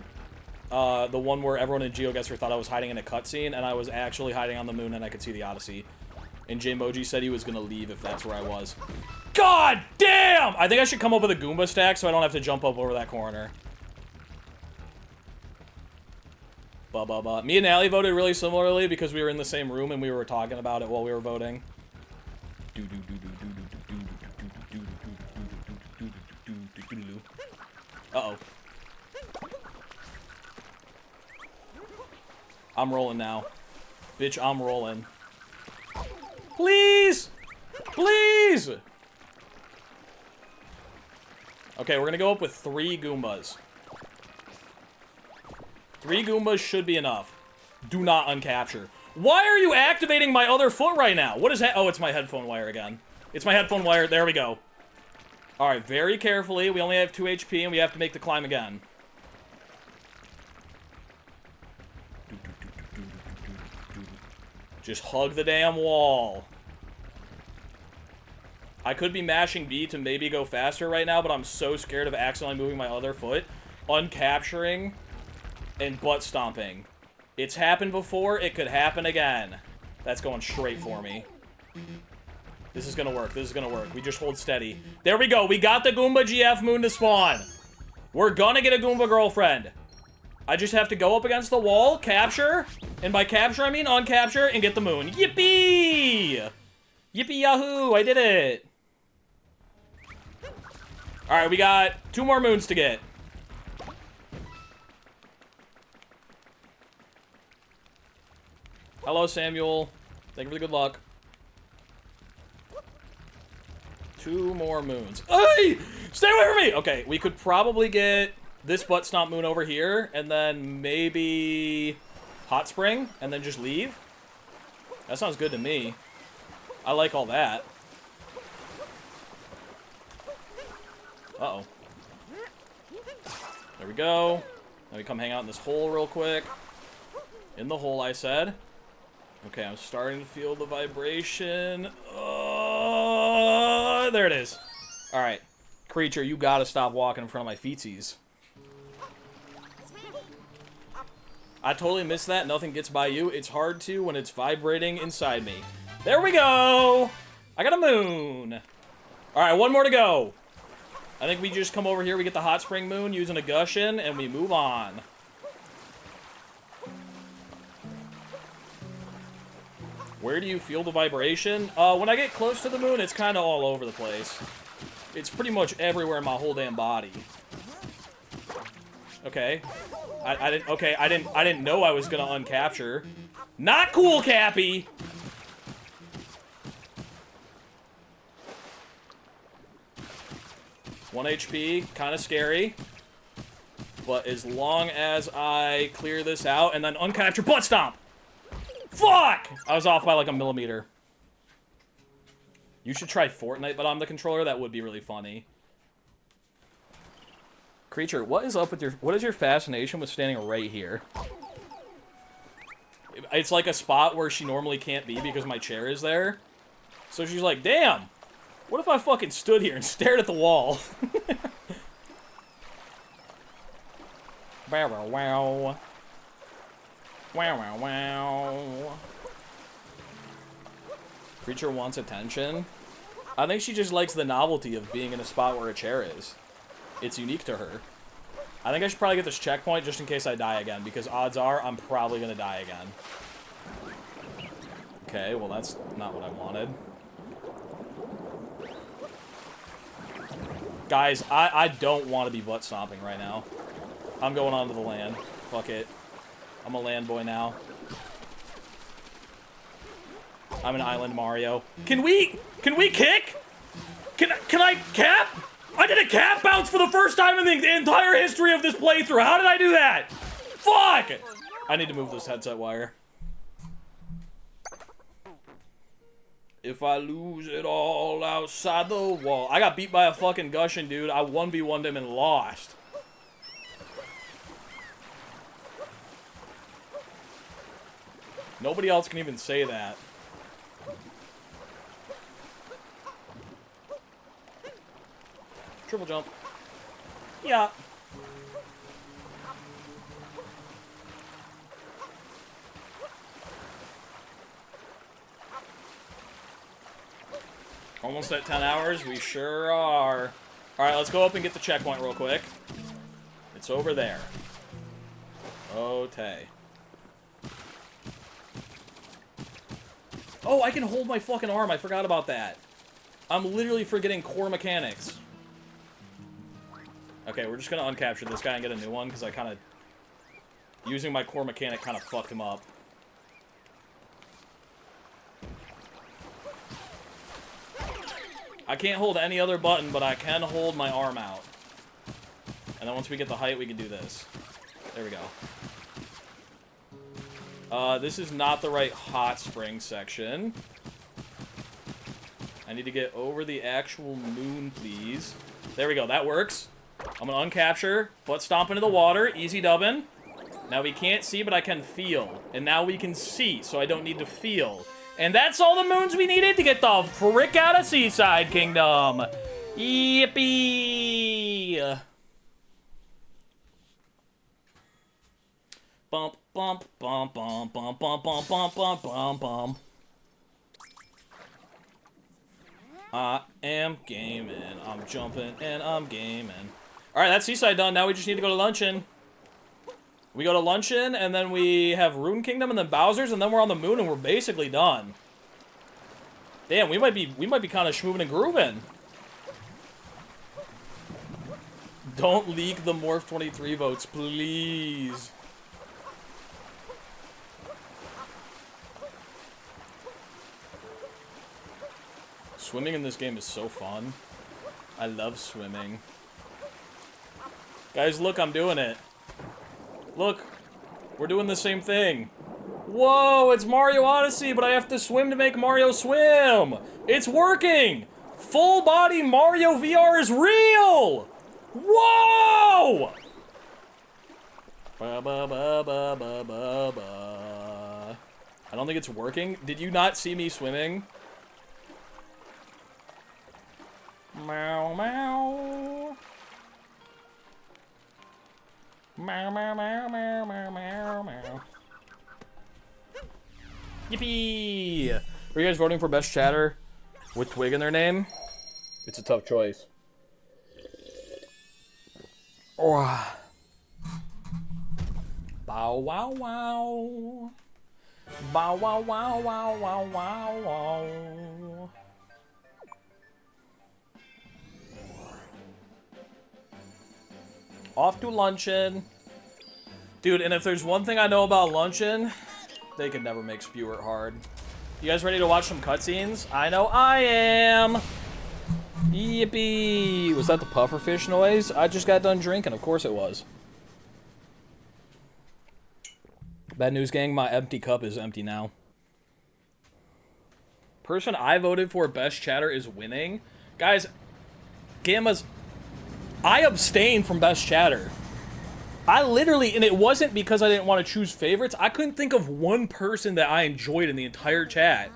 the one where everyone in GeoGuessr thought I was hiding in a cutscene, and I was actually hiding on the moon and I could see the Odyssey. And J-Moji said he was going to leave if that's where I was. God damn! I think I should come up with a Goomba stack so I don't have to jump up over that corner. Me and Allie voted really similarly because we were in the same room and we were talking about it while we were voting. Uh-oh. I'm rolling now. Bitch, I'm rolling. Please! Please! Okay, we're gonna go up with 3 Goombas. 3 Goombas should be enough. Do not uncapture. Why are you activating my other foot right now? What is that? Oh, it's my headphone wire again. It's my headphone wire. There we go. Alright, very carefully. We only have 2 HP and we have to make the climb again. Just hug the damn wall. I could be mashing B to maybe go faster right now, but I'm so scared of accidentally moving my other foot, uncapturing, and butt stomping. It's happened before, it could happen again. That's going straight for me. This is gonna work, this is gonna work. We just hold steady. There we go, we got the Goomba GF Moon to spawn. We're gonna get a Goomba girlfriend. I just have to go up against the wall, capture, and by capture I mean uncapture, and get the moon. Yippee! Yippee yahoo, I did it! Alright, we got 2 more moons to get. Hello, Samuel. Thank you for the good luck. 2 more moons. Hey! Stay away from me! Okay, we could probably get this butt stomp moon over here, and then maybe hot spring, and then just leave. That sounds good to me. I like all that. Uh-oh. There we go. Let me come hang out in this hole real quick. In the hole, I said. Okay, I'm starting to feel the vibration. There it is. Alright. Creature, you gotta stop walking in front of my feetsies. I totally missed that. Nothing gets by you. It's hard to when it's vibrating inside me. There we go! I got a moon. Alright, 1 more to go. I think we just come over here, we get the hot spring moon using a Gushin, and we move on. Where do you feel the vibration? When I get close to the moon, it's kind of all over the place. It's pretty much everywhere in my whole damn body. Okay. I didn't know I was gonna uncapture. Not cool, Cappy! One HP, kind of scary. But as long as I clear this out and then uncapture butt stomp! Fuck! I was off by like a millimeter. You should try Fortnite, but I'm the controller. That would be really funny. Creature, what is up with what is your fascination with standing right here? It's like a spot where she normally can't be because my chair is there. So she's like, damn, what if I fucking stood here and stared at the wall? Wow, wow, wow. Wow, wow, wow. Creature wants attention. I think she just likes the novelty of being in a spot where a chair is. It's unique to her. I think I should probably get this checkpoint just in case I die again, because odds are I'm probably gonna die again. Okay, well that's not what I wanted. Guys, I don't want to be butt stomping right now. I'm going onto the land. Fuck it. I'm a land boy now. I'm an island Mario. Can we kick? Can I cap? I did a cap bounce for the first time in the entire history of this playthrough. How did I do that? Fuck! I need to move this headset wire. If I lose it all outside the wall. I got beat by a fucking gushing dude. I 1v1'd him and lost. Nobody else can even say that. Triple jump. Yeah. Almost at 10 hours? We sure are. Alright, let's go up and get the checkpoint real quick. It's over there. Okay. Oh, I can hold my fucking arm. I forgot about that. I'm literally forgetting core mechanics. Okay, we're just gonna uncapture this guy and get a new one, because I kind of... Using my core mechanic kind of fucked him up. I can't hold any other button, but I can hold my arm out. And then once we get the height, we can do this. There we go. This is not the right hot spring section. I need to get over the actual moon, please. There we go, that works. I'm gonna uncapture, butt stomp into the water, easy dubbing. Now we can't see, but I can feel. And now we can see, so I don't need to feel. And that's all the moons we needed to get the frick out of Seaside Kingdom. Yippee! Bump, bump, bump, bump, bump, bump, bump, bump, bump, bump, bump. I am gaming. I'm jumping and I'm gaming. Alright, that's Seaside done. Now we just need to go to Luncheon. We go to Luncheon, and then we have Rune Kingdom, and then Bowser's, and then we're on the moon, and we're basically done. Damn, we might be kind of schmoovin' and grooving. Don't leak the Morph 23 votes, please. Swimming in this game is so fun. I love swimming. Guys, look, I'm doing it. Look, we're doing the same thing. Whoa, it's Mario Odyssey, but I have to swim to make Mario swim. It's working. Full body Mario VR is real. Whoa! Ba, ba, ba, ba, ba, ba, ba. I don't think it's working. Did you not see me swimming? Meow, meow. Meow, meow, meow, meow, meow, meow, meow. Yippee! Are you guys voting for best chatter with Twig in their name? It's a tough choice. Oh. Bow wow wow. Bow wow wow wow wow wow wow. Off to Luncheon. Dude, and if there's one thing I know about Luncheon, they could never make Spewert hard. You guys ready to watch some cutscenes? I know I am! Yippee! Was that the pufferfish noise? I just got done drinking, of course it was. Bad news, gang, my empty cup is empty now. Person I voted for best chatter is winning. Guys, Gamma's... I abstained from best chatter. I literally, and it wasn't because I didn't want to choose favorites. I couldn't think of one person that I enjoyed in the entire chat.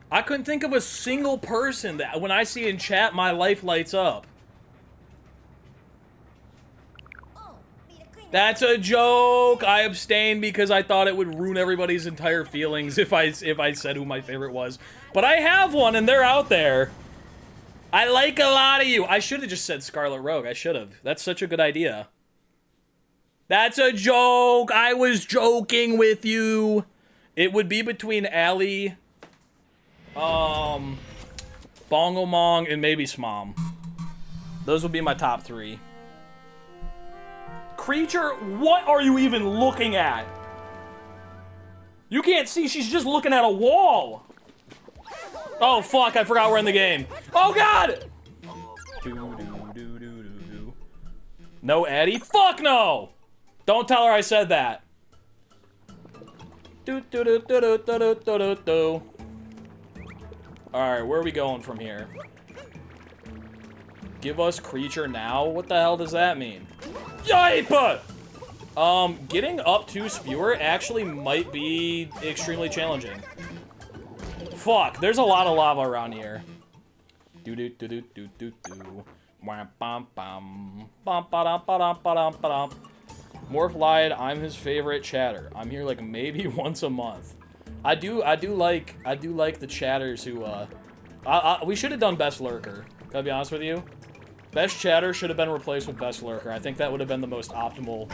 I couldn't think of a single person that when I see in chat, my life lights up. That's a joke. I abstained because I thought it would ruin everybody's entire feelings if I said who my favorite was. But I have one, and they're out there. I like a lot of you. I should have just said Scarlet Rogue. I should have. That's such a good idea. That's a joke. I was joking with you. It would be between Allie, Bongomong, and maybe Smom. Those would be my top 3. Creature, what are you even looking at? You can't see, she's just looking at a wall. Oh, fuck, I forgot we're in the game. Oh, God! No, Eddie? Fuck no! Don't tell her I said that. Alright, where are we going from here? Give us creature now? What the hell does that mean? Yipe! Getting up to Spewer actually might be extremely challenging. Fuck, there's a lot of lava around here. Morph lied, I'm his favorite chatter. I'm here like maybe once a month. I do like the chatters who we should have done best lurker. Can I be honest with you? Best chatter should have been replaced with best lurker. I think that would have been the most optimal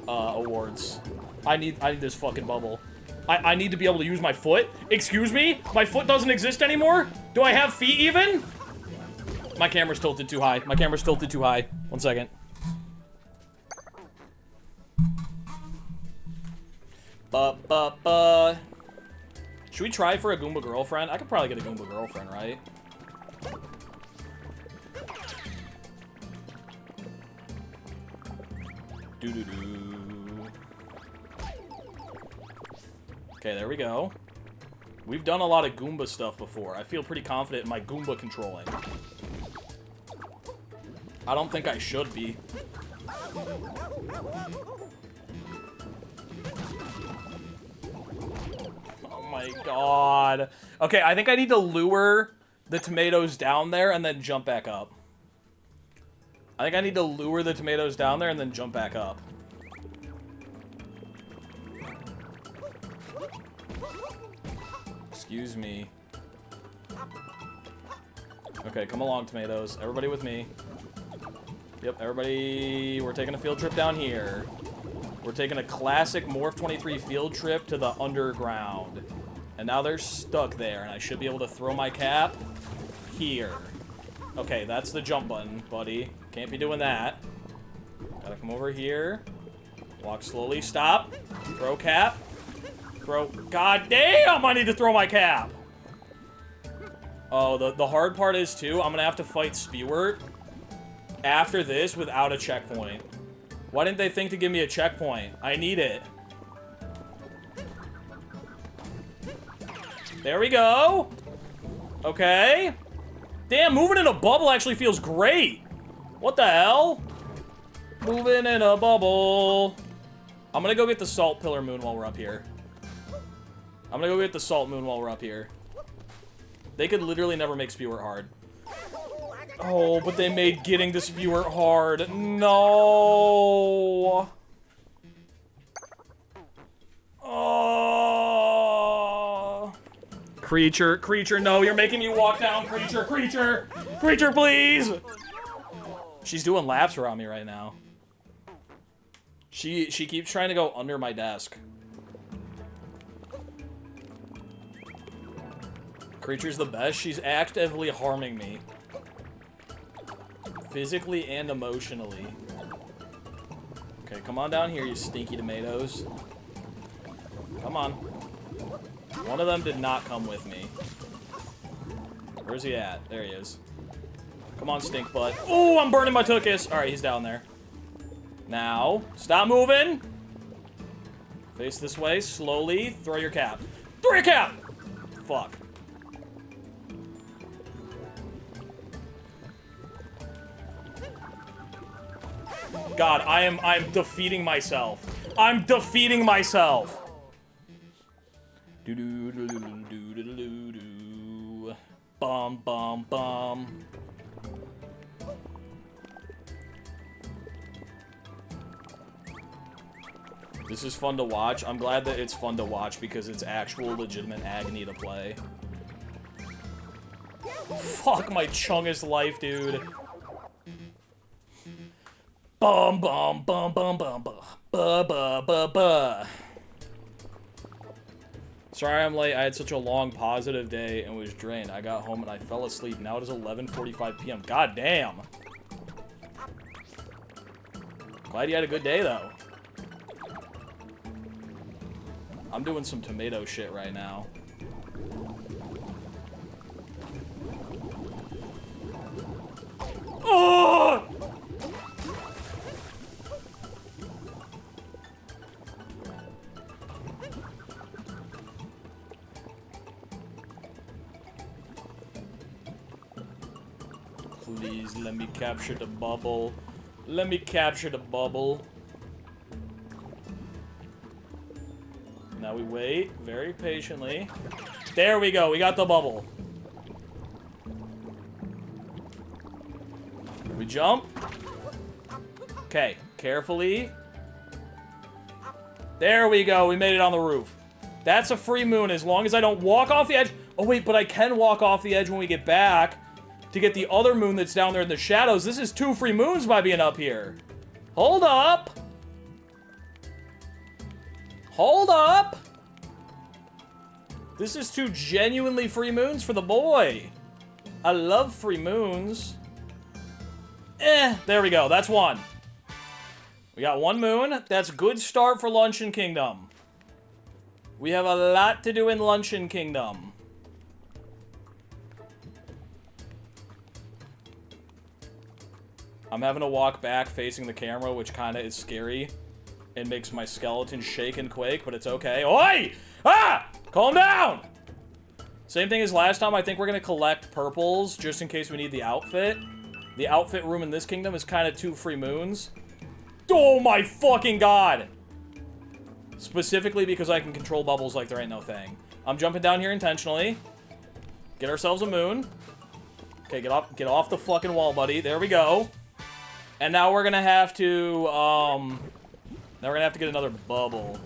awards. I need this fucking bubble. I need to be able to use my foot. Excuse me? My foot doesn't exist anymore? Do I have feet even? My camera's tilted too high. My camera's tilted too high. 1 second. Should we try for a Goomba girlfriend? I could probably get a Goomba girlfriend, right? Okay, there we go. We've done a lot of Goomba stuff before. I feel pretty confident in my Goomba controlling. I don't think I should be. Oh my god. Okay, I think I need to lure the tomatoes down there and then jump back up. I think I need to lure the tomatoes down there and then jump back up. Excuse me. Okay, come along, tomatoes. Everybody with me. Yep, everybody, we're taking a field trip down here. We're taking a classic Morph 23 field trip to the underground. And now they're stuck there, and I should be able to throw my cap here. Okay, that's the jump button, buddy. Can't be doing that. Gotta come over here. Walk slowly, stop. Throw cap. Throw, god damn, I need to throw my cap. Oh, the hard part is, too, I'm gonna have to fight Spewer after this without a checkpoint. Why didn't they think to give me a checkpoint? I need it. There we go. Okay. Damn, moving in a bubble actually feels great. What the hell? Moving in a bubble. I'm gonna go get the salt pillar moon while we're up here. I'm gonna go get the salt moon while we're up here. They could literally never make Spewer hard. Oh, but they made getting to Spewer hard. No. Oh. Creature, no, you're making me walk down, creature, please. She's doing laps around me right now. She keeps trying to go under my desk. Creature's the best. She's actively harming me. Physically and emotionally. Okay, come on down here, you stinky tomatoes. Come on. One of them did not come with me. Where's he at? There he is. Come on, stink butt. Oh, I'm burning my tuchus. Alright, he's down there. Now, stop moving. Face this way, slowly. Throw your cap. Throw your cap! Fuck. God, I'm defeating myself. I'm defeating myself. Bum bum bum. This is fun to watch. I'm glad that it's fun to watch because it's actual legitimate agony to play. Fuck my chungus life, dude. Bum bum bum bum bum bum ba ba ba ba. Sorry I'm late. I had such a long positive day and was drained. I got home and I fell asleep. Now it is 11:45 p.m. God damn. Glad you had a good day, though. I'm doing some tomato shit right now. Oh! Please, let me capture the bubble. Let me capture the bubble. Now we wait very patiently. There we go. We got the bubble. We jump. Okay, carefully. There we go. We made it on the roof. That's a free moon as long as I don't walk off the edge. Oh, wait, but I can walk off the edge when we get back to get the other moon that's down there in the shadows. This is 2 free moons by being up here. Hold up. Hold up. This is 2 genuinely free moons for the boy. I love free moons. There we go. That's 1. We got 1 moon. That's a good start for Luncheon Kingdom. We have a lot to do in Luncheon Kingdom. I'm having to walk back facing the camera, which kind of is scary. It makes my skeleton shake and quake, but it's okay. Oi! Ah! Calm down! Same thing as last time. I think we're going to collect purples just in case we need the outfit. The outfit room in this kingdom is kind of 2 free moons. Oh my fucking god! Specifically because I can control bubbles like there ain't no thing. I'm jumping down here intentionally. Get ourselves a moon. Okay, get off the fucking wall, buddy. There we go. And now we're gonna have to, now we're gonna have to get another bubble.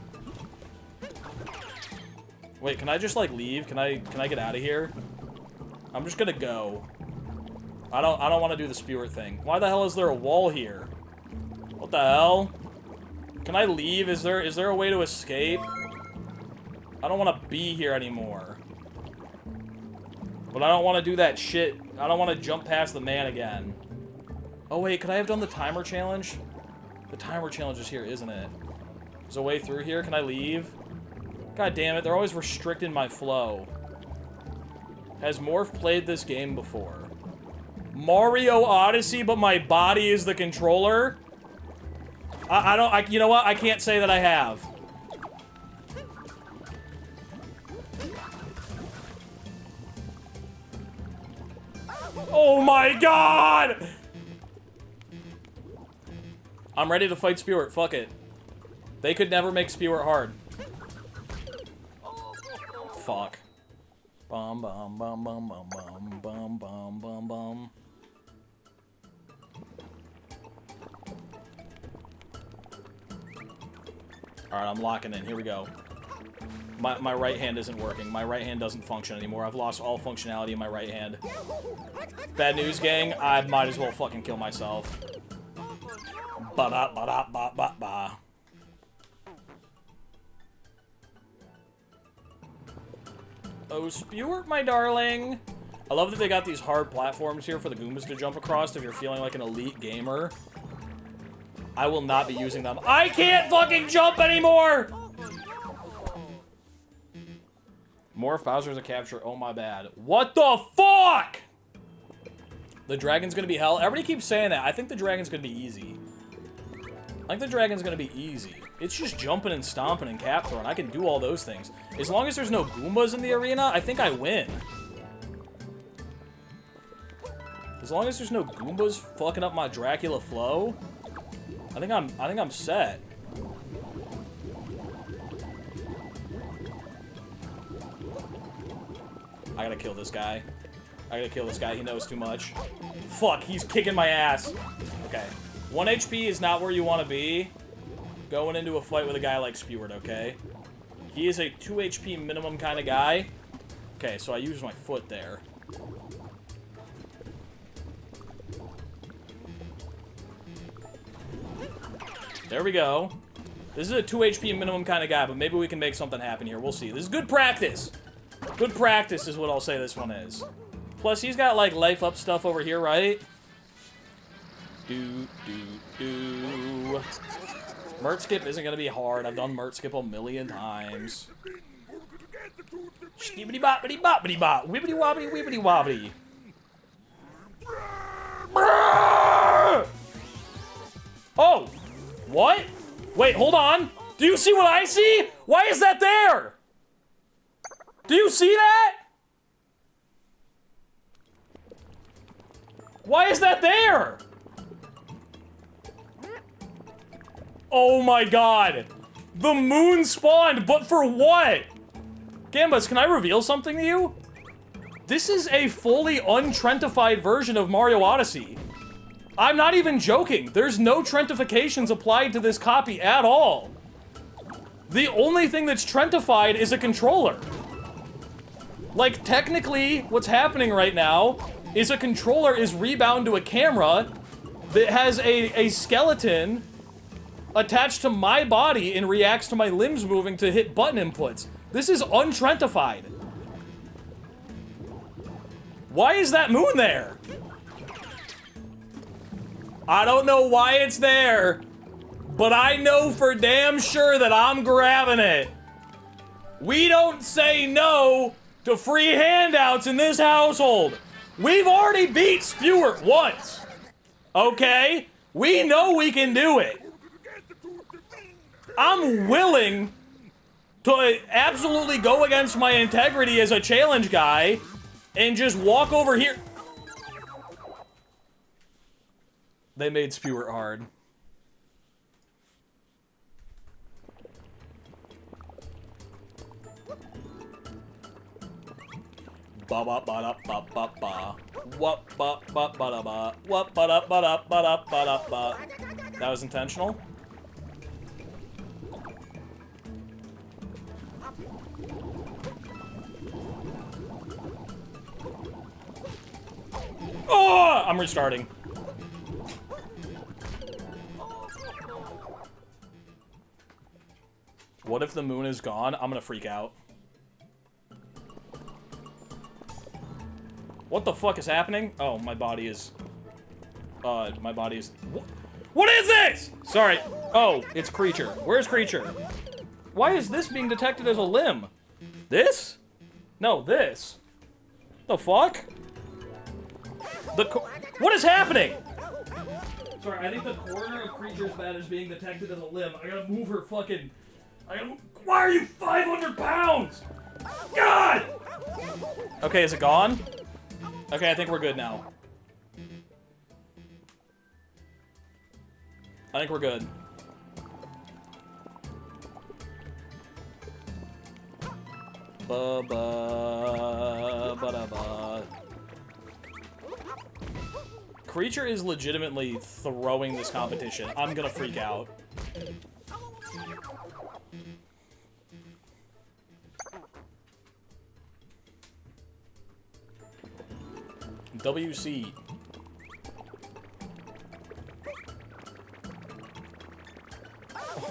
Wait, can I just, like, leave? Can I get out of here? I'm just gonna go. I don't want to do the spewer thing. Why the hell is there a wall here? What the hell? Can I leave? Is there a way to escape? I don't want to be here anymore. But I don't want to do that shit. I don't want to jump past the man again. Oh wait, could I have done the timer challenge? The timer challenge is here, isn't it? There's a way through here. Can I leave? God damn it, they're always restricting my flow. Has Morph played this game before? Mario Odyssey, but my body is the controller? You know what? I can't say that I have. Oh my god! I'm ready to fight Spewart. Fuck it. They could never make Spewart hard. Fuck. Bum bum bum bum bum bum bum bum bum bum. Alright, I'm locking in. Here we go. My right hand isn't working. My right hand doesn't function anymore. I've lost all functionality in my right hand. Bad news, gang. I might as well fucking kill myself. Ba-da-ba-da-ba-ba-ba. Oh, Spewart, my darling. I love that they got these hard platforms here for the Goombas to jump across if you're feeling like an elite gamer. I will not be using them. I can't fucking jump anymore! Morph Bowser's a capture. Oh, my bad. What the fuck? The dragon's gonna be hell? Everybody keeps saying that. I think the dragon's gonna be easy. I think the dragon's gonna be easy. It's just jumping and stomping and cap throwing. I can do all those things. As long as there's no Goombas in the arena, I think I win. As long as there's no Goombas fucking up my Dracula flow, I think I'm set. I gotta kill this guy. I gotta kill this guy. He knows too much. Fuck, he's kicking my ass. Okay. 1 HP is not where you want to be going into a fight with a guy like Spewart, okay? He is a 2 HP minimum kind of guy. Okay, so I used my foot there. There we go. This is a 2 HP minimum kind of guy, but maybe we can make something happen here. We'll see. This is good practice. Good practice is what I'll say this one is. Plus, he's got, like, life up stuff over here, right? Mert skip isn't gonna be hard. I've done Mert skip a million times. Skibbity boppity boppity bop. Wibbity wobbity wibbity wobbity. Oh! What? Wait, hold on. Do you see what I see? Why is that there? Do you see that? Why is that there? Oh my god. The moon spawned, but for what? Gambas, can I reveal something to you? This is a fully untrentified version of Mario Odyssey. I'm not even joking. There's no trentifications applied to this copy at all. The only thing that's trentified is a controller. Like, technically, what's happening right now is a controller is rebound to a camera that has a skeleton attached to my body and reacts to my limbs moving to hit button inputs. This is untrentified. Why is that moon there? I don't know why it's there, but I know for damn sure that I'm grabbing it. We don't say no to free handouts in this household. We've already beat Spewer once. Okay? We know we can do it. I'm willing to absolutely go against my integrity as a challenge guy and just walk over here. They made Spewer hard. Ba ba ba da ba ba ba. What ba ba ba da ba. What ba da ba da ba da ba da ba. That was intentional. Oh, I'm restarting. What if the moon is gone? I'm gonna freak out. What the fuck is happening? Oh, my body is... What is this? Sorry. Oh, it's Creature. Where's Creature? Why is this being detected as a limb? This? No, this. The fuck? What is happening? Sorry, I think the corner of Creature's bed is being detected as a limb. I gotta move her fucking... Why are you 500 pounds? God! Okay, is it gone? Okay, I think we're good now. I think we're good. Ba-ba-ba-da-ba. Creature is legitimately throwing this competition. I'm gonna freak out. WC.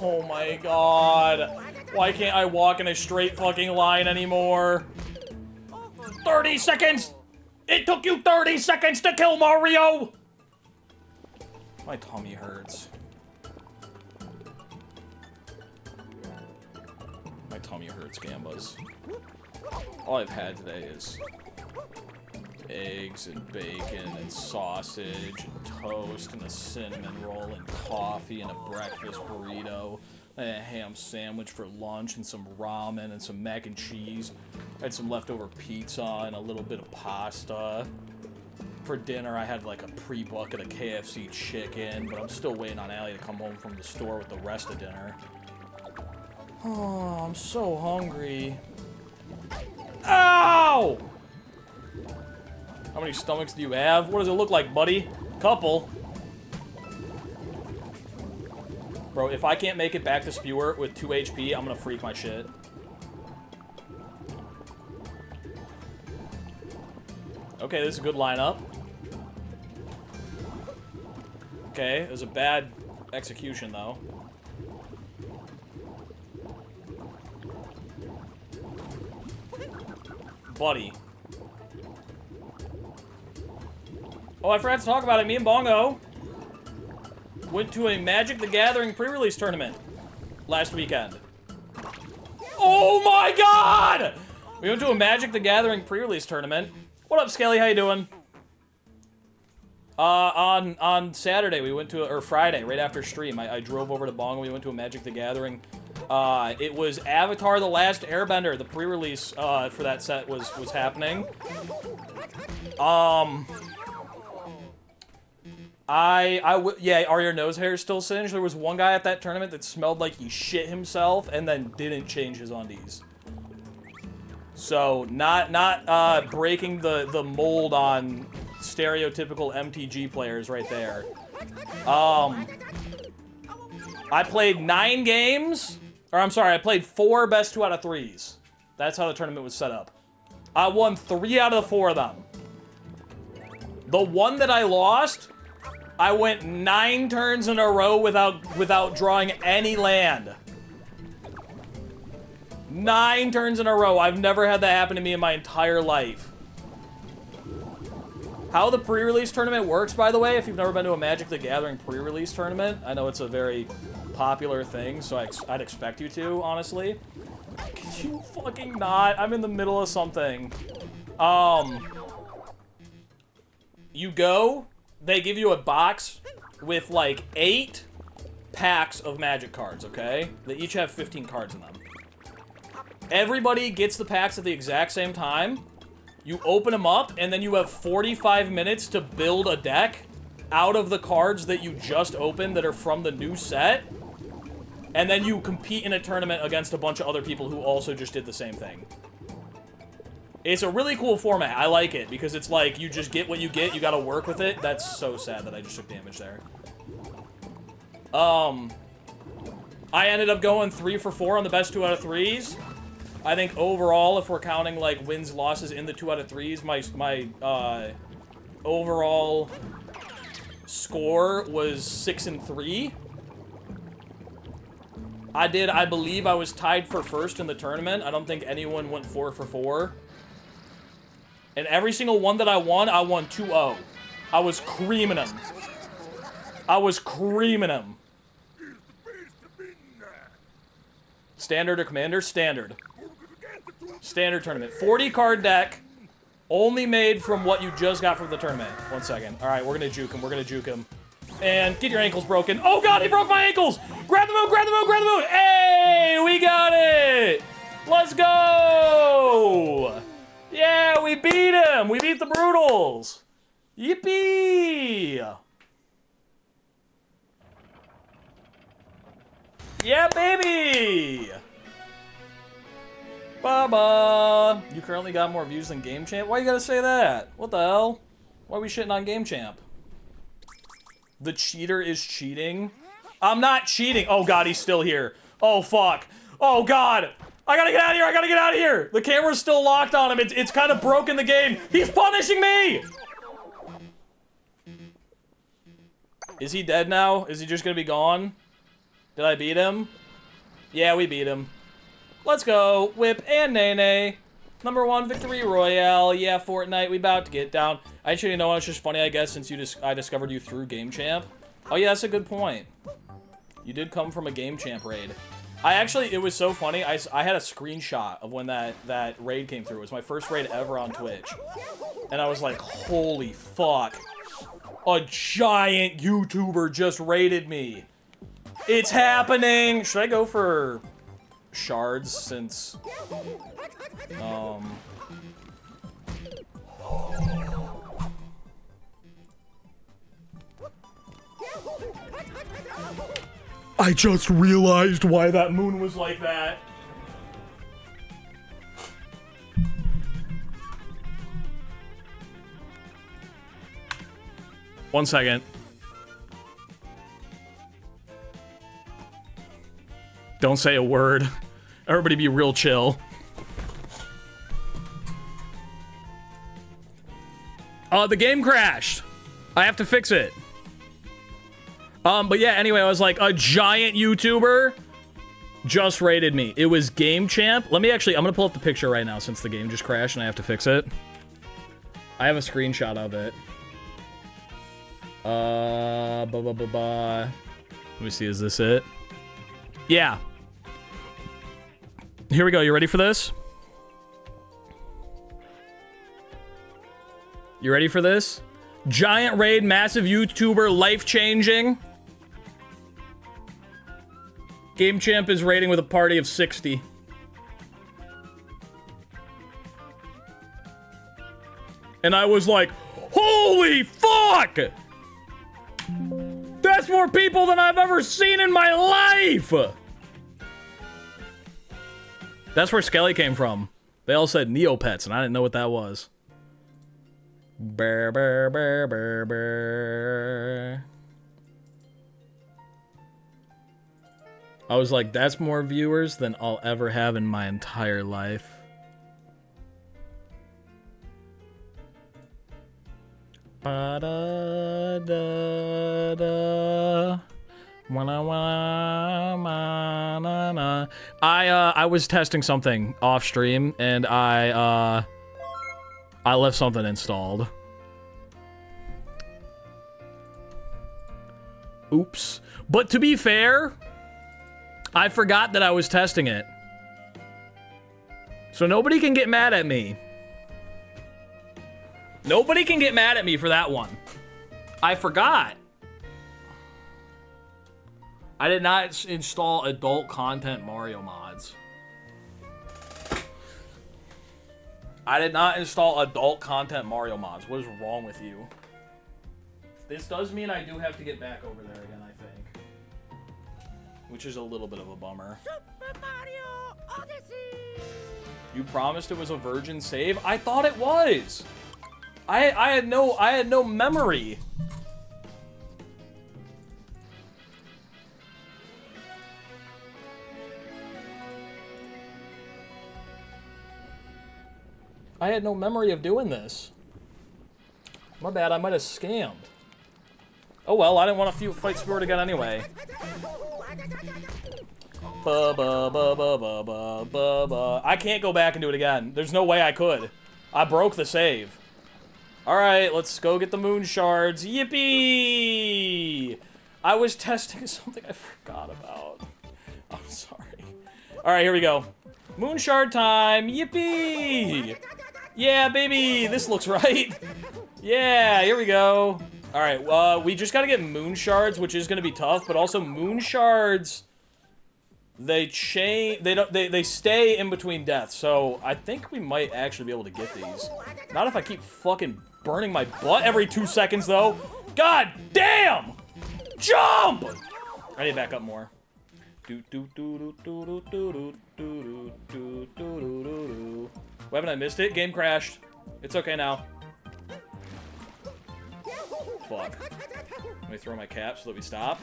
Oh my god. Why can't I walk in a straight fucking line anymore? 30 seconds! It took you 30 seconds to kill Mario! My tummy hurts. My tummy hurts, Gambas. All I've had today is eggs and bacon and sausage and toast and a cinnamon roll and coffee and a breakfast burrito and a ham sandwich for lunch and some ramen and some mac and cheese. I had some leftover pizza and a little bit of pasta. For dinner, I had like a pre-bucket of KFC chicken, but I'm still waiting on Allie to come home from the store with the rest of dinner. Oh, I'm so hungry. Ow! How many stomachs do you have? What does it look like, buddy? Couple. Bro, if I can't make it back to Spewer with 2 HP, I'm gonna freak my shit. Okay, this is a good lineup. Okay, it was a bad execution, though. Buddy. Oh, I forgot to talk about it. Me and Bongo. went to a Magic the Gathering pre-release tournament last weekend. Oh my god! We went to a Magic the Gathering pre-release tournament. What up, Skelly? How you doing? On Saturday we went to, or Friday, right after stream, I drove over to Bong and we went to a Magic the Gathering. It was Avatar: The Last Airbender. The pre-release for that set was happening. Yeah, are your nose hairs still singed? There was one guy at that tournament that smelled like he shit himself and then didn't change his undies. So, not breaking the mold on stereotypical MTG players right there. I played 9 games, or I'm sorry, I played 4 best 2 out of 3s. That's how the tournament was set up. I won 3 out of the 4 of them. The one that I lost, I went 9 turns in a row without drawing any land. 9 turns in a row. I've never had that happen to me in my entire life. How the pre-release tournament works, by the way, if you've never been to a Magic the Gathering pre-release tournament, I know it's a very popular thing, so I'd expect you to, honestly. Could you fucking not? I'm in the middle of something. You go, they give you a box with like 8 packs of Magic cards, okay? They each have 15 cards in them. Everybody gets the packs at the exact same time. You open them up, and then you have 45 minutes to build a deck out of the cards that you just opened that are from the new set. And then you compete in a tournament against a bunch of other people who also just did the same thing. It's a really cool format. I like it, because it's like, you just get what you get, you gotta work with it. That's so sad that I just took damage there. I ended up going 3 for 4 on the best 2 out of 3s. I think overall, if we're counting like wins, losses in the 2 out of 3s, my overall score was 6 and 3. I believe I was tied for first in the tournament. I don't think anyone went 4 for 4. And every single one that I won 2-0. I was creaming them. Standard or Commander? Standard. Standard tournament. 40 card deck. Only made from what you just got from the tournament. 1 second. Alright, we're gonna juke him. And get your ankles broken. Oh god, he broke my ankles! Grab the moon, grab the moon, grab the moon! Hey, we got it! Let's go! Yeah, we beat him! We beat the Brutals! Yippee! Yeah, baby! Baba! You currently got more views than Game Champ? Why you gotta say that? What the hell? Why are we shitting on Game Champ? The cheater is cheating? I'm not cheating! Oh god, he's still here. Oh fuck. Oh god! I gotta get out of here! I gotta get out of here! The camera's still locked on him. It's kind of broken the game. He's punishing me! Is he dead now? Is he just gonna be gone? Did I beat him? Yeah, we beat him. Let's go. Whip and Nene. #1 victory royale. Yeah, Fortnite. We about to get down. I actually know it's just funny, I guess, since I discovered you through Game Champ. Oh yeah, that's a good point. You did come from a Game Champ raid. It was so funny. I had a screenshot of when that raid came through. It was my first raid ever on Twitch. And I was like, holy fuck. A giant YouTuber just raided me. It's happening. Should I go for shards since I just realized why that moon was like that. One second. Don't say a word. Everybody be real chill. The game crashed. I have to fix it. But yeah, anyway, I was like, a giant YouTuber just raided me. It was Game Champ. I'm gonna pull up the picture right now since the game just crashed and I have to fix it. I have a screenshot of it. Let me see, is this it? Yeah. Here we go, you ready for this? You ready for this? Giant raid, massive YouTuber, life-changing. Game Champ is raiding with a party of 60. And I was like, holy fuck! That's more people than I've ever seen in my life! That's where Skelly came from. They all said Neopets, and I didn't know what that was. Brr, brr, brr, brr, brr. I was like, that's more viewers than I'll ever have in my entire life. I was testing something off stream and I left something installed. Oops. But to be fair, I forgot that I was testing it. So nobody can get mad at me. Nobody can get mad at me for that one. I forgot. I did not install adult content Mario mods. I did not install adult content Mario mods. What is wrong with you? This does mean I do have to get back over there again, I think. Which is a little bit of a bummer. Super Mario Odyssey! You promised it was a virgin save? I thought it was! I had no memory. I had no memory of doing this. My bad, I might have scammed. Oh well, I didn't want to fight Spirit again anyway. I can't go back and do it again. There's no way I could. I broke the save. Alright, let's go get the moon shards. Yippee! I was testing something I forgot about. I'm sorry. Alright, here we go. Moon shard time! Yippee! Yeah, baby! This looks right. Yeah, here we go. Alright, we just gotta get moon shards, which is gonna be tough, but also moon shards, they stay in between deaths, so I think we might actually be able to get these. Not if I keep fucking burning my butt every 2 seconds, though. God damn! Jump! I need to back up more. Why haven't I missed it? Game crashed. It's okay now. Fuck. Let me throw my cap so that we stop.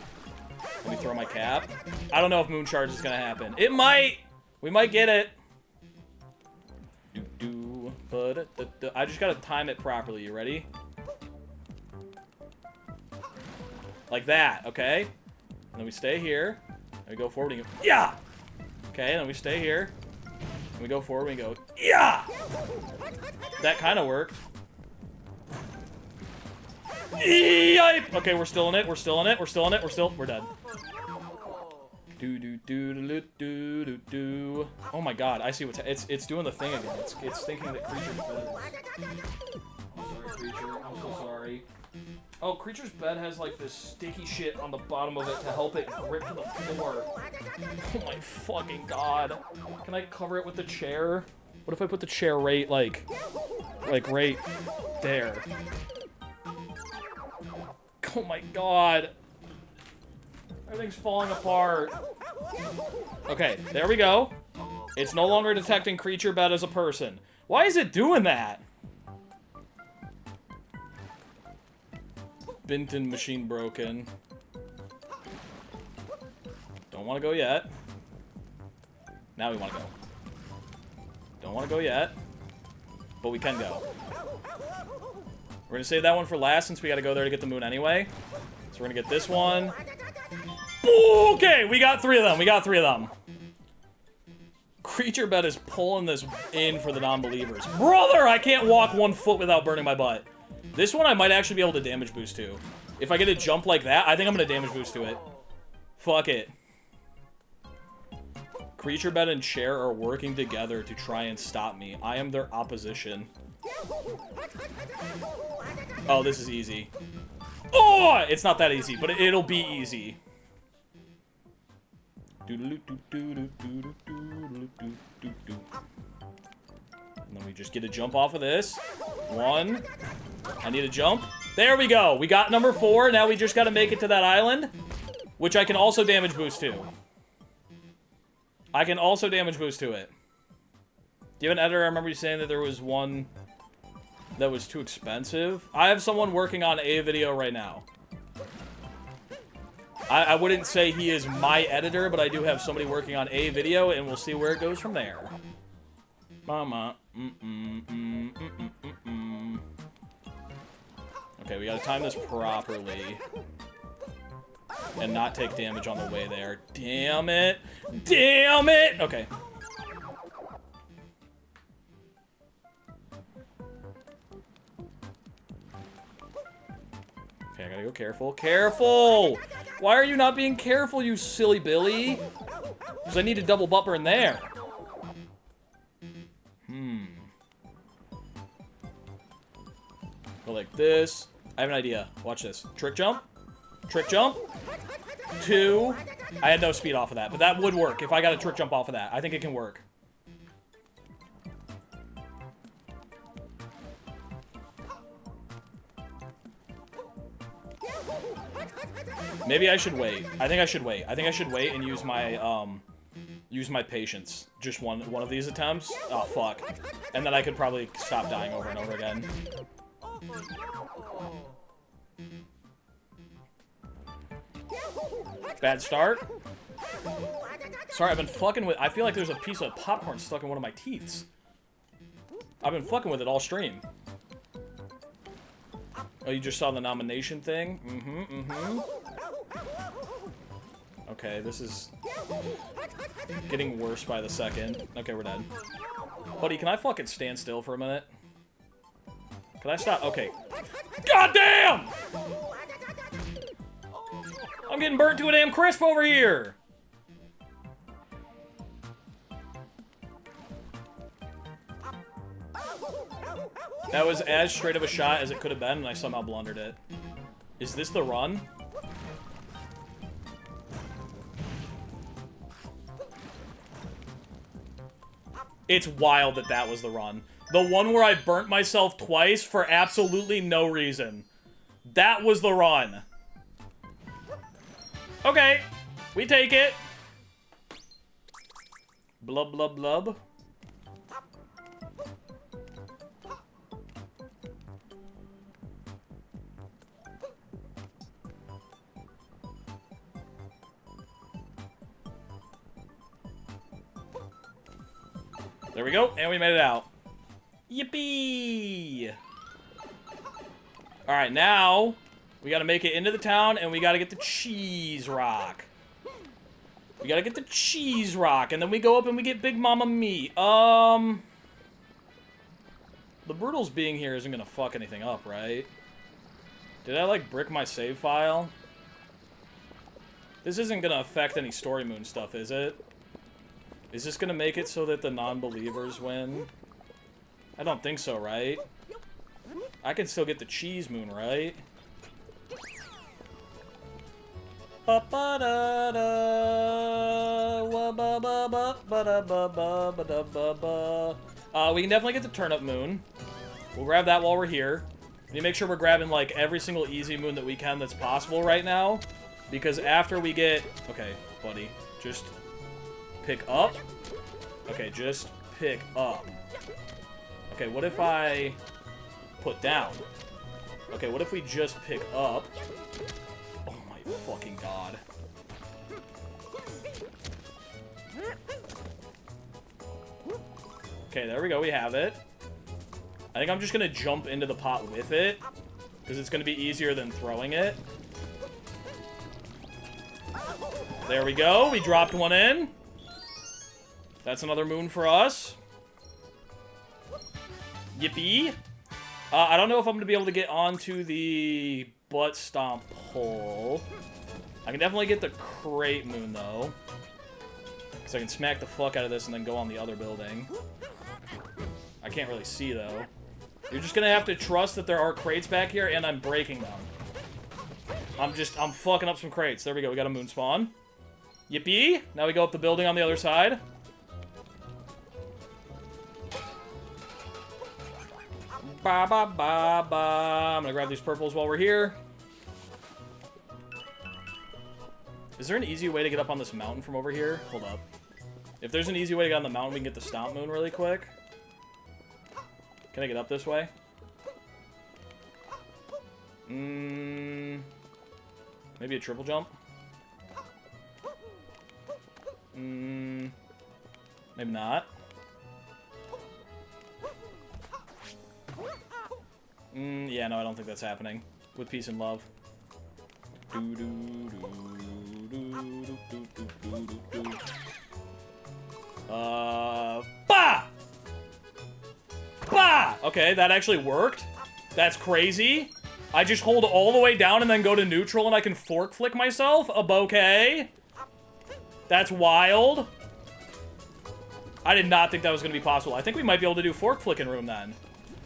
Let me throw my cap. I don't know if moon charge is gonna happen. It might! We might get it. I just gotta time it properly. You ready? Like that, okay? And then we stay here. And we go forward and go, yeah! Okay, and then we stay here. And we go forward and we go, yeah! That kind of worked. Yipe! Okay, we're still in it. We're still in it. We're still in it. We're dead. Oh my god, I see what's it's doing the thing again. It's thinking that Creature's bed. I'm sorry, Creature. I'm so sorry. Oh, Creature's bed has like this sticky shit on the bottom of it to help it grip to the floor. Oh my fucking god. Can I cover it with the chair? What if I put the chair right like right there? Oh my god. Everything's falling apart. Okay, there we go. It's no longer detecting creature bed as a person. Why is it doing that? Binton machine broken. Don't want to go yet. Now we want to go. Don't want to go yet. But we can go. We're going to save that one for last since we got to go there to get the moon anyway. So we're going to get this one. Okay, we got 3 of them. We got 3 of them. Creature bed is pulling this in for the non-believers. Brother, I can't walk 1 foot without burning my butt. This one I might actually be able to damage boost to. If I get a jump like that, I think I'm gonna damage boost to it. Fuck it. Creature bed and chair are working together to try and stop me. I am their opposition. Oh, this is easy. Oh! It's not that easy, but it'll be easy. And then we just get a jump off of this. One. I need a jump. There we go. We got number 4. Now we just got to make it to that island, which I can also damage boost to. I can also damage boost to it. Do you have an editor? I remember you saying that there was one that was too expensive. I have someone working on a video right now. I wouldn't say he is my editor, but I do have somebody working on a video, and we'll see where it goes from there. Mama. Okay, we gotta time this properly. And not take damage on the way there. Damn it! Damn it! Okay. Okay, I gotta go careful. Careful! Why are you not being careful, you silly Billy? Because I need a double bumper in there. Go like this. I have an idea. Watch this. Trick jump. Trick jump. 2. I had no speed off of that, but that would work if I got a trick jump off of that. I think it can work. Maybe I should wait. I think I should wait. I think I should wait and use my patience. Just one of these attempts. Oh fuck. And then I could probably stop dying over and over again. Bad start. Sorry, I've been fucking with... I feel like there's a piece of popcorn stuck in one of my teeth. I've been fucking with it all stream. Oh, you just saw the nomination thing? Okay, this is getting worse by the second. Okay, we're dead. Buddy, can I fucking stand still for a minute? Can I stop? Okay. God damn! I'm getting burnt to a damn crisp over here! That was as straight of a shot as it could have been, and I somehow blundered it. Is this the run? It's wild that that was the run. The one where I burnt myself twice for absolutely no reason. That was the run. Okay, we take it. Blub, blub, blub. There we go, and we made it out. Yippee! Alright, now we gotta make it into the town, and we gotta get the cheese rock. We gotta get the cheese rock, and then we go up and we get Big Mama meat. The Brutals being here isn't gonna fuck anything up, right? Did I, like, brick my save file? This isn't gonna affect any Story Moon stuff, is it? Is this gonna make it so that the non-believers win? I don't think so, right? I can still get the cheese moon, right? We can definitely get the turnip moon. We'll grab that while we're here. We need to make sure we're grabbing, like, every single easy moon that we can that's possible right now. Because after we get... Okay, buddy. Just pick up. Okay, just pick up. Okay, what if I put down? Okay, what if we just pick up? Oh my fucking god. Okay, there we go, we have it. I think I'm just gonna jump into the pot with it, because it's gonna be easier than throwing it. There we go, we dropped one in. That's another moon for us. Yippee. I don't know if I'm going to be able to get onto the butt stomp pull. I can definitely get the crate moon, though. Because I can smack the fuck out of this and then go on the other building. I can't really see, though. You're just gonna have to trust that there are crates back here, and I'm breaking them. I'm fucking up some crates. There we go, we got a moon spawn. Yippee! Now we go up the building on the other side. Ba ba ba ba. I'm gonna grab these purples while we're here. Is there an easy way to get up on this mountain from over here? Hold up. If there's an easy way to get on the mountain, we can get the stomp moon really quick. Can I get up this way? Maybe a triple jump? Maybe not. Yeah, no, I don't think that's happening. With peace and love. Bah! Bah! Okay, that actually worked. That's crazy. I just hold all the way down and then go to neutral and I can fork flick myself? A bouquet? That's wild. I did not think that was going to be possible. I think we might be able to do fork flicking room then.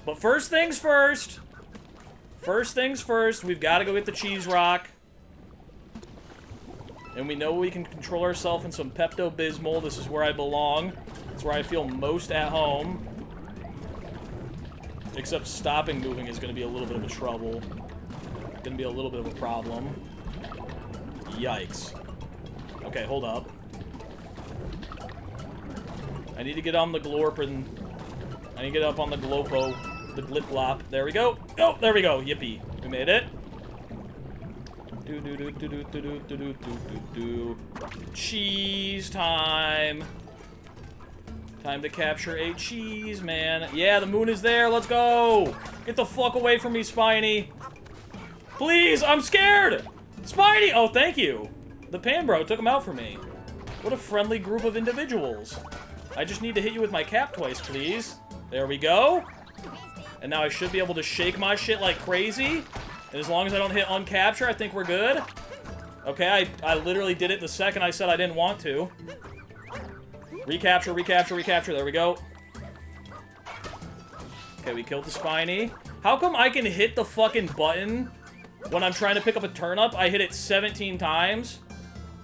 But first things first. First things first, we've got to go get the cheese rock. And we know we can control ourselves in some Pepto-Bismol. This is where I belong. It's where I feel most at home. Except stopping moving is going to be a little bit of a trouble. Going to be a little bit of a problem. Yikes. Okay, hold up. I need to get on the glorp and I need to get up on the glopo. The glip-glop. There we go. Oh, there we go. Yippee. We made it. Cheese time. Time to capture a cheese, man. Yeah, the moon is there. Let's go. Get the fuck away from me, Spiny. Please, I'm scared. Spiny. Oh, thank you. The pan bro took him out for me. What a friendly group of individuals. I just need to hit you with my cap twice, please. There we go. And now I should be able to shake my shit like crazy. And as long as I don't hit uncapture, I think we're good. Okay, I literally did it the second I said I didn't want to. Recapture, recapture, recapture. There we go. Okay, we killed the Spiny. How come I can hit the fucking button when I'm trying to pick up a turnip? I hit it 17 times.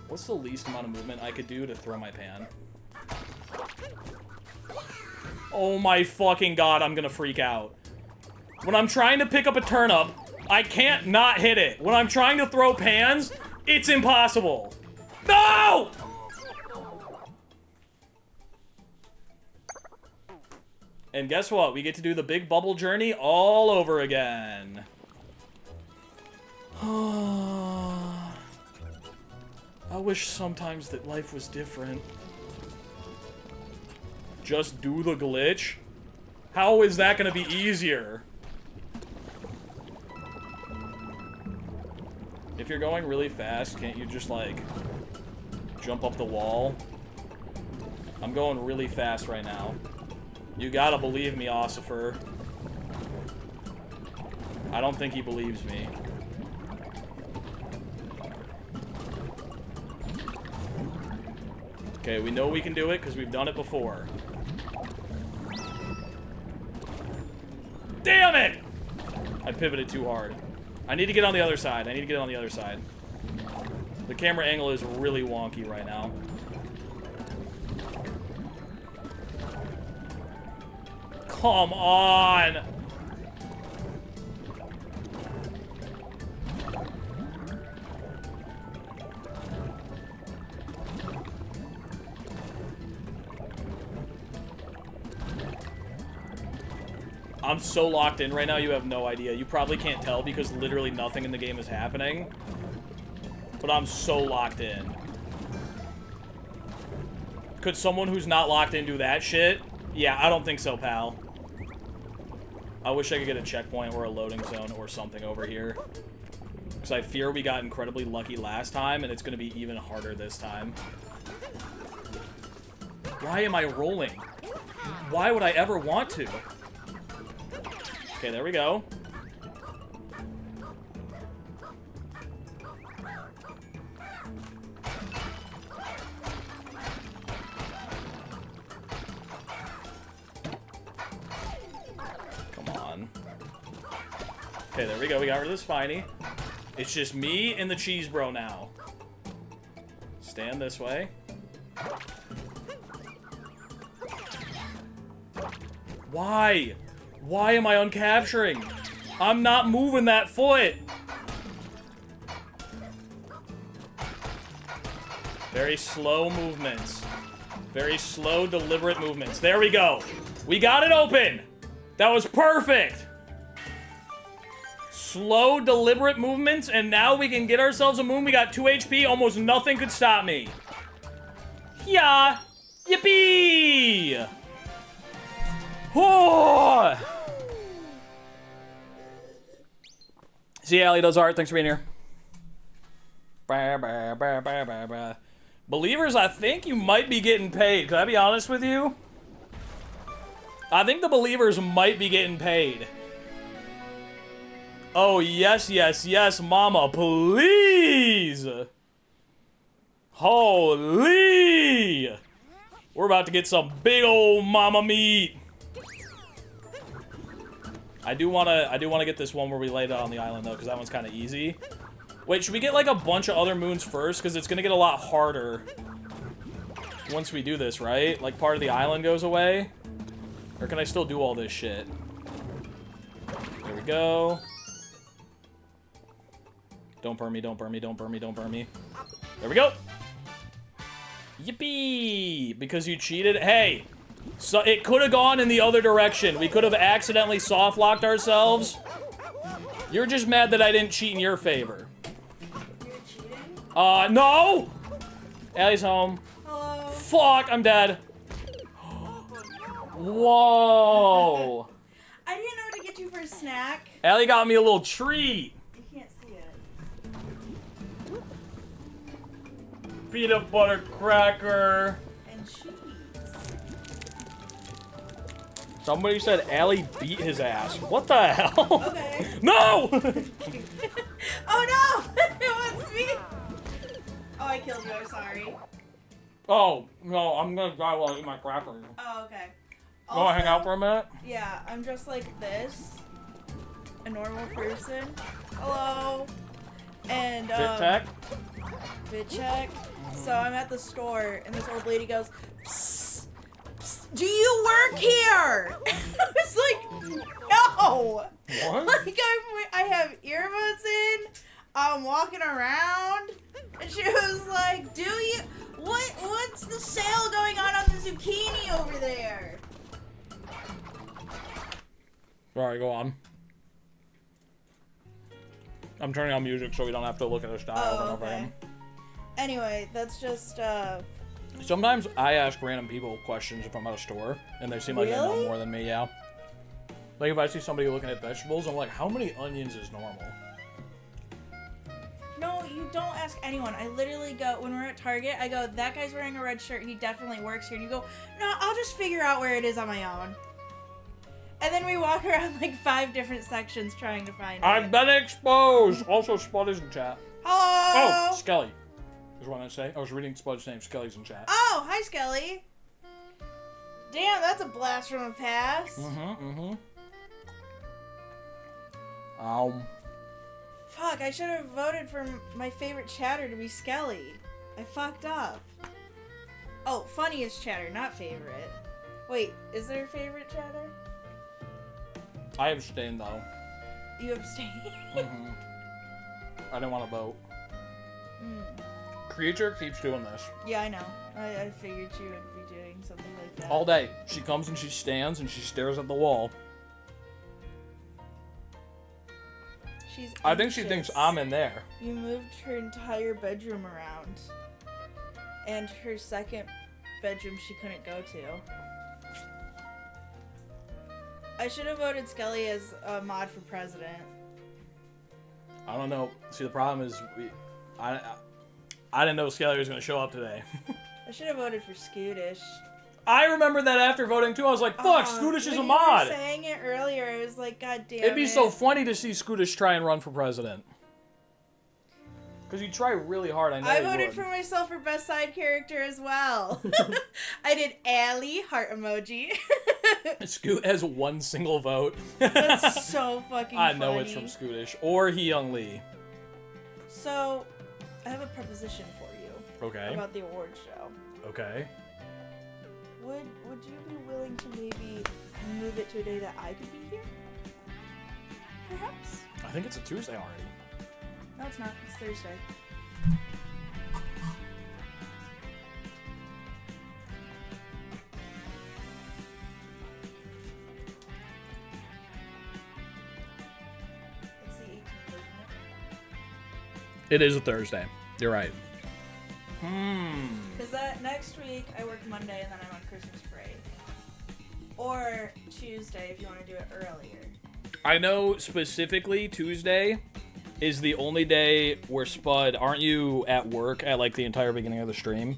What's the least amount of movement I could do to throw my pan? Oh my fucking god, I'm gonna freak out. When I'm trying to pick up a turnip, I can't not hit it. When I'm trying to throw pans, it's impossible. No! And guess what? We get to do the big bubble journey all over again. I wish sometimes that life was different. Just do the glitch? How is that gonna be easier? If you're going really fast, can't you just, like, jump up the wall? I'm going really fast right now. You gotta believe me, Ossifer. I don't think he believes me. Okay, we know we can do it because we've done it before. Damn it! I pivoted too hard. I need to get on the other side. I need to get on the other side. The camera angle is really wonky right now. Come on! I'm so locked in right now, you have no idea. You probably can't tell because literally nothing in the game is happening. But I'm so locked in. Could someone who's not locked in do that shit? Yeah, I don't think so, pal. I wish I could get a checkpoint or a loading zone or something over here. Because I fear we got incredibly lucky last time, and it's going to be even harder this time. Why am I rolling? Why would I ever want to? Okay, there we go. Okay, there we go. We got rid of the Spiny. It's just me and the cheese bro now. Stand this way. Why? Why am I uncapturing? I'm not moving that foot. Very slow movements. Very slow, deliberate movements. There we go. We got it open. That was perfect. Slow, deliberate movements, and now we can get ourselves a moon. We got 2 HP. Almost nothing could stop me. Yeah. Yippee! Oh! See, Allie does art. Thanks for being here. Believers, I think you might be getting paid. Can I be honest with you? I think the believers might be getting paid. Oh, yes, yes, yes, mama, please. Holy. We're about to get some big old mama meat. I do wanna get this one where we lay it on the island though, because that one's kind of easy. Wait, should we get like a bunch of other moons first? Because it's gonna get a lot harder once we do this, right? Like part of the island goes away. Or can I still do all this shit? There we go. Don't burn me, don't burn me, don't burn me, don't burn me. There we go. Yippee! Because you cheated. Hey! So it could have gone in the other direction. We could have accidentally soft-locked ourselves. You're just mad that I didn't cheat in your favor. No! Allie's home. Hello. Fuck, I'm dead. Whoa. I didn't know what to get you for a snack. Allie got me a little treat. You can't see it. Peanut butter cracker. And cheese. Somebody said Allie beat his ass. What the hell? Okay. No! Oh no! It was me! Oh, I killed you. I'm sorry. Oh, no, I'm gonna die while I eat my cracker. Oh, okay. You wanna hang out for a minute? Yeah, I'm dressed like this. A normal person. Hello. And, Fit check? Fit check. So I'm at the store, and this old lady goes, psst, psst, do you work here? I was like, no. What? Like, I have earbuds in, I'm walking around, and she was like, do you, what's the sale going on the zucchini over there? Alright, go on. I'm turning on music so we don't have to look at his style over and over again. Anyway, that's just, Sometimes I ask random people questions if I'm at a store, and they seem like they know Really? more than me, yeah. Like if I see somebody looking at vegetables, I'm like, how many onions is normal? No, you don't ask anyone. I literally go, when we're at Target, I go, that guy's wearing a red shirt, he definitely works here. And you go, no, I'll just figure out where it is on my own. And then we walk around like 5 different sections trying to find it. I've been exposed! Also, Spud is in chat. Hello! Oh, Skelly. Is what I say. I was reading Spud's name. Skelly's in chat. Oh, hi, Skelly. Damn, that's a blast from the past. Fuck, I should have voted for my favorite chatter to be Skelly. I fucked up. Oh, funniest chatter, not favorite. Wait, is there a favorite chatter? I abstained, though. You abstain? I didn't want to vote. Mm. Creature keeps doing this. Yeah, I know. I figured you would be doing something like that. All day. She comes and she stands and she stares at the wall. She's I think she anxious. thinks I'm in there. You moved her entire bedroom around. And her second bedroom she couldn't go to. I should have voted Skelly as a mod for president. I don't know. See, the problem is I didn't know Skelly was going to show up today. I should have voted for Scootish. I remember that after voting too. I was like, fuck, Scootish is a mod. When you were saying it earlier, I was like, god damn It'd be it. so funny to see Scootish try and run for president. Because you try really hard, I know I you voted would. for myself for best side character as well. I did Allie, heart emoji. Scoot has one single vote. That's so fucking I know funny. it's from Scootish. Or Hee Young Lee. So, I have a proposition for you. Okay. About the award show. Okay. Would you be willing to maybe move it to a day that I could be here? Perhaps? I think it's a Tuesday already. No, it's not. It's Thursday. It's the 18th, isn't it? It is a Thursday. You're right. Because that next week I work Monday and then I'm on Christmas break. Or Tuesday if you want to do it earlier. I know specifically Tuesday is the only day where Spud, aren't you at work at like the entire beginning of the stream?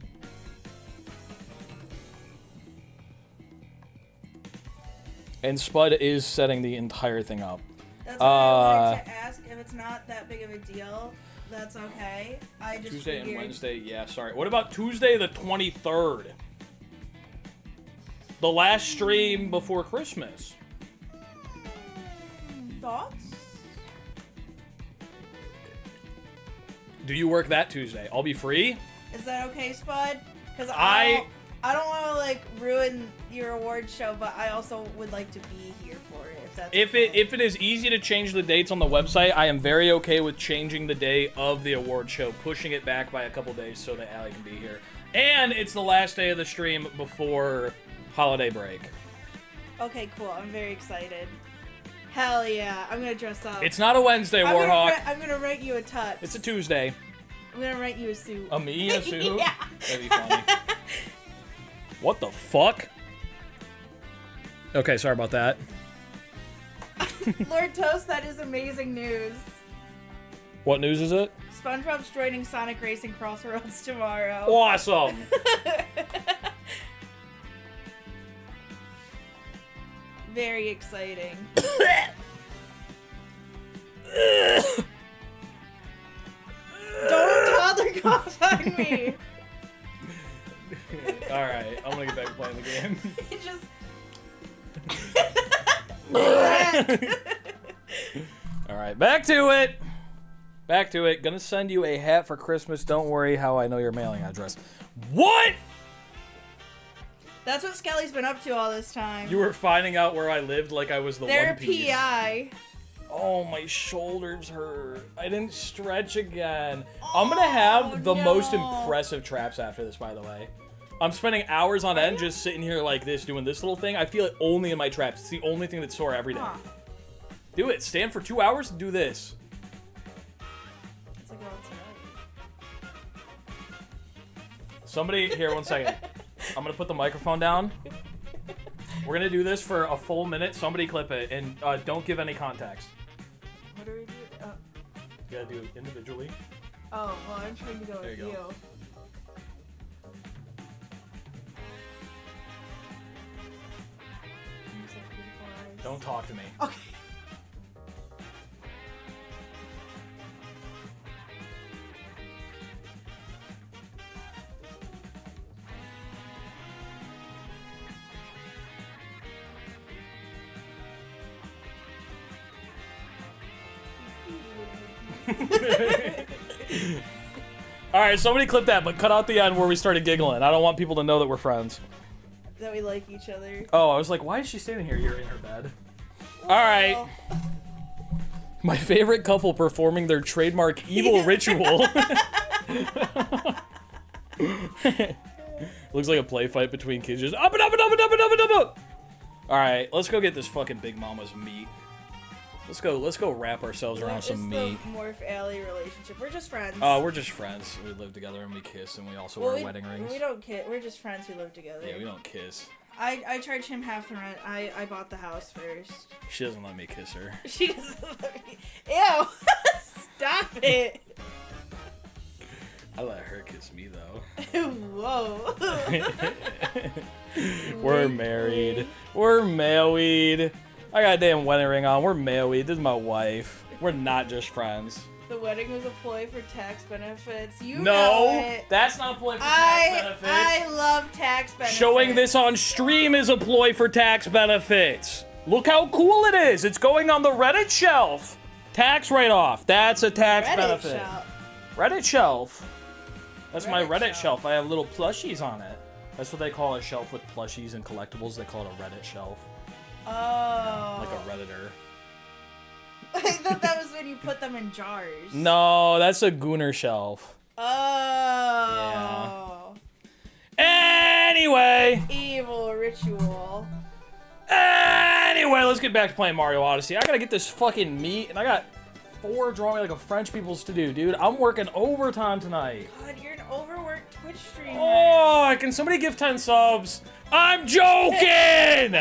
And Spud is setting the entire thing up. That's why I wanted to ask if it's not that big of a deal. That's okay. I just Tuesday and figured- Wednesday, yeah, sorry. What about Tuesday the 23rd? The last stream before Christmas. Thoughts? Do you work that Tuesday? I'll be free. Is that okay, Spud? Because I don't want to like ruin your award show, but I also would like to be here for it. If that's If it is easy to change the dates on the website, I am very okay with changing the day of the award show, pushing it back by a couple days so that Allie can be here. And it's the last day of the stream before holiday break. Okay, cool. I'm very excited. Hell yeah! I'm gonna dress up. It's not a Wednesday, Warhawk. I'm gonna write you a tux. It's a Tuesday. I'm gonna write you a suit. A me a suit? Yeah. That'd be funny. What the fuck? Okay, sorry about that. Lord Toast, that is amazing news. What news is it? SpongeBob's joining Sonic Racing Crossroads tomorrow. Awesome. Very exciting. Don't toddler cough on me. Alright, I'm gonna get back to playing the game. He just... Alright, back to it. Back to it. Gonna send you a hat for Christmas. Don't worry how I know your mailing address. What? That's what Skelly's been up to all this time. You were finding out where I lived like I was the They're One Piece. PI. Oh, my shoulders hurt. I didn't stretch again. I'm gonna have the most impressive traps after this, by the way. I'm spending hours on end just sitting here like this, doing this little thing. I feel it only in my traps. It's the only thing that's sore every day. Do it. Stand for 2 hours and do this. It's like Somebody, here, 1 second. I'm gonna put the microphone down. We're gonna do this for a full minute. Somebody clip it, and don't give any context. What do we do? You gotta do it individually. Oh, well, I'm trying to go There with you you. go. Don't talk to me. Okay. Alright, somebody clip that, but cut out the end where we started giggling. I don't want people to know that we're friends. That we like each other. Oh, I was like, why is she standing here? You're in her bed. Alright. My favorite couple performing their trademark evil ritual. Looks like a play fight between kids just up and up and up and up and up and up. Alright, let's go get this fucking Big Mama's meat. Let's go wrap ourselves around some meat. The Morph Alley relationship. We're just friends. We're just friends. We live together and we kiss and we also wear wedding rings. We don't kiss. We're just friends who live together. Yeah, we don't kiss. I charge him half the rent. I bought the house first. She doesn't let me kiss her. She doesn't let me. Ew! Stop it! I let her kiss me though. Whoa. We're married. We're married. I got a damn wedding ring on. We're married. This is my wife. We're not just friends. The wedding was a ploy for tax benefits. You know No, it. that's not a ploy for tax benefits. I love tax benefits. Showing this on stream is a ploy for tax benefits. Look how cool it is. It's going on the Reddit shelf. Tax write-off. That's a tax benefit. Reddit shelf. That's my Reddit shelf. I have little plushies on it. That's what they call a shelf with plushies and collectibles. They call it a Reddit shelf. Oh. Like a Redditor. I thought that was when you put them in jars. No, that's a Gooner shelf. Oh. Yeah. Anyway. Evil ritual. Anyway, let's get back to playing Mario Odyssey. I gotta get this fucking meat, and I got 4 drawing like a French people's to do, dude. I'm working overtime tonight. God, you're an overworked Twitch streamer. Oh, can somebody give 10 subs? I'm joking!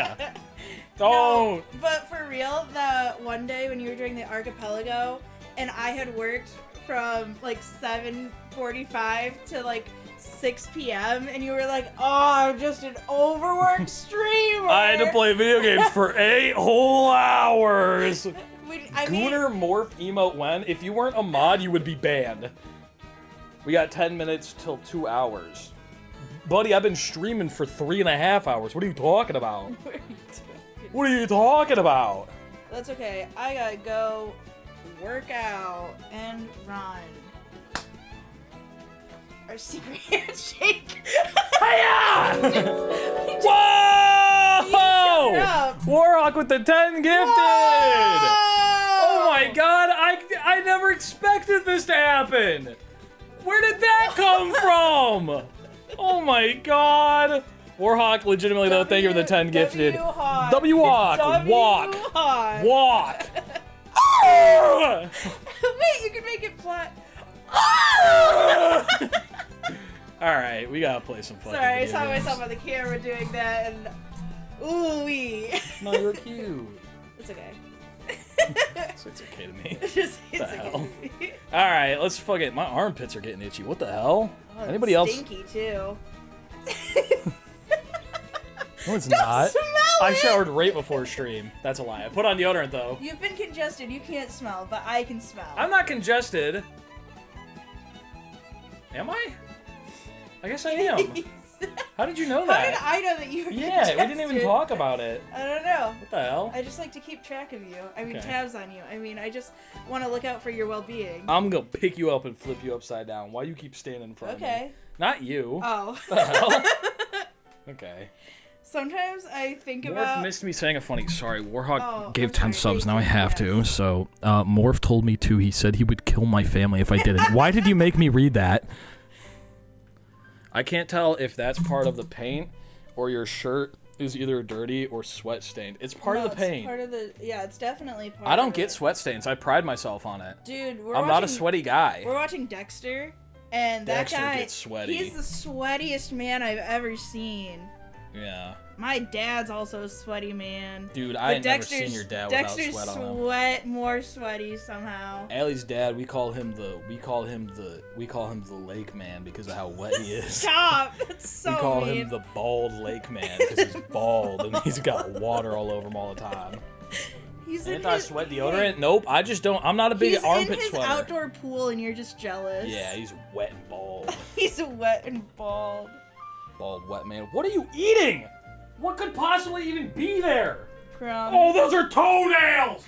Don't. No, but for real, the one day when you were doing the archipelago, and I had worked from like 7:45 to like 6 p.m. and you were like, "Oh, I'm just an overworked streamer." I had to play video games for 8 whole hours. Gooner Morph emote when? If you weren't a mod, you would be banned. We got 10 minutes till 2 hours. Buddy, I've been streaming for 3.5 hours. What are you talking about? What are you talking about? That's okay. I gotta go work out and run. Our secret handshake. Whoa! Warhawk with the 10 gifted! Oh my god, I never expected this to happen! Where did that come from? Oh my god! Warhawk, legitimately though, thank you for the 10 gifted. W-Hawk! Walk! Walk! Wait, you can make it flat. Alright, we gotta play some fucking Sorry, I video saw games. myself on the camera doing that and ooh-wee. No, you're cute. It's okay. It's okay to me. It's What the okay hell? to me. Alright, let's fucking... My armpits are getting itchy. What the hell? Oh, Anybody else? Stinky too. No, it's Don't not. smell I it! showered right before stream. That's a lie. I put on deodorant though. You've been congested. You can't smell, but I can smell. I'm not congested. Am I? I guess I am. How did you know that? How did I know that you were Yeah, congested? we didn't even talk about it. I don't know. What the hell? I just like to keep track of you. I mean, Okay. tabs on you. I mean, I just want to look out for your well-being. I'm gonna pick you up and flip you upside down. Why you keep standing in front of me? Okay. Not you. Oh. What the hell? Okay. Sometimes I think Morph about... missed me saying a funny... Sorry, Warhawk Oh, gave I'm 10 sorry. subs. Now I have to. So, Morph told me to. He said he would kill my family if I didn't. Why did you make me read that? I can't tell if that's part of the paint or your shirt is either dirty or sweat stained. It's part of the paint. It's part of the... Yeah, it's definitely part I don't of get it. sweat stains. I pride myself on it. Dude, I'm not a sweaty guy. We're watching Dexter, and that Dexter guy... gets sweaty. He's the sweatiest man I've ever seen. Yeah. My dad's also a sweaty man. Dude, But I ain't never seen Dexter's- your dad without Dexter's sweat on him. more sweaty somehow. Allie's dad, we call him the lake man because of how wet he is. Stop! That's so We call mean. him the bald lake man because he's bald and he's got water all over him all the time. He's in Anti-sweat deodorant? Nope. I just don't. I'm not a big He's armpit in his sweater. outdoor pool, and you're just jealous. Yeah, he's wet and bald. He's wet and bald. Bald wet man. What are you eating? What could possibly even be there? Crumbs. Oh, those are toenails!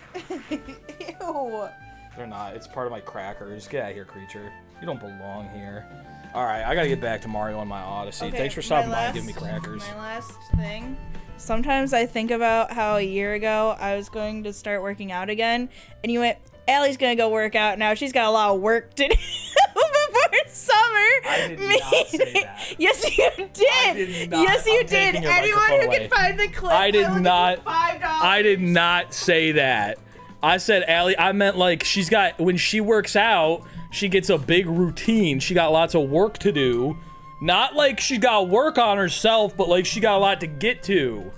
Ew. They're not. It's part of my crackers. Get out of here, creature. You don't belong here. Alright, I gotta get back to Mario on my Odyssey. Okay, Thanks for stopping by and giving me crackers. My last thing. Sometimes I think about how a year ago I was going to start working out again, and you went, Allie's gonna go work out now. She's got a lot of work to do before summer. I did not say that. Yes, you did. I did not. Yes, you I'm did. taking your Anyone microphone who away. can find the clip, I did will give not. you $5. I did not say that. I said, Allie, I meant like she's got, when she works out, she gets a big routine. She got lots of work to do. Not like she got work on herself, but like she got a lot to get to.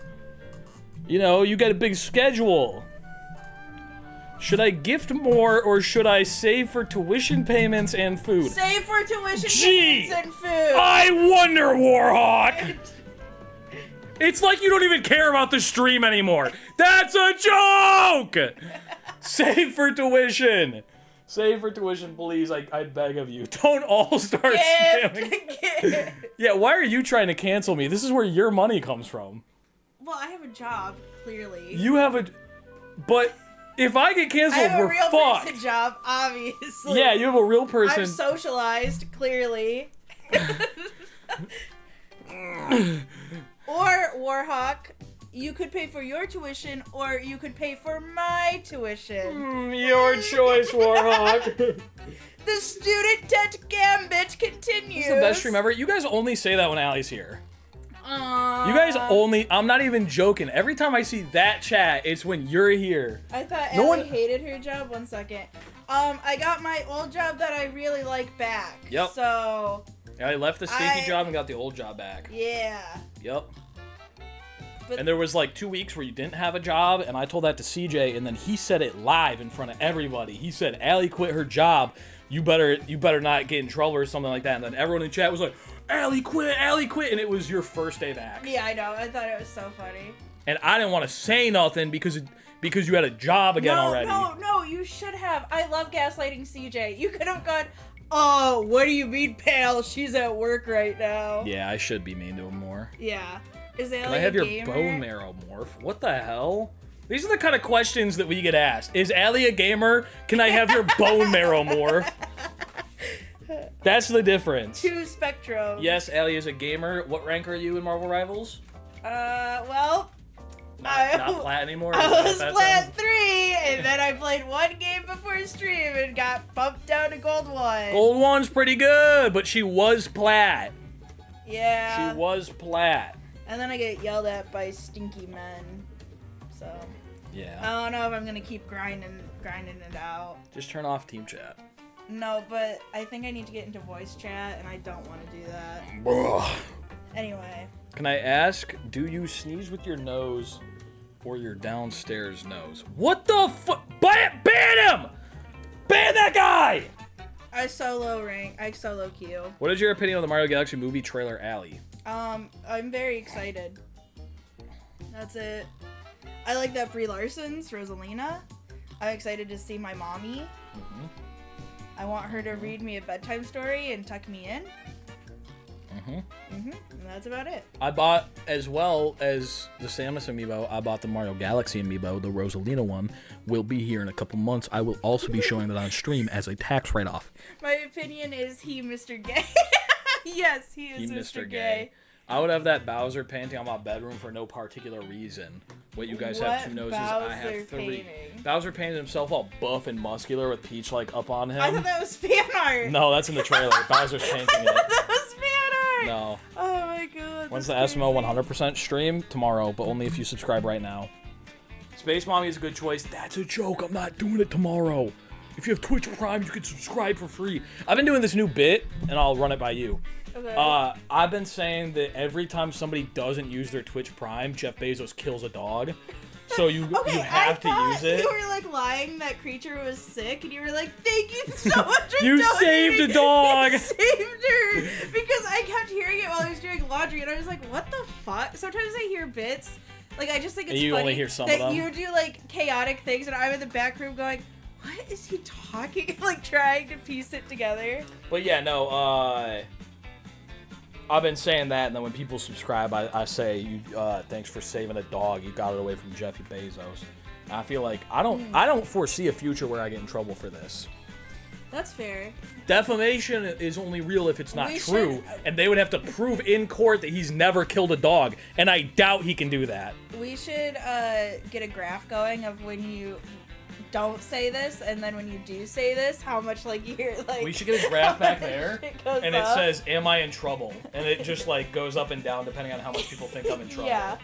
You know, you got a big schedule. Should I gift more or should I save for tuition payments and food? Save for tuition Gee, payments and food. I wonder, Warhawk. It's like you don't even care about the stream anymore. That's a joke! Save for tuition. Save for tuition, please. I beg of you. Don't all start spamming. Yeah, why are you trying to cancel me? This is where your money comes from. Well, I have a job, clearly. You have a... But if I get canceled, I have we're a real fucked. person job, obviously. Yeah, you have a real person. I'm socialized, clearly. Or, Warhawk, you could pay for your tuition, or you could pay for my tuition. Your choice, Warhawk. The student debt gambit continues. This is the best stream ever. You guys only say that when Allie's here. Aww. You guys only... I'm not even joking. Every time I see that chat, it's when you're here. I thought No Ellie one- hated her job. 1 second. I got my old job that I really like back. Yep. So... Allie left the stinky job and got the old job back. Yeah. Yep. But And there was like 2 weeks where you didn't have a job, and I told that to CJ, and then he said it live in front of everybody. He said, Allie quit her job. You better not get in trouble or something like that. And then everyone in chat was like, Allie quit, and it was your first day back. Yeah, I know. I thought it was so funny. And I didn't want to say nothing because you had a job again already. No, you should have. I love gaslighting CJ. You could have gone, oh, what do you mean, pal? She's at work right now. Yeah, I should be mean to him more. Yeah. Is Ellie Can I have a your gamer? bone marrow morph? What the hell? These are the kind of questions that we get asked. Is Allie a gamer? Can I have your bone marrow morph? That's the difference. 2 Spectrum. Yes, Allie is a gamer. What rank are you in Marvel Rivals? Well... Not plat anymore? I Is that was what that plat sounds? 3, and then I played 1 game before stream and got bumped down to gold 1. Gold 1's pretty good, but she was plat. Yeah. She was plat. And then I get yelled at by stinky men. So... Yeah. I don't know if I'm gonna keep grinding it out. Just turn off team chat. No, but I think I need to get into voice chat, and I don't want to do that. Ugh. Anyway. Can I ask, do you sneeze with your nose or your downstairs nose? What the fuck? Ban him! Ban that guy! I solo queue. What is your opinion on the Mario Galaxy movie trailer, Allie? I'm very excited. That's it. I like that Brie Larson's Rosalina. I'm excited to see my mommy. I want her to read me a bedtime story and tuck me in. And that's about it. I bought, as well as the Samus amiibo, I bought the Mario Galaxy amiibo, the Rosalina one. Will be here in a couple months. I will also be showing that on stream as a tax write-off. My opinion is he Mr. Gay. Yes, he is Mr. Gay. I would have that Bowser painting on my bedroom for no particular reason. What you guys have 2 noses, I have 3. Painting? Bowser painted himself all buff and muscular with Peach like up on him. I thought that was fan art. No, that's in the trailer. Bowser's painting it. That was fan art. No. Oh my god. When's the that's SMO crazy. 100% stream? Tomorrow, but only if you subscribe right now. Space Mommy is a good choice. That's a joke. I'm not doing it tomorrow. If you have Twitch Prime, you can subscribe for free. I've been doing this new bit, and I'll run it by you. Okay. I've been saying that every time somebody doesn't use their Twitch Prime, Jeff Bezos kills a dog. So you have to use it. You were like lying that creature was sick, and you were like, "Thank you so much for You donating." saved a dog. You saved her because I kept hearing it while I was doing laundry, and I was like, "What the fuck?" Sometimes I hear bits, like I just think it's And you funny only hear some that of them? you do like chaotic things, and I'm in the back room going, "What is he talking?" Like trying to piece it together. But yeah, no, I've been saying that, and then when people subscribe, I say, thanks for saving a dog. You got it away from Jeffy Bezos. I feel like I don't foresee a future where I get in trouble for this. That's fair. Defamation is only real if it's not We true, and they would have to prove in court that he's never killed a dog, and I doubt he can do that. We should get a graph going of when you don't say this, and then when you do say this, how much like you're like. We should get a graph back there, goes and it up. says, "Am I in trouble?" And it just like goes up and down depending on how much people think I'm in trouble. Yeah.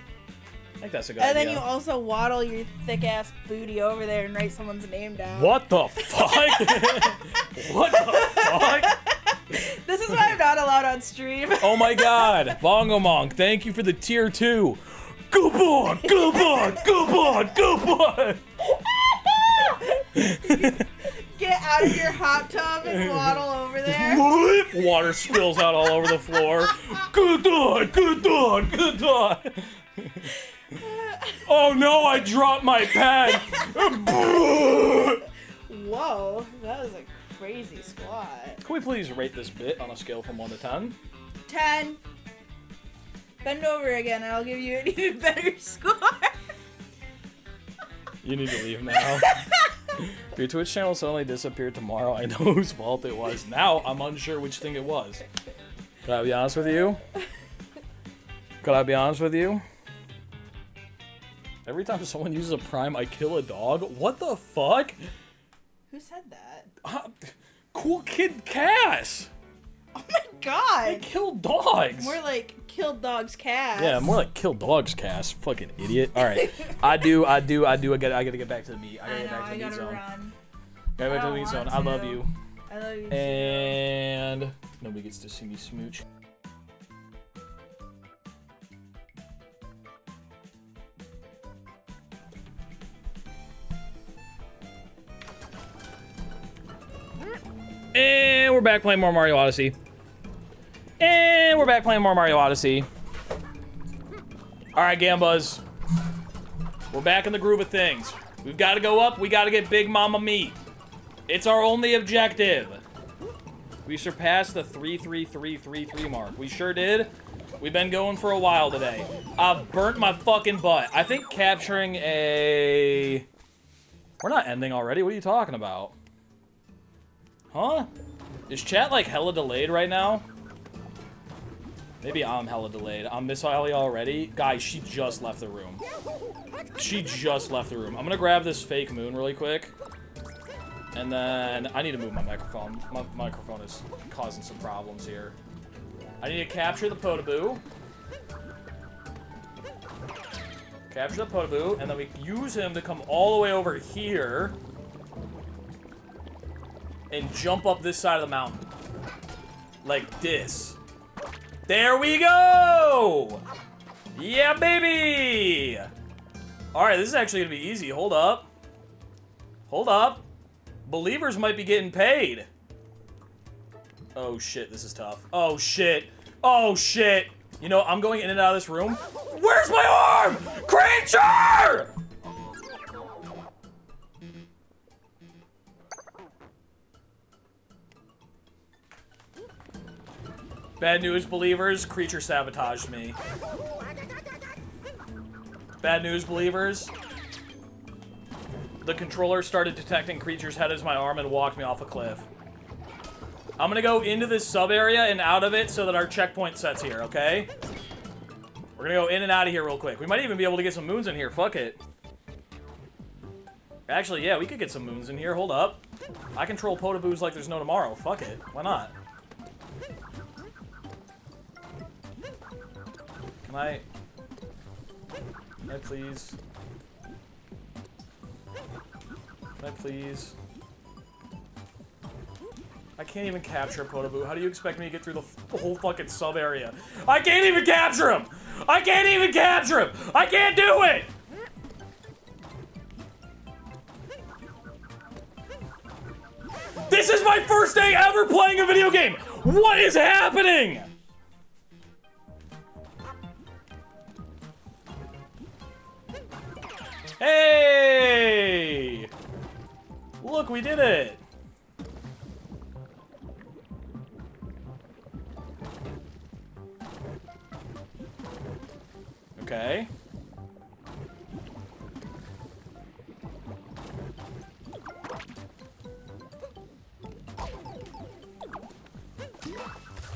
I think that's a good And idea. then you also waddle your thick ass booty over there and write someone's name down. What the fuck? What the fuck? This is why I'm not allowed on stream. Oh my god. Bongo Monk, thank you for the tier 2. Good boy, good boy, good boy, good boy. Get out of your hot tub and waddle over there. Water spills out all over the floor. Good dog, good dog, good dog. Oh no, I dropped my pen. Whoa, that was a crazy squat. Can we please rate this bit on a scale from 1 to 10? 10. Bend over again and I'll give you an even better score. You need to leave now. If your Twitch channel suddenly disappeared tomorrow, I know whose fault it was. Now, I'm unsure which thing it was. Can I be honest with you? Could I be honest with you? Every time someone uses a prime, I kill a dog? What the fuck? Who said that? Cool Kid Cass! Oh my god! They kill dogs! More like kill dogs Cass. Yeah, more like kill dogs Cass. Fucking idiot. Alright. I gotta get back to the meat. I gotta get back to the meat zone. Gotta get back to the meat zone. I love you. I love you. And nobody gets to see me smooch. And we're back playing more Mario Odyssey. And we're back playing more Mario Odyssey. Alright, Gambas. We're back in the groove of things. We've got to go up. We got to get Big Mama meat. It's our only objective. We surpassed the 33333 mark. We sure did. We've been going for a while today. I've burnt my fucking butt. I think capturing a... We're not ending already. What are you talking about? Huh? Is chat like hella delayed right now? Maybe I'm hella delayed. I'm Miss Ali already. Guys, she just left the room. She just left the room. I'm gonna grab this fake moon really quick. And then I need to move my microphone. My microphone is causing some problems here. I need to capture the Potaboo. Capture the Potaboo, and then we use him to come all the way over here and jump up this side of the mountain. Like this. There we go! Yeah, baby! Alright, this is actually gonna be easy. Hold up. Hold up. Believers might be getting paid. Oh shit, this is tough. Oh shit. Oh shit. You know, I'm going in and out of this room. Where's my arm? Creature! Bad news, believers. Creature sabotaged me. Bad news, believers. The controller started detecting Creature's head as my arm and walked me off a cliff. I'm gonna go into this sub area and out of it so that our checkpoint sets here, okay? We're gonna go in and out of here real quick. We might even be able to get some moons in here. Fuck it. Actually, yeah, we could get some moons in here. Hold up. I control Potaboos like there's no tomorrow. Fuck it. Why not? Can I please? Can I please? I can't even capture Potaboo. How do you expect me to get through the whole fucking sub area? I can't even capture him! I can't even capture him! I can't do it! This is my first day ever playing a video game! What is happening? Hey! Look, we did it! Okay.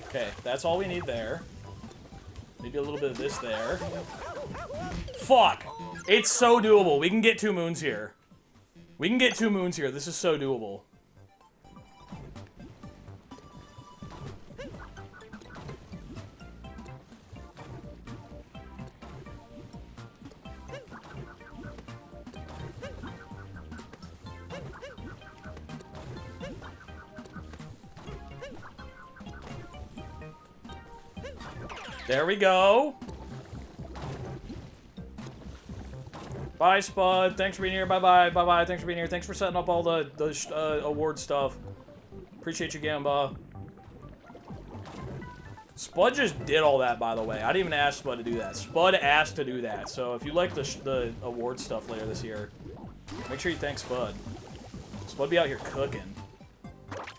Okay, that's all we need there. Maybe a little bit of this there. Fuck! It's so doable. We can get 2 moons here. We can get 2 moons here. This is so doable. There we go. Bye, Spud. Thanks for being here. Bye-bye. Bye-bye. Thanks for being here. Thanks for setting up all the award stuff. Appreciate you, Gamba. Spud just did all that, by the way. I didn't even ask Spud to do that. Spud asked to do that. So if you like the award stuff later this year, make sure you thank Spud. Spud be out here cooking.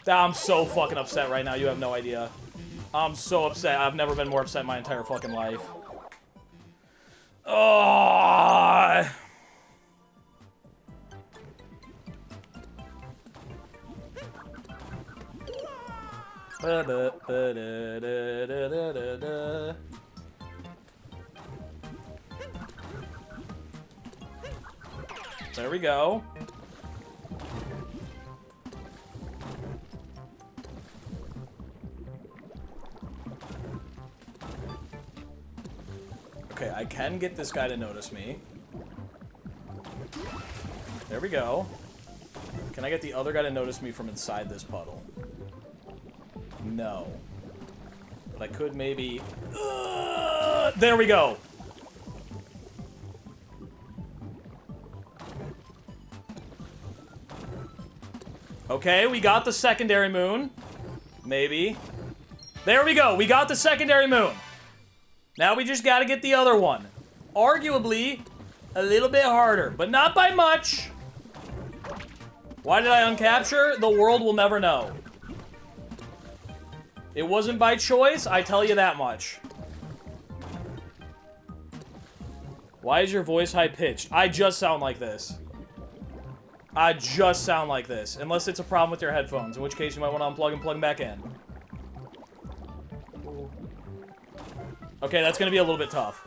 I'm so fucking upset right now. You have no idea. I'm so upset. I've never been more upset in my entire fucking life. Oh. There we go. Okay, I can get this guy to notice me. There we go. Can I get the other guy to notice me from inside this puddle? No. But I could maybe... there we go! Okay, we got the secondary moon. Maybe. There we go, we got the secondary moon. Now we just gotta get the other one. Arguably, a little bit harder, but not by much. Why did I uncapture? The world will never know. It wasn't by choice, I tell you that much. Why is your voice high-pitched? I just sound like this. I just sound like this. Unless it's a problem with your headphones, in which case you might want to unplug and plug them back in. Okay, that's gonna be a little bit tough.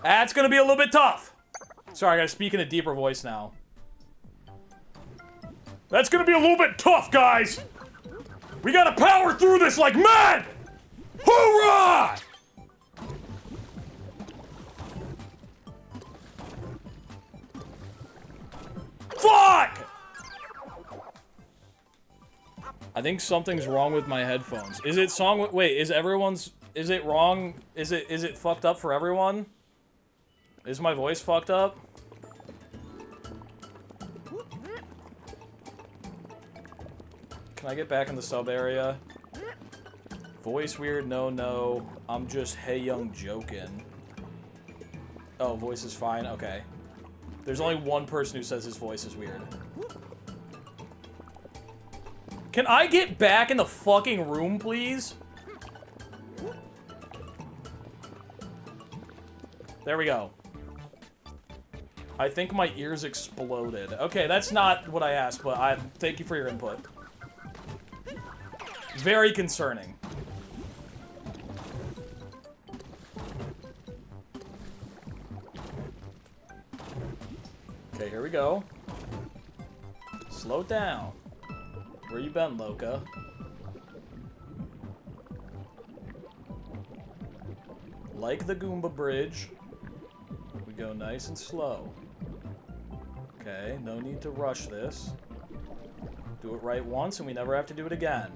That's gonna be a little bit tough! Sorry, I gotta speak in a deeper voice now. That's gonna be a little bit tough, guys! We gotta power through this like mad! Hoorah! Fuck! I think something's wrong with my headphones. Is it song? Wait, is everyone's... Is it wrong? Is it fucked up for everyone? Is my voice fucked up? Can I get back in the sub area? Voice weird? No. I'm just hey young joking. Oh, voice is fine? Okay. There's only one person who says his voice is weird. Can I get back in the fucking room, please? There we go. I think my ears exploded. Okay, that's not what I asked, but thank you for your input. Very concerning. Okay, here we go. Slow down. Where you been, Loca? Like the Goomba Bridge, we go nice and slow. Okay, no need to rush this. Do it right once and we never have to do it again.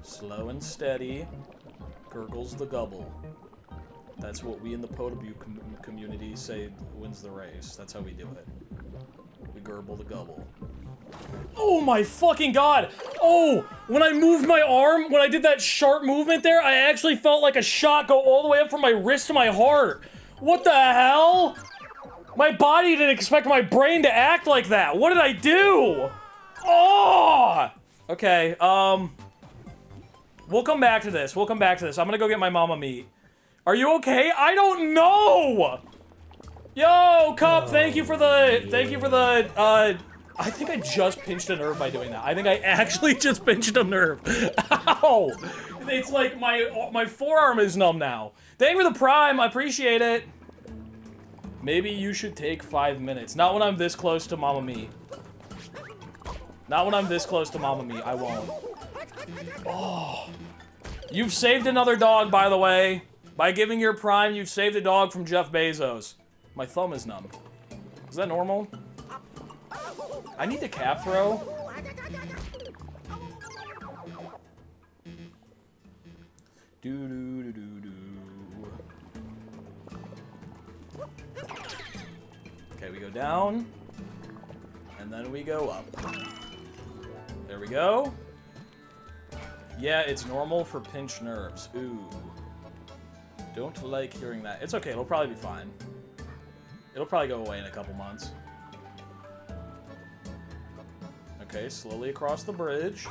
Slow and steady, gurgles the gubble. That's what we in the Podobu community say wins the race. That's how we do it. We gurgle the gubble. Oh my fucking god! Oh! When I moved my arm, when I did that sharp movement there, I actually felt like a shot go all the way up from my wrist to my heart. What the hell? My body didn't expect my brain to act like that. What did I do? Oh! Okay, we'll come back to this. We'll come back to this. I'm gonna go get my mama meat. Are you okay? I don't know! Yo, Cup, thank you for the, I think I just pinched a nerve by doing that. I think I actually just pinched a nerve. Ow! It's like my forearm is numb now. Thank you for the prime, I appreciate it. Maybe you should take 5 minutes. Not when I'm this close to Mama Meat. Not when I'm this close to Mama Meat, I won't. Oh. You've saved another dog, by the way. By giving your prime, you've saved a dog from Jeff Bezos. My thumb is numb. Is that normal? I need to cap throw. Okay, we go down. And then we go up. There we go. Yeah, it's normal for pinched nerves. Ooh. Don't like hearing that. It's okay, it'll probably be fine. It'll probably go away in a couple months. Okay, slowly across the bridge.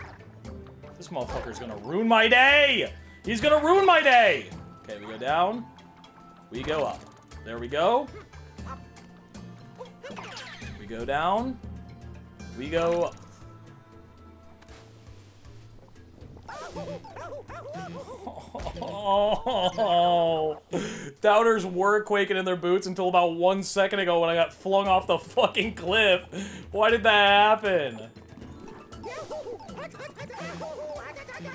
This motherfucker's gonna ruin my day! He's gonna ruin my day! Okay, we go down. We go up. There we go. We go down. We go up. Oh, doubters were quaking in their boots until about 1 second ago when I got flung off the fucking cliff. Why did that happen?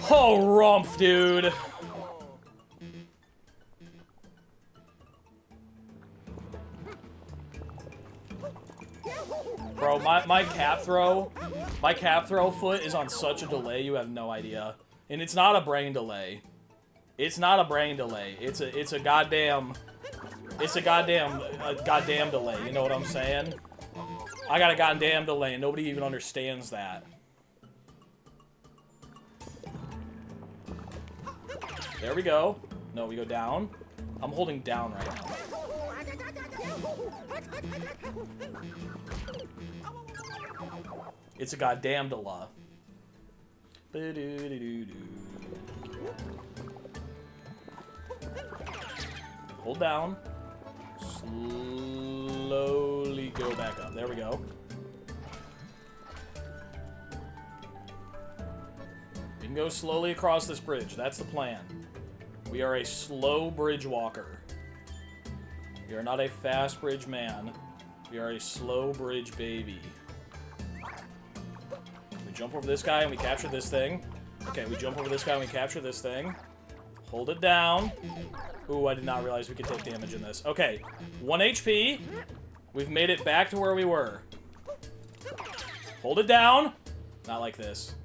Oh, rumph, dude. Bro, my cap throw foot is on such a delay, you have no idea. And it's not a brain delay. It's not a brain delay. It's a goddamn delay, you know what I'm saying? I got a goddamn delay and nobody even understands that. There we go. No, we go down. I'm holding down right now. It's a goddamn delay. Hold down. Slowly go back up. There we go. We can go slowly across this bridge. That's the plan. We are a slow bridge walker. We are not a fast bridge man. We are a slow bridge baby. We jump over this guy and we capture this thing. Okay, we jump over this guy and we capture this thing. Hold it down. Ooh, I did not realize we could take damage in this. Okay, 1 HP. We've made it back to where we were. Hold it down. Not like this.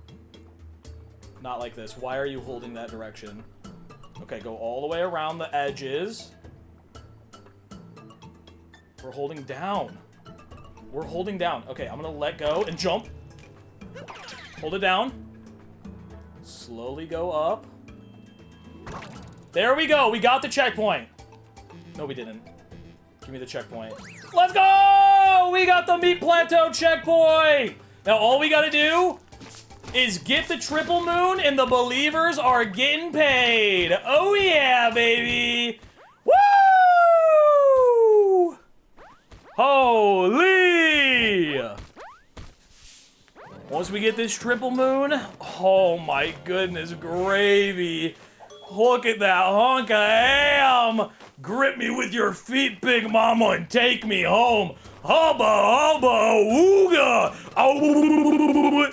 Not like this. Why are you holding that direction? Okay, go all the way around the edges. We're holding down. We're holding down. Okay, I'm gonna let go and jump. Hold it down. Slowly go up. There we go. We got the checkpoint. No, we didn't. Give me the checkpoint. Let's go! We got the meat plateau checkpoint! Now, all we gotta do is get the triple moon and the believers are getting paid. Oh, yeah, baby. Woo! Holy! Once we get this triple moon, oh my goodness, gravy. Look at that hunk of ham. Grip me with your feet, big mama, and take me home. Hubba, hubba, ooga. Ow.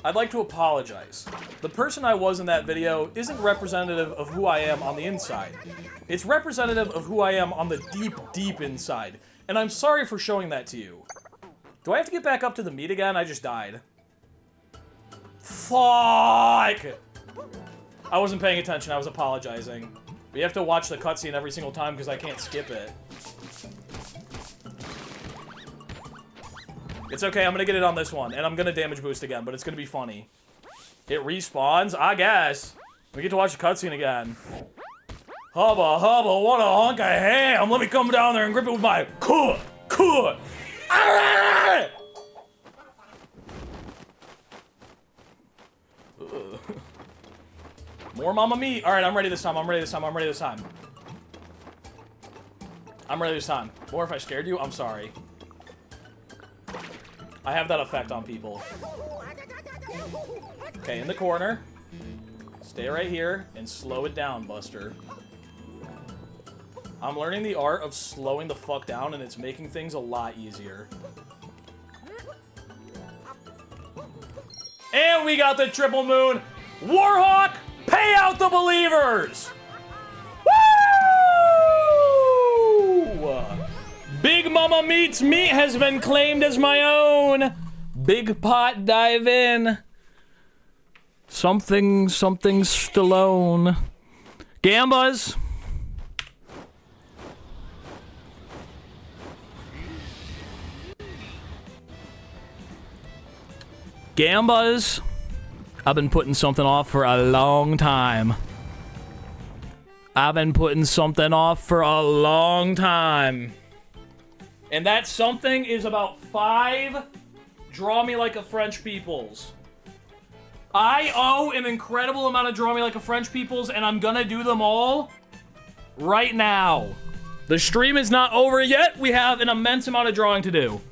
I'd like to apologize. The person I was in that video isn't representative of who I am on the inside. It's representative of who I am on the deep, deep inside. And I'm sorry for showing that to you. Do I have to get back up to the meat again? I just died. Fuck! I wasn't paying attention. I was apologizing. We have to watch the cutscene every single time because I can't skip it. It's okay. I'm going to get it on this one. And I'm going to damage boost again, but it's going to be funny. It respawns? I guess. We get to watch the cutscene again. Hubba, hubba, what a hunk of ham. Let me come down there and grip it with my cool. More mama meat. All right, I'm ready this time. I'm ready this time. I'm ready this time. I'm ready this time. Or if I scared you, I'm sorry. I have that effect on people. Okay, in the corner. Stay right here and slow it down, Buster. I'm learning the art of slowing the fuck down, and it's making things a lot easier. And we got the triple moon. Warhawk, pay out the believers! Woo! Big Mama Meat's meat has been claimed as my own. Big pot dive in. Something Stallone. Gambas. Gambas. I've been putting something off for a long time. I've been putting something off for a long time. And that something is about 5 Draw Me Like a French Peoples. I owe an incredible amount of Draw Me Like a French Peoples, and I'm gonna do them all right now. The stream is not over yet. We have an immense amount of drawing to do.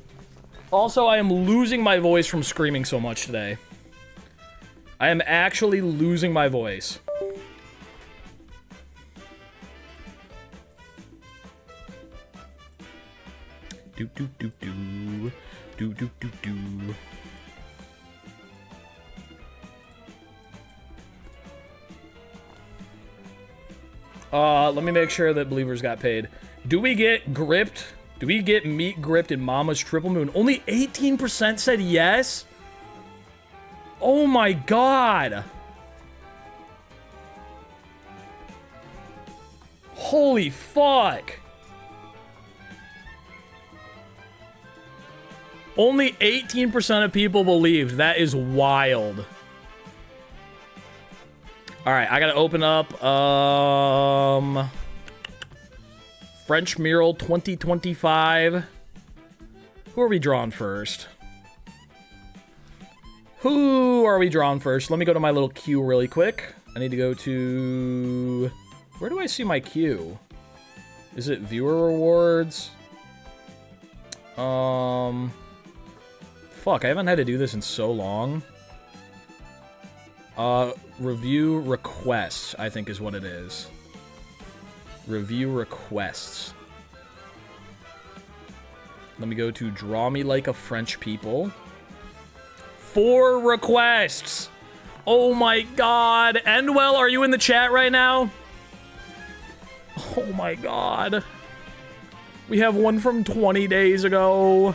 Also, I am losing my voice from screaming so much today. I am actually losing my voice. Do do do do. Do do do do. Let me make sure that Believers got paid. Do we get gripped? Do we get meat gripped in Mama's Triple Moon? Only 18% said yes? Oh my god. Holy fuck. Only 18% of people believed. That is wild. Alright, I gotta open up, French Mural 2025. Who are we drawing first? Who are we drawing first? Let me go to my little queue really quick. I need to go to... Where do I see my queue? Is it viewer rewards? Fuck, I haven't had to do this in so long. Review requests, I think is what it is. Review requests. Let me go to Draw Me Like a French People. 4 requests! Oh my god! Endwell, are you in the chat right now? Oh my god. We have one from 20 days ago.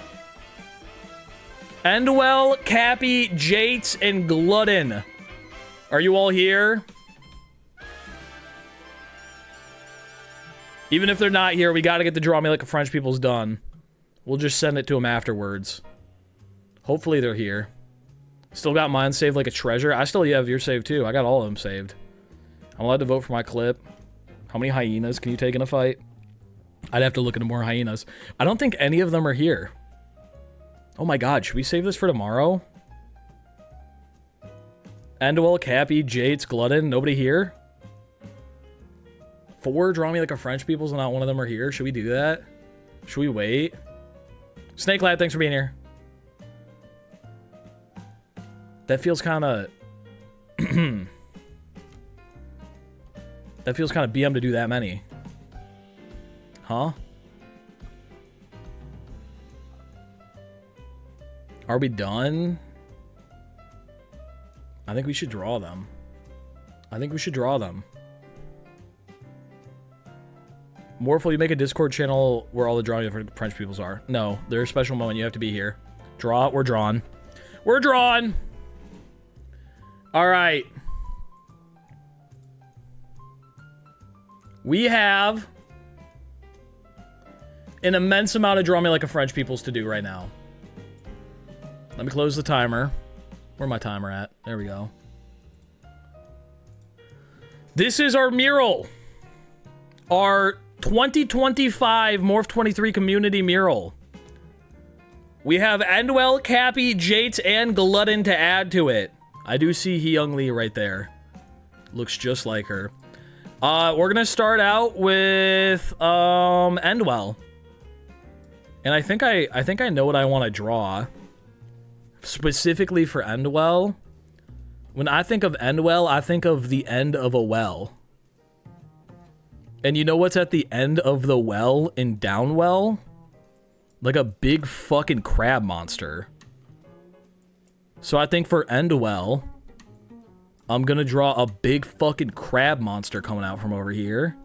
Endwell, Cappy, Jates, and Glutton. Are you all here? Even if they're not here, we gotta get the Draw Me Like a French People's done. We'll just send it to them afterwards. Hopefully they're here. Still got mine saved like a treasure. I still have yours saved too. I got all of them saved. I'm allowed to vote for my clip. How many hyenas can you take in a fight? I'd have to look into more hyenas. I don't think any of them are here. Oh my god, should we save this for tomorrow? Endwell, Cappy, Jates, Glutton, nobody here? 4 Draw Me Like a French People's and not one of them are here. Should we do that? Should we wait? Snake Lad, thanks for being here. That feels kind of... that feels kind of BM to do that many. Huh? Are we done? I think we should draw them. I think we should draw them. Morph, will you make a Discord channel where all the drawing for French peoples are? No, there's a special moment. You have to be here. Draw. We're drawn. We're drawn. All right. We have an immense amount of Draw Me Like a French peoples to do right now. Let me close the timer. Where's my timer at? There we go. This is our mural. Our 2025 Morph 23 community mural. We have Endwell, Cappy, Jates, and Glutton to add to it. I do see Hee Young Lee right there. Looks just like her. We're gonna start out with Endwell. And I think I know what I want to draw. Specifically for Endwell. When I think of Endwell, I think of the end of a well. And you know what's at the end of the well in Downwell? Like a big fucking crab monster. So I think for Endwell, I'm gonna draw a big fucking crab monster coming out from over here.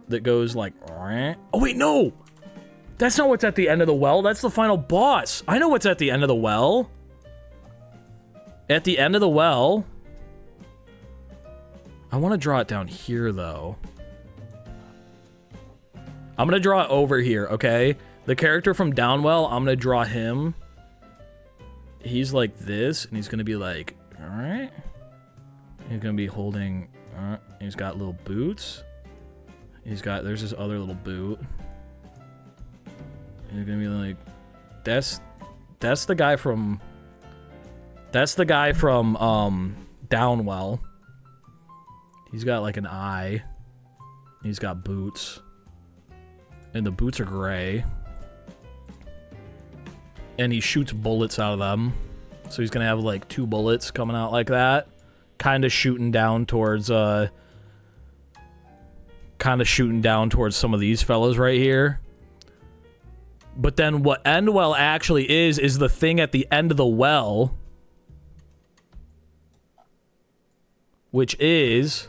That goes like... Oh wait, no! That's not what's at the end of the well. That's the final boss. I know what's at the end of the well. At the end of the well... I want to draw it down here, though. I'm going to draw it over here, okay? The character from Downwell, I'm going to draw him. He's like this, and he's going to be like... Alright. He's going to be holding... He's got little boots. There's this other little boot. He's gonna be like, that's the guy from Downwell. He's got like an eye. He's got boots. And the boots are gray. And he shoots bullets out of them. So he's gonna have like 2 bullets coming out like that. Kind of shooting down towards some of these fellas right here. But then what Endwell actually is the thing at the end of the well, which is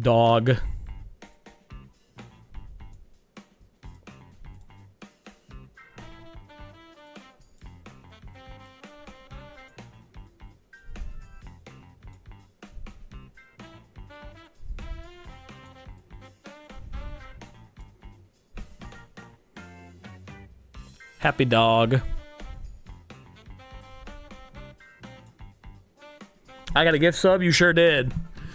dog. Happy dog. I got a gift sub? You sure did.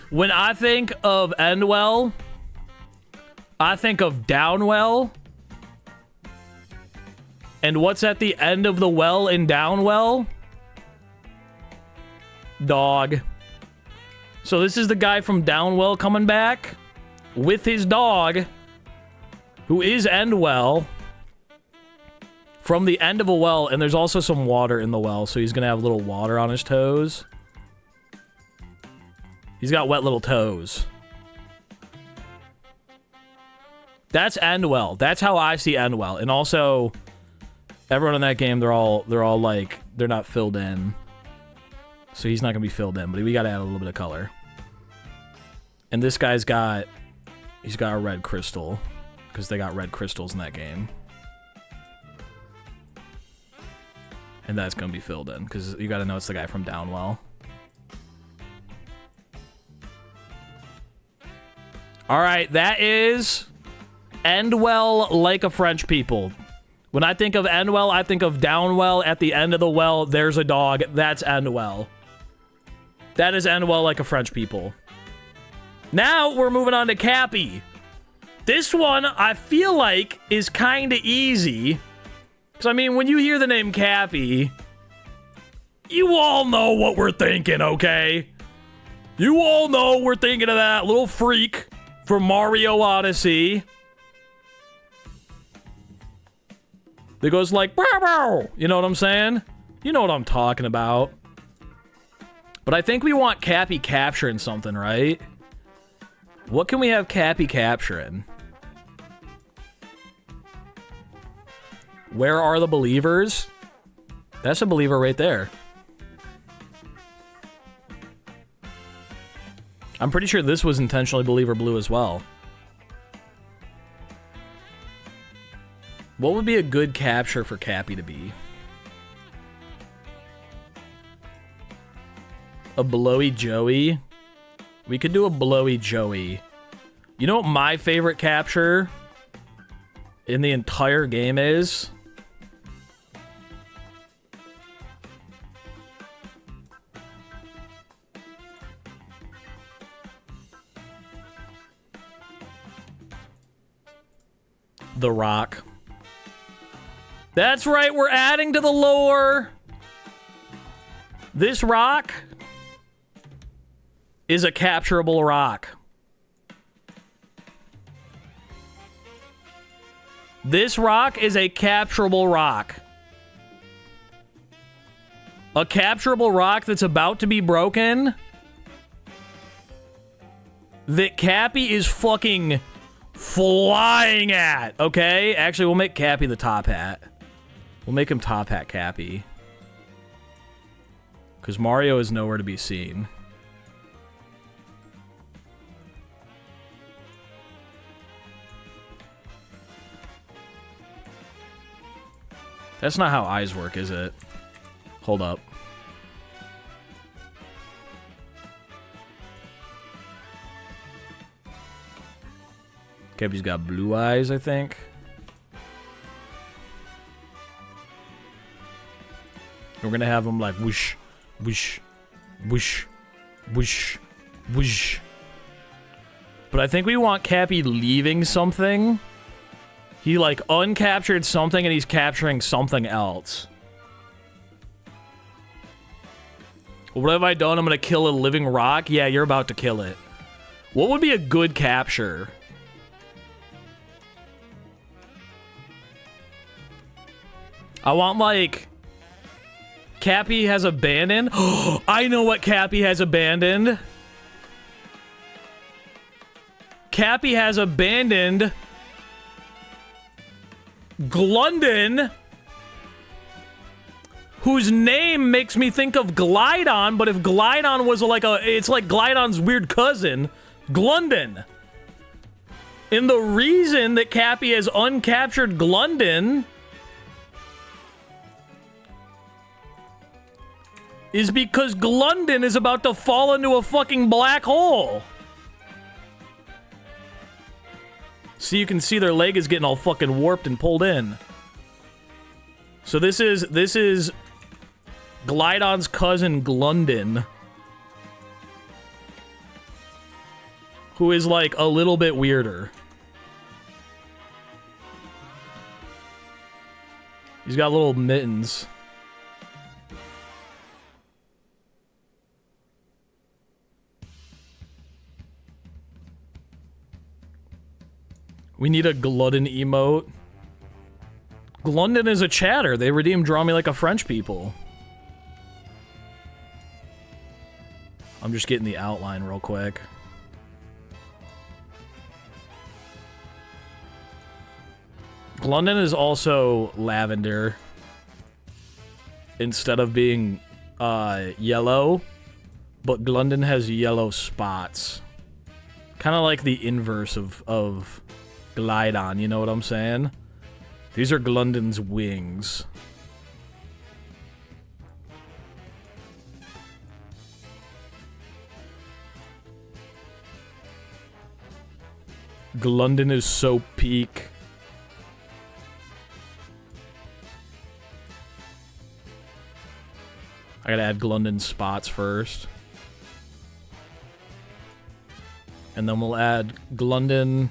When I think of Endwell, I think of Downwell. And what's at the end of the well in Downwell? Dog. So this is the guy from Downwell coming back with his dog, who is Endwell. From the end of a well, and there's also some water in the well, so he's gonna have a little water on his toes. He's got wet little toes. That's Endwell. That's how I see Endwell. And also, everyone in that game, they're all like, they're not filled in. So he's not gonna be filled in, but we gotta add a little bit of color. And this guy's he's got a red crystal, because they got red crystals in that game. And that's going to be filled in, because you got to know it's the guy from Downwell. Alright, that is Endwell like a French people. When I think of Endwell, I think of Downwell. At the end of the well, there's a dog. That's Endwell. That is Endwell like a French people. Now, we're moving on to Cappy. This one, I feel like, is kind of easy. Because, I mean, when you hear the name Cappy, you all know what we're thinking, okay? You all know we're thinking of that little freak from Mario Odyssey. That goes like, bow, bow. You know what I'm saying? You know what I'm talking about. But I think we want Cappy capturing something, right? What can we have Cappy capturing? Where are the believers? That's a believer right there. I'm pretty sure this was intentionally believer blue as well. What would be a good capture for Cappy to be? A blowy Joey? We could do a blowy Joey. You know what my favorite capture in the entire game is? The Rock. That's right, we're adding to the lore. This rock is a capturable rock. This rock is a capturable rock. A capturable rock that's about to be broken. That Cappy is fucking flying at, okay? Actually, we'll make Cappy the top hat. We'll make him top hat Cappy. Because Mario is nowhere to be seen. That's not how eyes work, is it? Hold up. Cappy's got blue eyes, I think. We're gonna have him like whoosh, whoosh, whoosh, whoosh, whoosh. But I think we want Cappy leaving something. He like uncaptured something and he's capturing something else. What have I done? I'm gonna kill a living rock? Yeah, you're about to kill it. What would be a good capture? I want like... Cappy has abandoned? I know what Cappy has abandoned. Cappy has abandoned... Glundon, whose name makes me think of Glydon, but if Glydon was like it's like Glydon's weird cousin, Glundon. And the reason that Cappy has uncaptured Glundon is because Glundon is about to fall into a fucking black hole. So you can see their leg is getting all fucking warped and pulled in. So this is Glydon's cousin Glundon, who is like a little bit weirder. He's got little mittens. We need a Glundon emote. Glundon is a chatter. They redeemed Draw Me Like a French People. I'm just getting the outline real quick. Glundon is also lavender. Instead of being yellow. But Glundon has yellow spots. Kind of like the inverse of Glydon, you know what I'm saying? These are Glundon's wings. Glundon is so peak. I gotta add Glundon's spots first. And then we'll add Glundon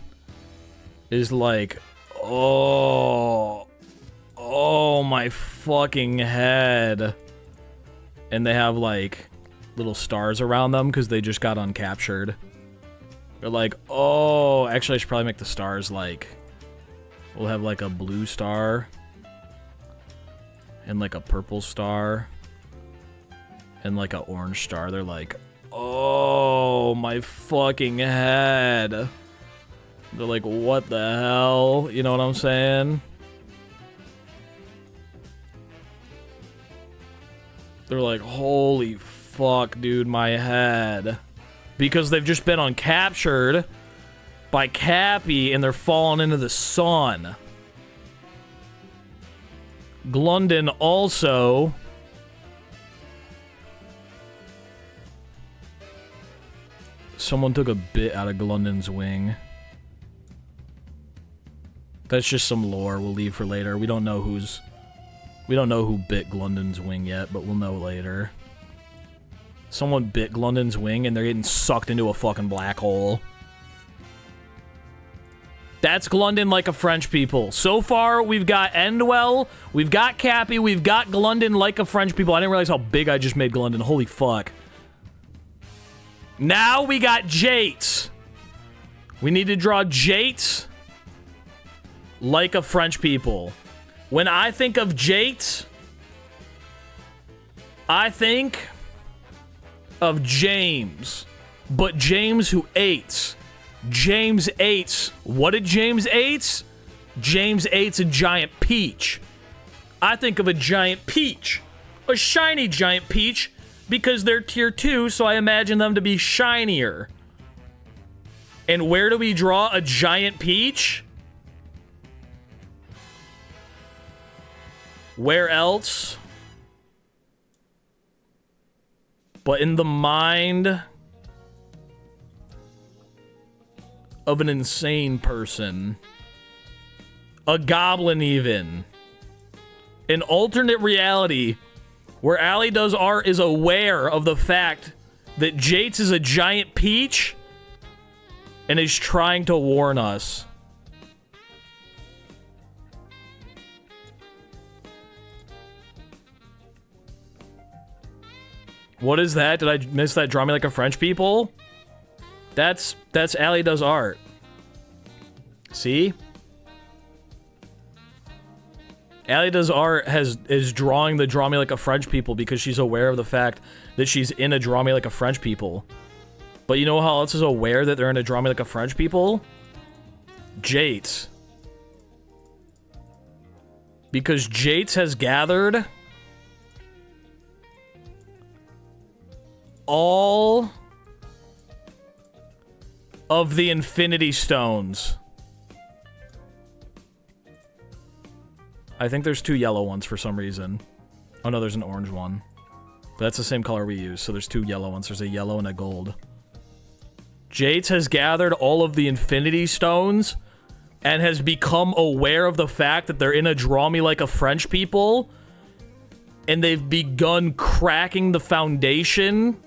is like, oh my fucking head. And they have like little stars around them because they just got uncaptured. They're like, oh, actually I should probably make the stars like, we'll have like a blue star and like a purple star and like a orange star. They're like, oh my fucking head. They're like, what the hell? You know what I'm saying? They're like, holy fuck, dude, my head. Because they've just been uncaptured by Cappy and they're falling into the sun. Glundon also... Someone took a bit out of Glundon's wing. That's just some lore we'll leave for later. We don't know who bit Glundon's wing yet, but we'll know later. Someone bit Glundon's wing and they're getting sucked into a fucking black hole. That's Glundon Like a French People. So far, we've got Endwell, we've got Cappy, we've got Glundon Like a French People. I didn't realize how big I just made Glundon. Holy fuck. Now we got Jates. We need to draw Jates like a French People. When I think of Jates, I think of James. But James who ate. James ate. What did James ate? James ate a giant peach. I think of a giant peach. A shiny giant peach. Because they're tier 2, so I imagine them to be shinier. And where do we draw a giant peach? Where else? But in the mind of an insane person. A goblin even. An alternate reality Where Allie Does Art is aware of the fact that Jates is a giant peach and is trying to warn us. What is that? Did I miss that? Draw Me Like a French People? That's Allie Does Art. See? Allie Does Art is drawing the Draw Me Like a French People because she's aware of the fact that she's in a Draw Me Like a French People. But you know how else is aware that they're in a Draw Me Like a French People? Jates. Because Jates has gathered all of the Infinity Stones. I think there's 2 yellow ones for some reason. Oh no, there's an orange one. But that's the same color we use, so there's 2 yellow ones. There's a yellow and a gold. Jates has gathered all of the Infinity Stones and has become aware of the fact that they're in a Draw Me Like a French People, and they've begun cracking the foundation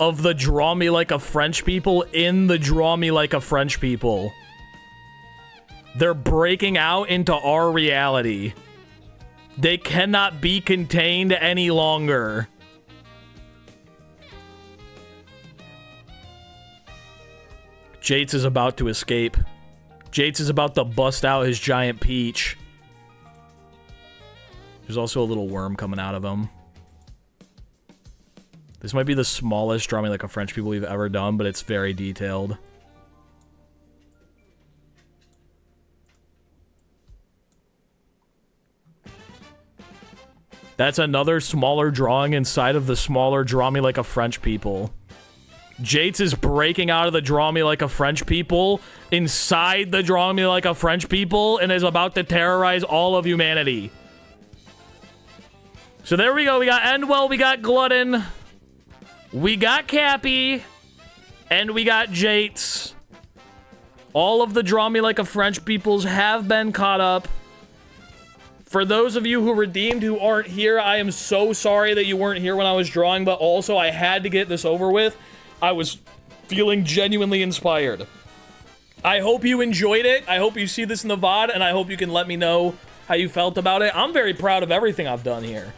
of the Draw Me Like a French People in the Draw Me Like a French People. They're breaking out into our reality. They cannot be contained any longer. Jates is about to escape. Jates is about to bust out his giant peach. There's also a little worm coming out of him. This might be the smallest Draw Me Like a French People we've ever done, but it's very detailed. That's another smaller drawing inside of the smaller Draw Me Like a French People. Jates is breaking out of the Draw Me Like a French People inside the Draw Me Like a French People and is about to terrorize all of humanity. So there we go. We got Endwell, we got Glutton, we got Cappy, and we got Jates. All of the Draw Me Like a French Peoples have been caught up. For those of you who redeemed who aren't here, I am so sorry that you weren't here when I was drawing, but also I had to get this over with. I was feeling genuinely inspired. I hope you enjoyed it. I hope you see this in the VOD, and I hope you can let me know how you felt about it. I'm very proud of everything I've done here.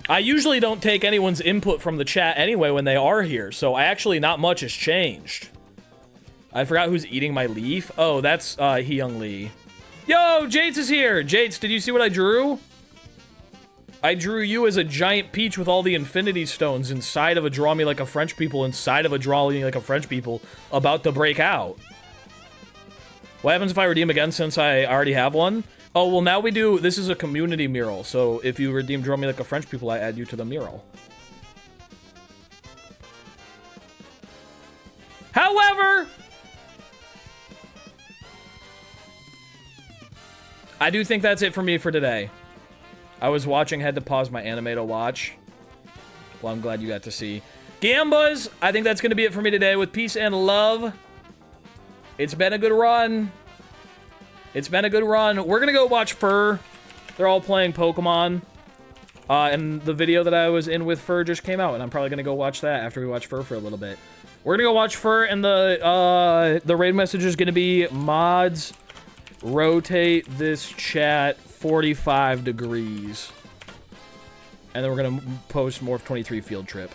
I usually don't take anyone's input from the chat anyway when they are here, so actually not much has changed. I forgot who's eating my leaf. Oh, that's Hyung Lee. Yo, Jates is here! Jates, did you see what I drew? I drew you as a giant peach with all the Infinity Stones inside of a Draw Me Like a French People, inside of a Draw Me Like a French People, about to break out. What happens if I redeem again since I already have one? Oh, well now we do, this is a community mural, so if you redeem Draw Me Like a French People, I add you to the mural. However, I do think that's it for me for today. I was watching, had to pause my anime to watch. Well, I'm glad you got to see. Gambas, I think that's going to be it for me today with peace and love. It's been a good run. It's been a good run. We're going to go watch Fur. They're all playing Pokemon. And the video that I was in with Fur just came out, and I'm probably going to go watch that after we watch Fur for a little bit. We're going to go watch Fur, and the raid message is going to be mods. Rotate this chat 45 degrees. And then we're going to post Morph 23 field trip.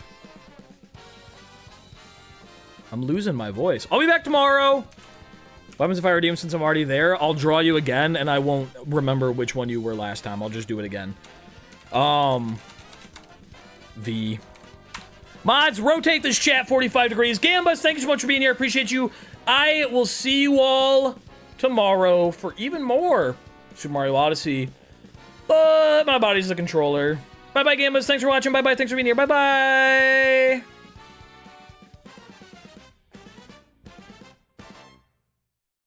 I'm losing my voice. I'll be back tomorrow. What happens if I redeem since I'm already there? I'll draw you again, and I won't remember which one you were last time. I'll just do it again. V. Mods, rotate this chat 45 degrees. Gambas, thank you so much for being here. Appreciate you. I will see you all tomorrow for even more Super Mario Odyssey. But my body's the controller. Bye-bye, Gambas. Thanks for watching. Bye-bye. Thanks for being here. Bye-bye.